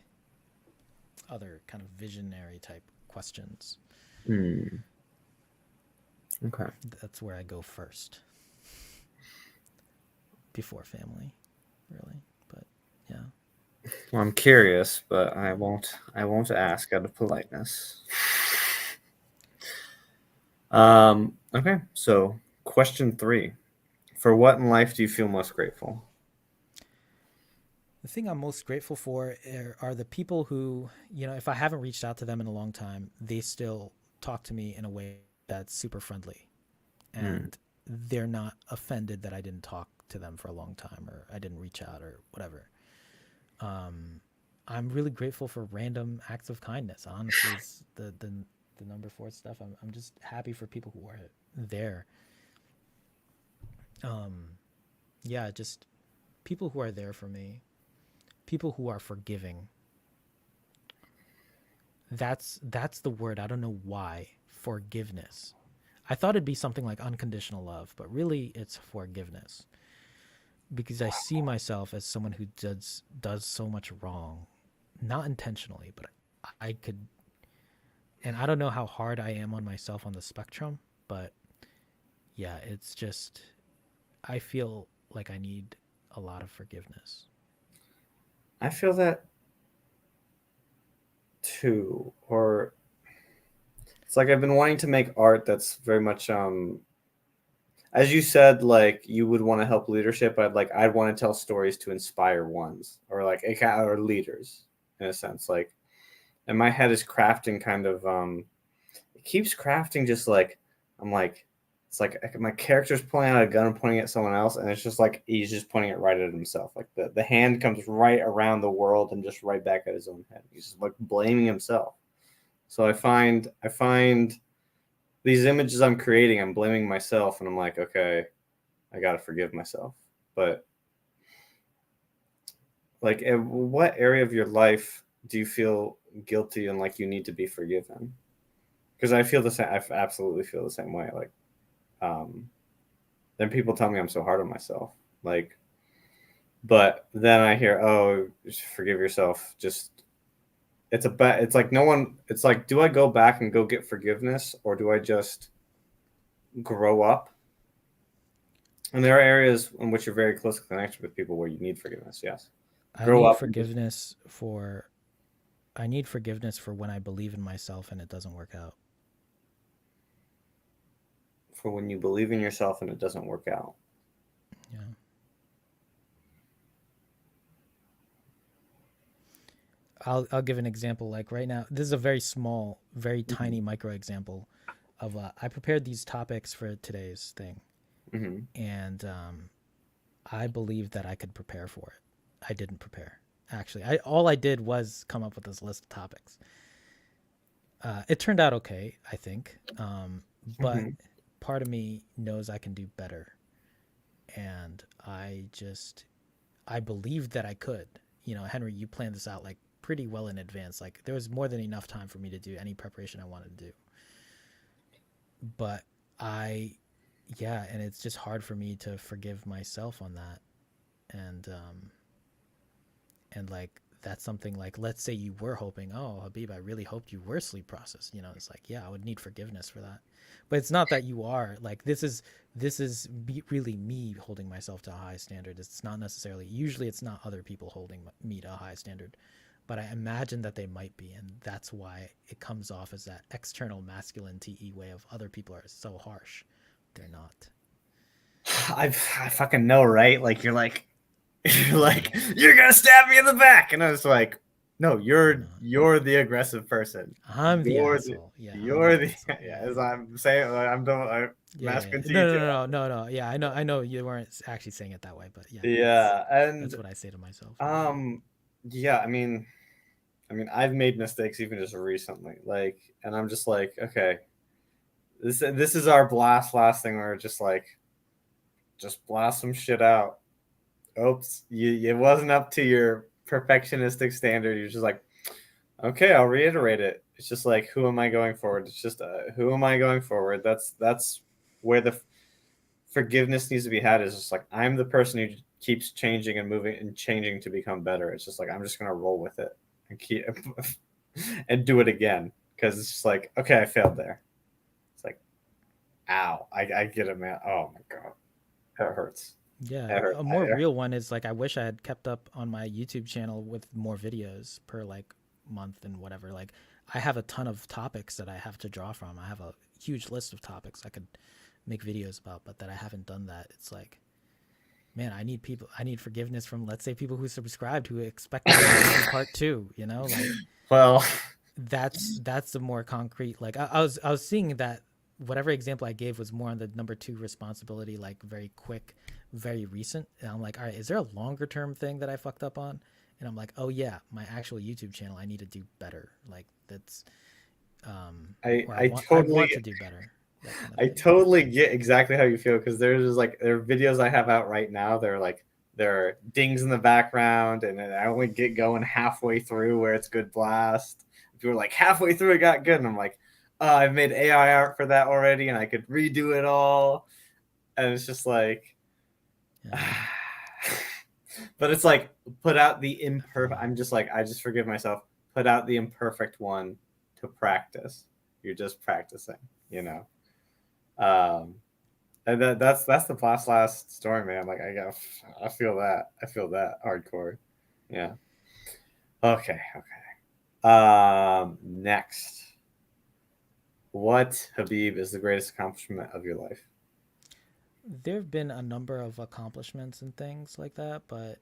other kind of visionary type questions. Mm. Okay. That's where I go first before family, really. But yeah. Well, I'm curious, but I won't. I won't ask out of politeness. Okay. So, question 3: For what in life do you feel most grateful? The thing I'm most grateful for are the people who, if I haven't reached out to them in a long time, they still talk to me in a way that's super friendly. Mm. And they're not offended that I didn't talk to them for a long time or I didn't reach out or whatever. Um, I'm really grateful for random acts of kindness. Honestly, it's the number four stuff. I'm just happy for people who are there. Um, yeah, just people who are there for me, people who are forgiving. That's the word. I don't know why. Forgiveness. I thought it'd be something like unconditional love, but really it's forgiveness. Because I see myself as someone who does so much wrong, not intentionally, but I could, and I don't know how hard I am on myself on the spectrum, but yeah, it's just I feel like I need a lot of forgiveness. I feel that too. Or it's like I've been wanting to make art that's very much as you said, like you would want to help leadership. I'd want to tell stories to inspire ones or like or leaders in a sense. Like and my head is crafting kind of it keeps crafting just like I'm like it's like my character's pulling out a gun and pointing at someone else, and it's just like he's just pointing it right at himself. Like the hand comes right around the world and just right back at his own head. He's just like blaming himself. So I find these images I'm creating, I'm blaming myself, and I'm like, okay, I gotta forgive myself. But like, in what area of your life do you feel guilty and like you need to be forgiven? Because I feel the same. I absolutely feel the same way. Like, um, then people tell me I'm so hard on myself. Like, but then I hear, oh, just forgive yourself. Just it's a bet. It's like no one. It's like, do I go back and go get forgiveness, or do I just grow up? And there are areas in which you're very close connected with people where you need forgiveness. Yes, I grow need up and just forgiveness for I need forgiveness for when I believe in myself and it doesn't work out. for when you believe in yourself and it doesn't work out. Yeah. I'll give an example. Like right now, this is a very small, very Mm-hmm. tiny micro example of I prepared these topics for today's thing, Mm-hmm. and I believed that I could prepare for it. I didn't prepare. Actually, I all I did was come up with this list of topics. It turned out okay, I think, but Mm-hmm. part of me knows I can do better, and I believed that I could. You know, Henry, you planned this out like pretty well in advance. Like there was more than enough time for me to do any preparation I wanted to do. But I, yeah, and it's just hard for me to forgive myself on that. And and like that's something like let's say you were hoping, oh Habib, I really hoped you were sleep processed. You know, it's like yeah, I would need forgiveness for that. But it's not that you are like really me holding myself to a high standard. It's not necessarily usually it's not other people holding me to a high standard, but I imagine that they might be, and that's why it comes off as that external masculine te way of other people are so harsh. They're not. I fucking know, right? Like you're Yeah, like you're gonna stab me in the back, and I was like, no, they're not. you're the aggressive person. I'm the You're the asshole. Yeah, I'm the you're the asshole. yeah. Yeah, As yeah. I'm saying, I'm Yeah, yeah, masculine yeah. to you too. No. Yeah, I know you weren't actually saying it that way, but yeah, Yeah, that's and what I say to myself. um, yeah. I mean, I've made mistakes even just recently. Like, and I'm just like, okay, this is our last thing. Where we're just like, just blast some shit out. Oops, it wasn't up to your perfectionistic standard. You're just like, okay, I'll reiterate it. It's just like, who am I going forward? It's just, who am I going forward? That's where the forgiveness needs to be had. Is just like, I'm the person who keeps changing and moving and changing to become better. It's just like I'm just gonna roll with it and keep and do it again because it's just like, okay, I failed there. It's like, ow, I get it, man. Oh my god, that hurts. Yeah, That hurt. a more real one is like I wish I had kept up on my YouTube channel with more videos per like month and whatever. Like I have a ton of topics that I have to draw from. I have a huge list of topics I could make videos about, but that I haven't done that. It's like, man, I need forgiveness from let's say people who subscribed who expected me to make a part 2, you know? Like Well, that's the more concrete like I was seeing that whatever example I gave was more on the number 2 responsibility, like very quick, very recent, and I'm like, all right, is there a longer term thing that I fucked up on? And I'm like, oh yeah, my actual YouTube channel, I need to do better. Like that's I where I I totally want to do better, that kind of I thing. totally get exactly how you feel because there's just like there are videos I have out right now. They're like there are dings in the background, and then I only get going halfway through where it's good blast. If you're like halfway through, it got good, and I'm like, I've made AI art for that already, and I could redo it all, and it's just like, Yeah. but it's like put out the imperfect. I'm just like I just forgive myself. Put out the imperfect one to practice. You're just practicing, you know. Um, and that's the last story, man. Like I feel that. I feel that hardcore. Yeah. Okay. Okay. Next, what Habib is the greatest accomplishment of your life? There have been a number of accomplishments and things like that, but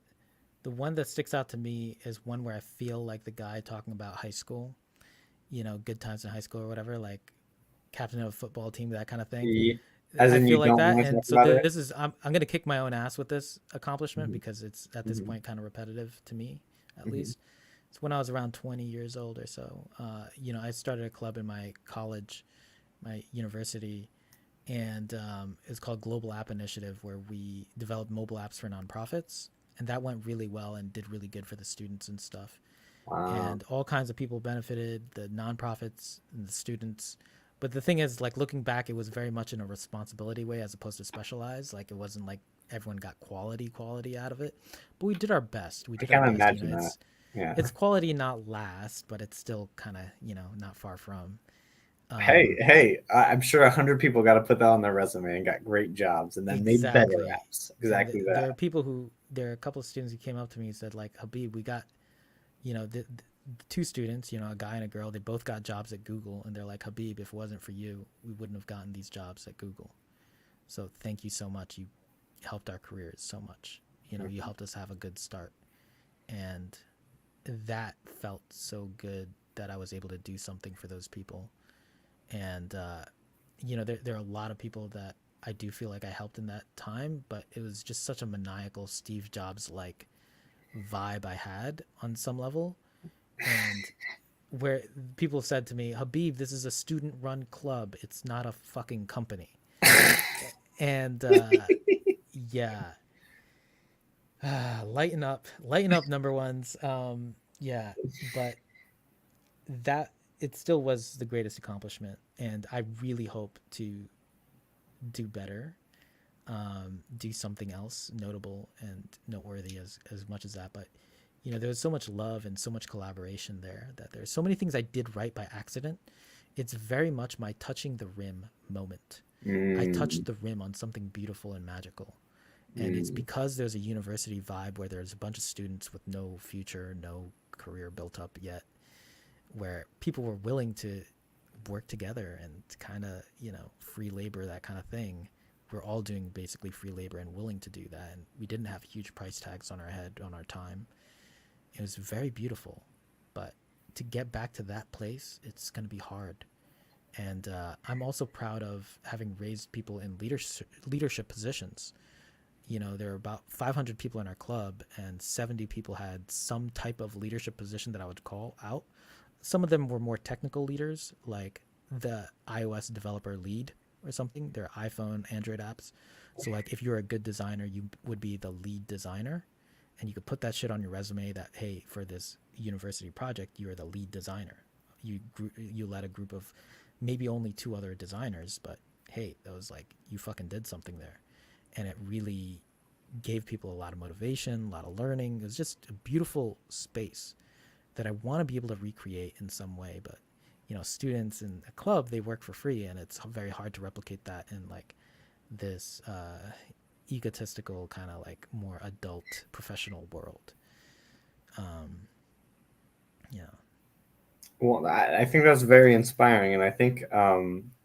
the one that sticks out to me is one where I feel like the guy talking about high school, you know, good times in high school or whatever, like captain of a football team, that kind of thing. As I in, feel you like don't that, want to and talk so about it. this is I'm gonna kick my own ass with this accomplishment Mm-hmm. because it's at this Mm-hmm. point kind of repetitive to me, at Mm-hmm. least. It's when I was around 20 years old or so. You know, I started a club in my college, my university, and it's called Global App Initiative, where we developed mobile apps for nonprofits, and that went really well and did really good for the students and stuff. Wow. And all kinds of people benefited, the nonprofits and the students. But the thing is, like looking back, it was very much in a responsibility way as opposed to specialized. Like it wasn't like everyone got quality out of it, but we did our best. We I did our can't best. You know, imagine that. Yeah. it's quality not last, but it's still kind of not far from. Hey, Um, hey, I'm sure 100 people got to put that on their resume and got great jobs and then made better exactly. apps. And Exactly there are that. people who there are a couple of students who came up to me and said like, Habib, we got the two students, you know, a guy and a girl, they both got jobs at Google, and they're like, Habib, if it wasn't for you, we wouldn't have gotten these jobs at Google. So thank you so much. You helped our careers so much. You know, you helped us have a good start. And that felt so good that I was able to do something for those people. And there are a lot of people that I do feel like I helped in that time, but it was just such a maniacal Steve Jobs like vibe I had on some level. And where people said to me, Habib, this is a student run club. It's not a fucking company. And yeah, lighten up, number ones. Yeah, but that it still was the greatest accomplishment. And I really hope to do better, do something else notable and noteworthy as much as that. But there was so much love and so much collaboration there that there's so many things I did right by accident. It's very much my touching the rim moment. I touched Mm, the rim on something beautiful and magical. And it's mm, because there's a university vibe where there's a bunch of students with no future, no career built up yet, where people were willing to work together and kind of, free labor, that kind of thing. We're all doing basically free labor and willing to do that. And we didn't have huge price tags on our head, on our time. It was very beautiful. But to get back to that place, it's going to be hard. And I'm also proud of having raised people in leadership positions. There are about 500 people in our club, and 70 people had some type of leadership position that I would call out. Some of them were more technical leaders, like the iOS developer lead or something. They're iPhone, Android apps. So, like, if you're a good designer, you would be the lead designer, and you could put that shit on your resume that, hey, for this university project, you are the lead designer. You led a group of maybe only two other designers, but hey, that was like you fucking did something there, and it really gave people a lot of motivation, a lot of learning. It was just a beautiful space that I want to be able to recreate in some way. But students in a club, they work for free, and it's very hard to replicate that in like this egotistical kind of like more adult professional world. Um, yeah, well, I think that's very inspiring, and I think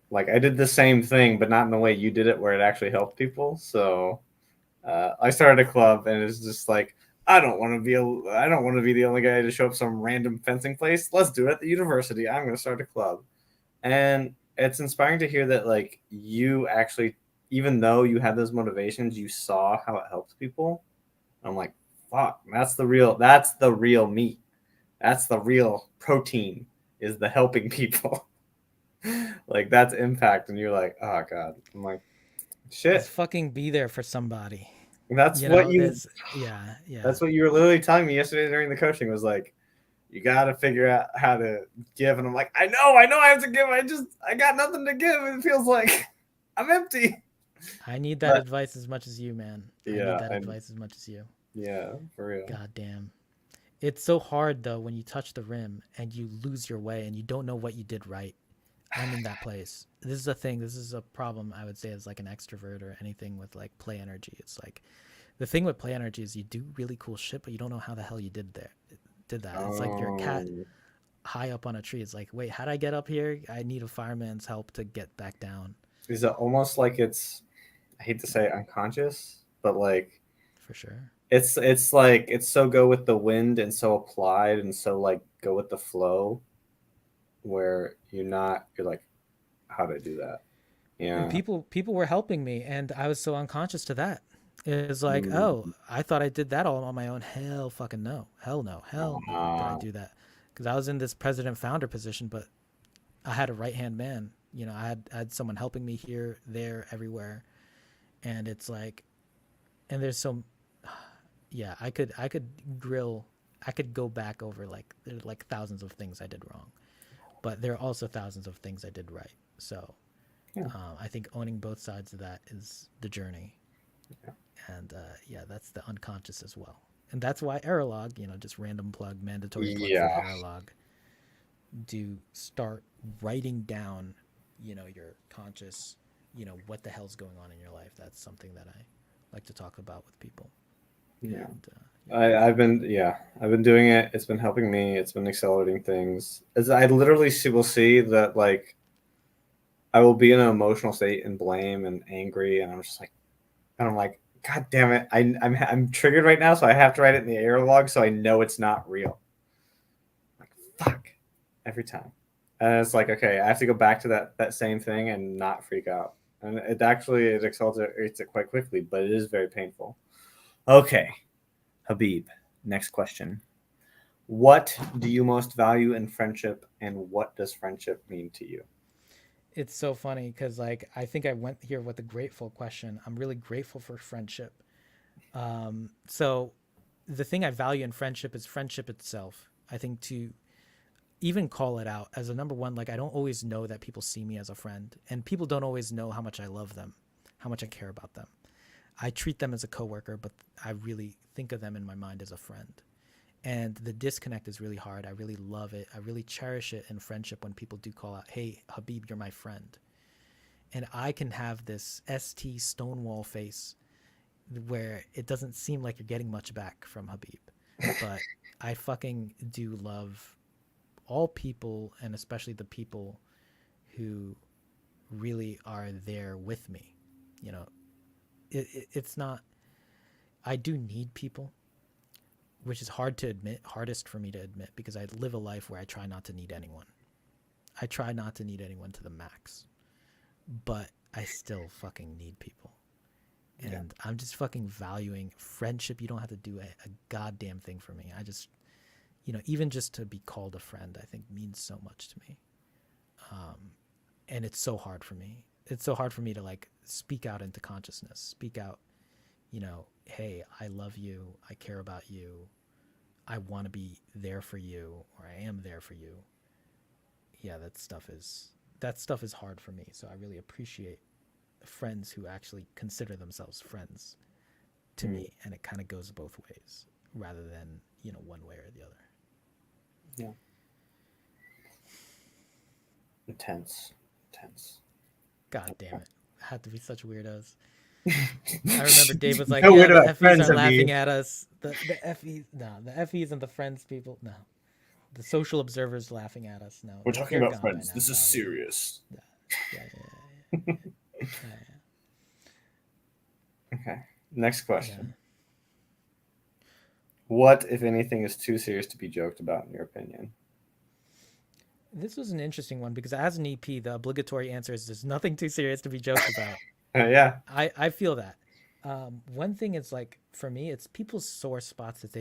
like I did the same thing, but not in the way you did it, where it actually helped people. So I started a club, and it's just like I don't want to be the only guy to show up some random fencing place. Let's do it at the university. I'm going to start a club, and it's inspiring to hear that like you actually, even though you had those motivations, you saw how it helped people. I'm like, fuck, that's the real meat. That's the real protein is the helping people. Like that's impact, and you're like, oh god. I'm like, just shit. fucking be there for somebody. That's what you There's yeah, yeah. That's what you were literally telling me yesterday during the coaching was like, you got to figure out how to give. And I'm like, I know I have to give. I got nothing to give. It feels like I'm empty. I need that But advice as much as you, man. I need yeah, that and advice as much as you. yeah, for real. God damn. It's so hard though when you touch the rim and you lose your way and you don't know what you did right. I'm in that place. This is a thing. This is a problem I would say as like an extrovert or anything with like play energy. It's like the thing with play energy is you do really cool shit, but you don't know how the hell you did that. It's like your cat Um, high up on a tree. It's like, wait, how'd I get up here? I need a fireman's help to get back down. is it almost like it's, I hate to say unconscious, but like For sure. it's like it's so go with the wind and so applied and so like go with the flow where you're like, how did I do that? And Yeah. people were helping me, and I was so unconscious to that. It's like, oh, Mm, I thought I did that all on my own. Hell fucking no. Hell no. Hell no. Did I uh, do that? Because I was in this president founder position, but I had a right hand man. I had someone helping me here, there, everywhere, and it's like, and there's so, yeah, I could go back over like there's like thousands of things I did wrong, but there are also thousands of things I did right. So yeah. I think owning both sides of that is the journey, and yeah, that's the unconscious as well, and that's why Aerolog, just random plug, mandatory plug for Yeah. Aerolog, do start writing down, your conscious, what the hell's going on in your life. That's something that I like to talk about with people, Yeah. and yeah, I've been doing it. It's been helping me. It's been accelerating things. As I literally will see that like I will be in an emotional state and blame and angry, and I'm just like, and I'm like, God damn it, I'm triggered right now, so I have to write it in the air log so I know it's not real. fuck, every time. And it's like, okay, I have to go back to that same thing and not freak out. And it accelerates it quite quickly, but it is very painful. Okay, Habib, next question. What do you most value in friendship, and what does friendship mean to you? It's so funny because like I think I went here with a grateful question. I'm really grateful for friendship. So the thing I value in friendship is friendship itself. I think to even call it out as a number one, like I don't always know that people see me as a friend, and people don't always know how much I love them, how much I care about them. I treat them as a coworker, but I really think of them in my mind as a friend. And the disconnect is really hard. I really love it. I really cherish it in friendship when people do call out, "Hey, Habib, you're my friend." And I can have this ST Stonewall face where it doesn't seem like you're getting much back from Habib. But I fucking do love all people, and especially the people who really are there with me. You know, it's not, I do need people, which is hard to admit, hardest for me to admit, because I live a life where I try not to need anyone. I try not to need anyone to the max, but I still fucking need people. And Yeah. I'm just fucking valuing friendship. You don't have to do a goddamn thing for me. I just, even just to be called a friend, I think means so much to me. And it's so hard for me. It's so hard for me to like speak out into consciousness, speak out, hey, I love you. I care about you. I want to be there for you, or I am there for you. Yeah, that stuff is hard for me. So I really appreciate friends who actually consider themselves friends to Mm, me, and it kind of goes both ways rather than one way or the other. yeah. Intense. Intense. God damn Okay. it, had to be such weirdos. I remember Dave was like, No "Yeah, weird the about FEs friends, are laughing Habib. at us. The FEs, no, the FEs and the friends people, no. The social observers laughing at us, no. We're talking They're about gone by friends. now, This is probably. serious. Yeah, yeah, yeah, Okay. Next yeah. Yeah. question. What, if anything, is too serious to be joked about, in your opinion? This was an interesting one because as an EP, the obligatory answer is there's nothing too serious to be joked about. Yeah. I feel that. One thing is like for me, it's people's sore spots that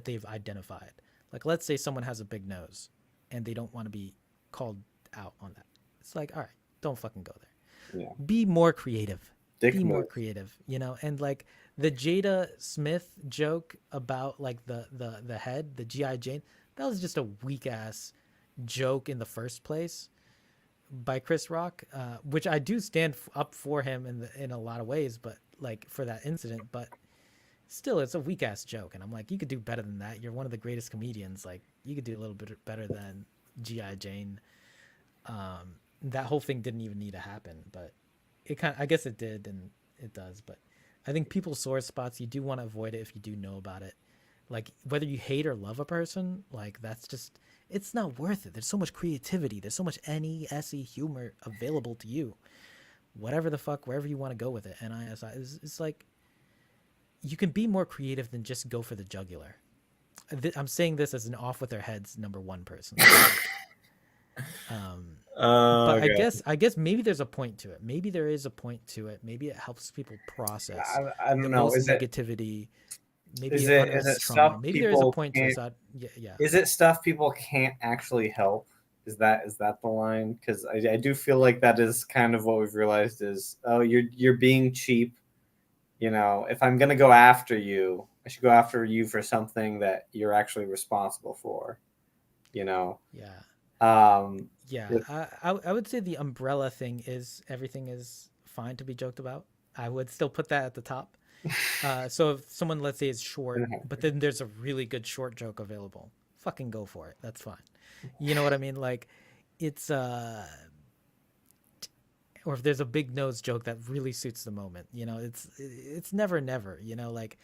they've identified. Like let's say someone has a big nose, and they don't want to be called out on that. It's like, all right, don't fucking go there. Yeah. Be more creative. Dick Be more move. creative. And like the Jada Smith joke about like the head, the GI Jane, that was just a weak ass joke in the first place by Chris Rock, which I do stand up for him in a lot of ways, but like for that incident, but still, it's a weak ass joke, and I'm like, you could do better than that. You're one of the greatest comedians. Like, you could do a little bit better than GI Jane. That whole thing didn't even need to happen, but I guess it did, and it does. But I think people's sore spots, you do want to avoid it if you do know about it. Like whether you hate or love a person, like that's just, it's not worth it. There's so much creativity. There's so much NESE humor available to you. Whatever the fuck, wherever you want to go with it. NISI it's like you can be more creative than just go for the jugular. I'm saying this as an off with their heads number one person. Like, but I Okay. guess I guess maybe there's a point to it. Maybe there is a point to it. Maybe it helps people process I the don't know. most negativity. Maybe Is it it unearths stuff trauma. Maybe there is a people point to can't? it. So yeah, yeah. Is it stuff people can't actually help? Is that the line? Because I do feel like that is kind of what we've realized is, oh, you're being cheap. If I'm gonna go after you, I should go after you for something that you're actually responsible for. You know. Yeah. Um, Yeah. with, I would say the umbrella thing is everything is fine to be joked about. I would still put that at the top. So if someone, let's say, is short, but then there's a really good short joke available, fucking go for it. That's fine. You know what I mean? Like, it's or if there's a big nose joke that really suits the moment, it's never never. Like,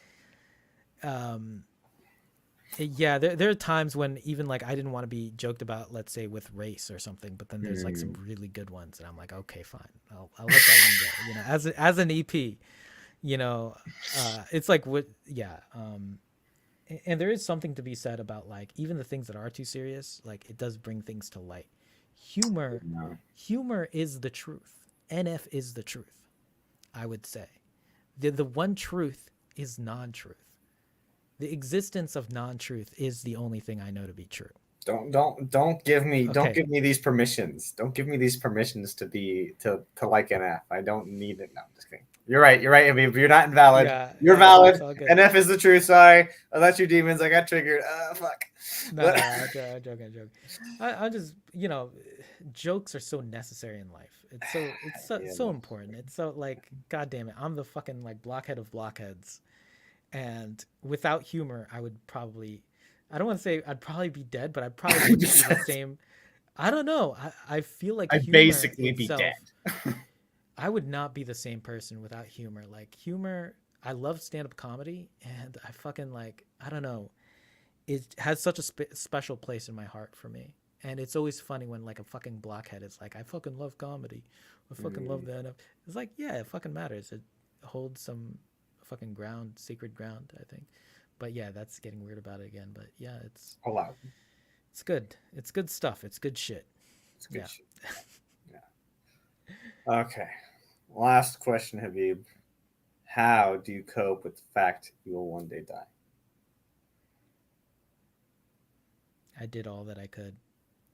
um, yeah, there are times when even like I didn't want to be joked about, let's say with race or something, but then there's like some mm, really good ones, and I'm like, okay, fine, I'll let that one go. As an EP, you know, it's like what, yeah, And there is something to be said about like even the things that are too serious, like it does bring things to light. Humor, No. humor is the truth. NF is the truth, I would say. The one truth is non-truth. The existence of non-truth is the only thing I know to be true. Don't Okay. give me these permissions. Don't give me these permissions to be to like NF. I don't need it. No, I'm just kidding. You're right. You're right. I mean, you're not invalid. Yeah, You're yeah, no, it's valid. all good. NF is the truth. Sorry. Oh, that's your demons. I got triggered. Fuck. No, But no, I'm joking, I'm joking. I just, jokes are so necessary in life. yeah, So no. important. It's so like, god damn it, I'm the fucking like blockhead of blockheads, and without humor, I would probably, I don't want to say I'd probably be dead, but I probably wouldn't be the same. I don't know. I feel like I'd humor basically be dead. itself, I would not be the same person without humor. Like humor, I love stand-up comedy, and I fucking like, I don't know, it has such a special place in my heart for me. And it's always funny when like a fucking blockhead is like, I fucking love comedy. I fucking love Mm, the NF. It's like, yeah, it fucking matters. It holds some fucking ground, sacred ground, I think. But yeah, that's getting weird about it again. But yeah, a lot. it's good. It's good stuff. It's good shit. It's good Yeah. shit. Yeah. Okay. Last question, Habib. How do you cope with the fact you will one day die? I did all that I could.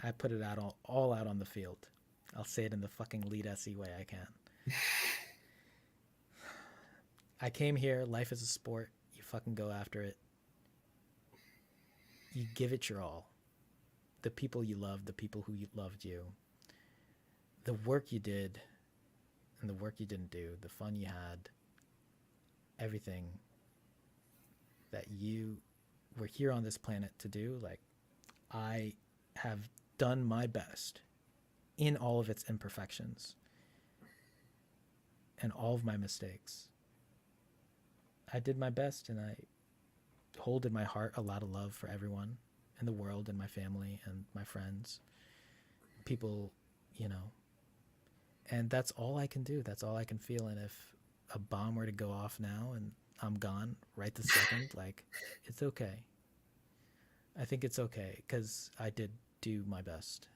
I put it out all out on the field. I'll say it in the fucking lead SE way I can. I came here. Life is a sport. You fucking go after it. You give it your all. The people you loved, the people who loved you, the work you did, and the work you didn't do, the fun you had, everything that you were here on this planet to do. Like, I have done my best in all of its imperfections and all of my mistakes. I did my best, and I hold in my heart a lot of love for everyone in the world and my family and my friends, people, you know. And that's all I can do. That's all I can feel. And if a bomb were to go off now and I'm gone right this second, like, it's okay. I think it's okay because I did do my best.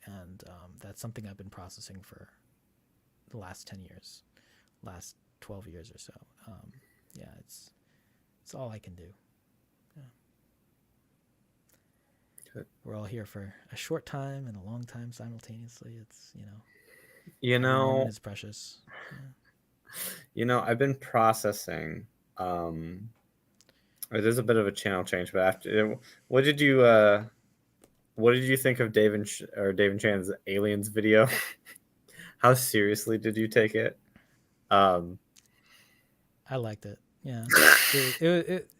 And that's something I've been processing for the last 10 years, last 12 years or so. Yeah, it's all I can do. Yeah. Good. We're all here for a short time and a long time simultaneously. It's, You every moment know, is precious. Yeah. I've been processing. Um, there's a bit of a channel change, but what did you what did you think of David Chan's aliens video? How seriously did you take it? Um, I liked it. Yeah.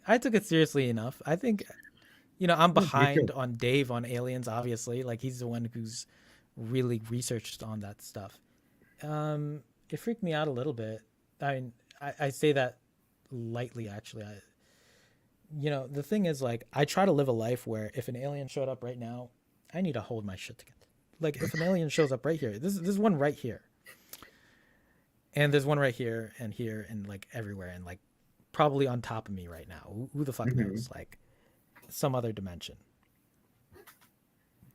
I took it seriously enough. I think, I'm me too. behind on Dave on aliens, obviously. Like, he's the one who's really researched on that stuff. It freaked me out a little bit. I mean, I say that lightly, actually. The thing is, like, I try to live a life where if an alien showed up right now, I need to hold my shit together. Like, if an alien shows up right here, this one right here, and there's one right here, and like everywhere, and like probably on top of me right now. Who the fuck Mhm. knows? Like, some other dimension.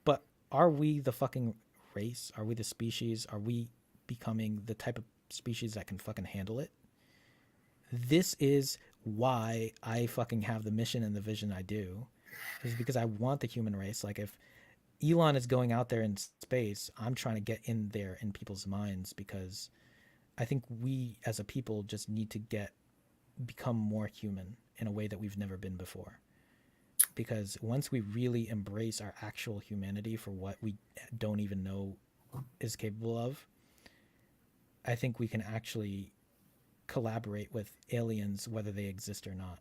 But are we the fucking race? Are we the species? Are we becoming the type of species that can fucking handle it? This is why I fucking have the mission and the vision I do, is because I want the human race. Like, if Elon is going out there in space, I'm trying to get in there in people's minds because I think we as a people just need to become more human in a way that we've never been before. Because once we really embrace our actual humanity for what we don't even know is capable of, I think we can actually collaborate with aliens whether they exist or not.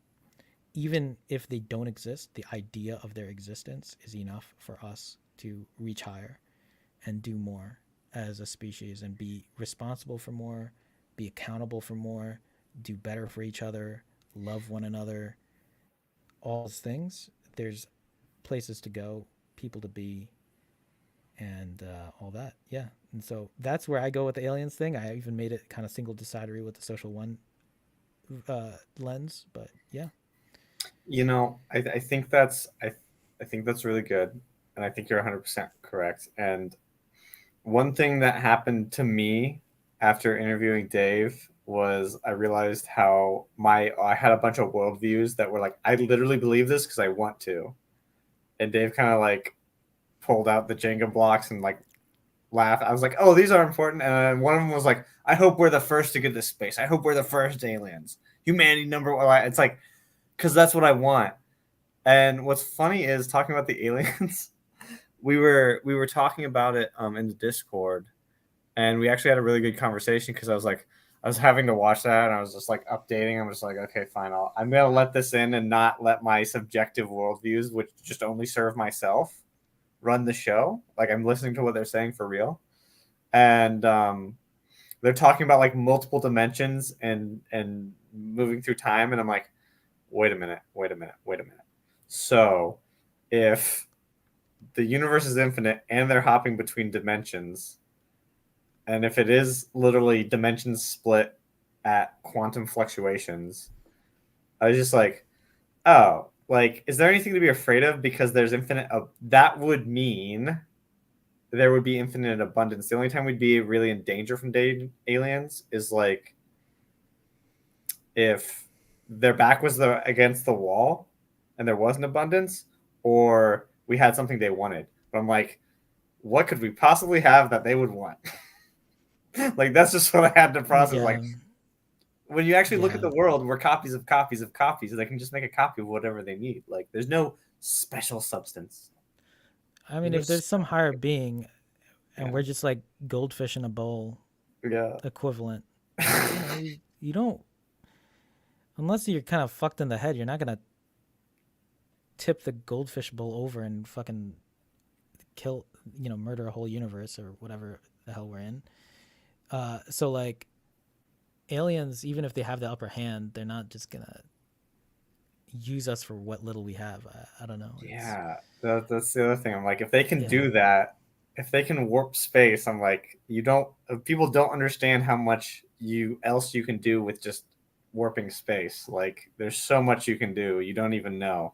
Even if they don't exist, the idea of their existence is enough for us to reach higher and do more as a species and be responsible for more, be accountable for more, do better for each other, love one another, all those things. There's places to go, people to be, and all that. Yeah. And so that's where I go with the aliens thing. I even made it kind of single decidery with the social one lens. But yeah. I think I think that's really good, and I think you're 100% correct. And one thing that happened to me after interviewing Dave was I realized how my I had a bunch of worldviews that were like I literally believe this because I want to, and Dave kind of like pulled out the Jenga blocks and like laughed. I was like, oh, these are important, and one of them was like, I hope we're the first to get to space. I hope we're the first aliens. Humanity number one. It's like because that's what I want. And what's funny is talking about the aliens. We were talking about it in the Discord, and we actually had a really good conversation because I was having to watch that, and I was just like updating. I'm just like, okay, fine, I'm gonna let this in and not let my subjective worldviews, which just only serve myself, run the show. Like I'm listening to what they're saying for real, and they're talking about like multiple dimensions and moving through time, and I'm like, wait a minute, wait a minute, wait a minute. So if the universe is infinite and they're hopping between dimensions, and if it is literally dimensions split at quantum fluctuations, I was just like, oh, like, is there anything to be afraid of because there's infinite? That would mean there would be infinite abundance. The only time we'd be really in danger from aliens is like if their back was against the wall and there was an abundance, or we had something they wanted. But I'm like, what could we possibly have that they would want? Like that's just what I had to process. Like Yeah, when you actually look at yeah. the world, we're copies of copies of copies. They can just make a copy of whatever they need. Like there's no special substance. I There's mean, no if there's some special. higher being and Yeah. we're just like goldfish in a bowl Yeah. equivalent, you don't, unless you're kind of fucked in the head, you're not gonna tip the goldfish bowl over and fucking kill, murder a whole universe or whatever the hell we're in. So like aliens, even if they have the upper hand, they're not just gonna use us for what little we have. I don't know. It's Yeah, that's the other thing. I'm like, if they can yeah, do that, if they can warp space, I'm like, you don't. People don't understand how much you can do with just warping space. Like, there's so much you can do. You don't even know.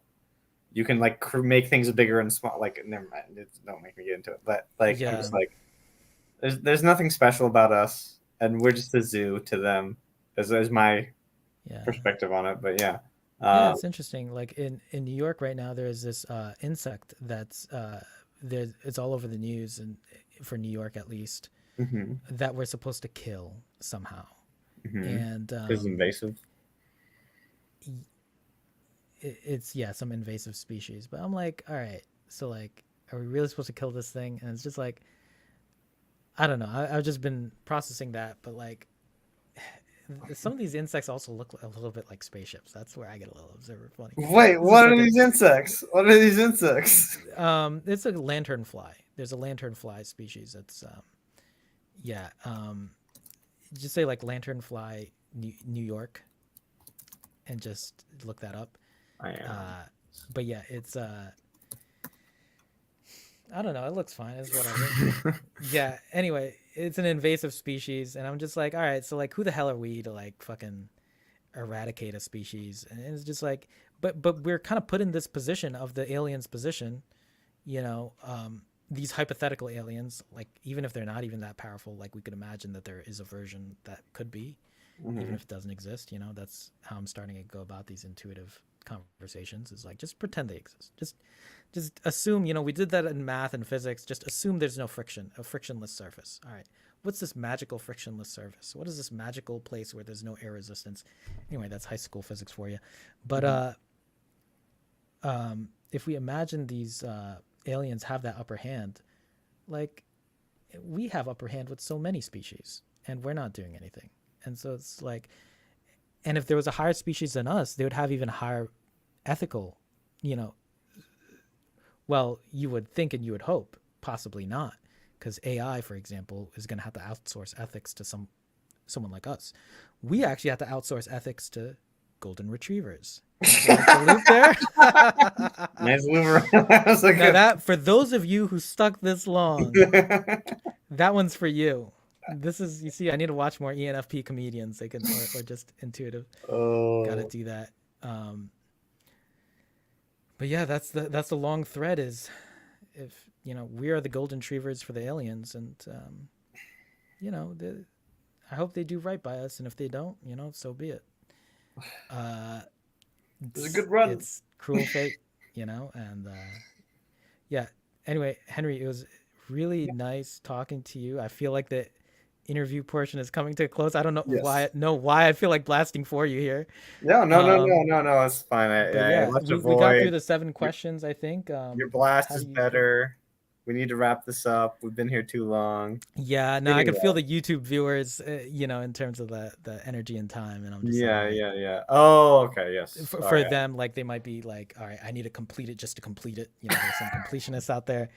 You can like make things bigger and small. Like, never mind. Don't make me get into it. But like, I'm yeah, just like, there's nothing special about us, and we're just a zoo to them. Is my yeah. perspective on it. But yeah, Yeah, uh, it's interesting. Like in New York right now, there's this insect that's there. It's all over the news, and for New York at least, mm-hmm, that we're supposed to kill somehow. mm-hmm. And Is invasive. it's yeah, some invasive species. But I'm like, all right, so like, are we really supposed to kill this thing? And it's just like, I don't know. I've just been processing that, but like, some of these insects also look a little bit like spaceships. That's where I get a little observer funny. Wait, This is what are like a these insects? What are these insects? it's a lanternfly. There's a lanternfly species that's yeah, just say like lanternfly New York and just look that up. I am. Uh, but yeah, it's I don't know. It looks fine. It's whatever. Yeah. Anyway, it's an invasive species, and I'm just like, all right. So like, who the hell are we to like fucking eradicate a species? And it's just like, but we're kind of put in this position of the aliens' position. You know, these hypothetical aliens, like even if they're not even that powerful, like we could imagine that there is a version that could be, even Mhm. if it doesn't exist. That's how I'm starting to go about these intuitive conversations. Is like just pretend they exist. Just assume, we did that in math and physics. Just assume there's no friction, a frictionless surface. All right. What's this magical frictionless surface? What is this magical place where there's no air resistance? Anyway, that's high school physics for you. But Mhm. if we imagine these aliens have that upper hand, like we have upper hand with so many species, and we're not doing anything. And so it's like, and if there was a higher species than us, they would have even higher ethical, you know, well, you would think and you would hope, possibly not, because AI, for example, is going to have to outsource ethics to someone like us. We actually have to outsource ethics to golden retrievers. You like the loop there? Nice move around. That was a Now good. that for those of you who stuck this long, that one's for you. This is you see, I need to watch more ENFP comedians. They can or just intuitive. Got to Oh, do that. Um, But yeah, that's the long thread is if we are the golden retrievers for the aliens, and you know the, I hope they do right by us, and if they don't, so be it. Uh, It was a it's good run. it's cruel fate, and yeah. Anyway, Henry, it was really nice talking to you. I feel like the interview portion is coming to a close. I don't know Yes. why I feel like blasting for you here. No, no, no, no, Um, no, no. It's fine. but I yeah, left a we got through void. the 7 Your, questions, I think. your blast How is do you feel? better. We need to wrap this up. We've been here too long. Yeah, no, I Anyway. can feel the YouTube viewers, in terms of the energy and time, and I'm just saying Yeah, like yeah, yeah. Oh, okay. Yes. for Sorry. them, like they might be like, all right, I need to complete it just to complete it. There's some completionists out there.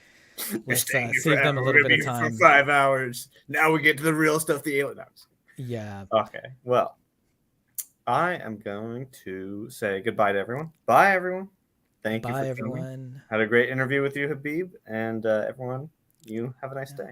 You're Let's staying here save them forever. a We're little gonna bit be of here for time. 5 hours. Now we get to the real stuff. The aliens. Yeah. Okay. Well, I am going to say goodbye to everyone. Bye, everyone. Thank you for Bye, coming. everyone. Had a great interview with you, Habib, and everyone. You have a nice Yeah. day.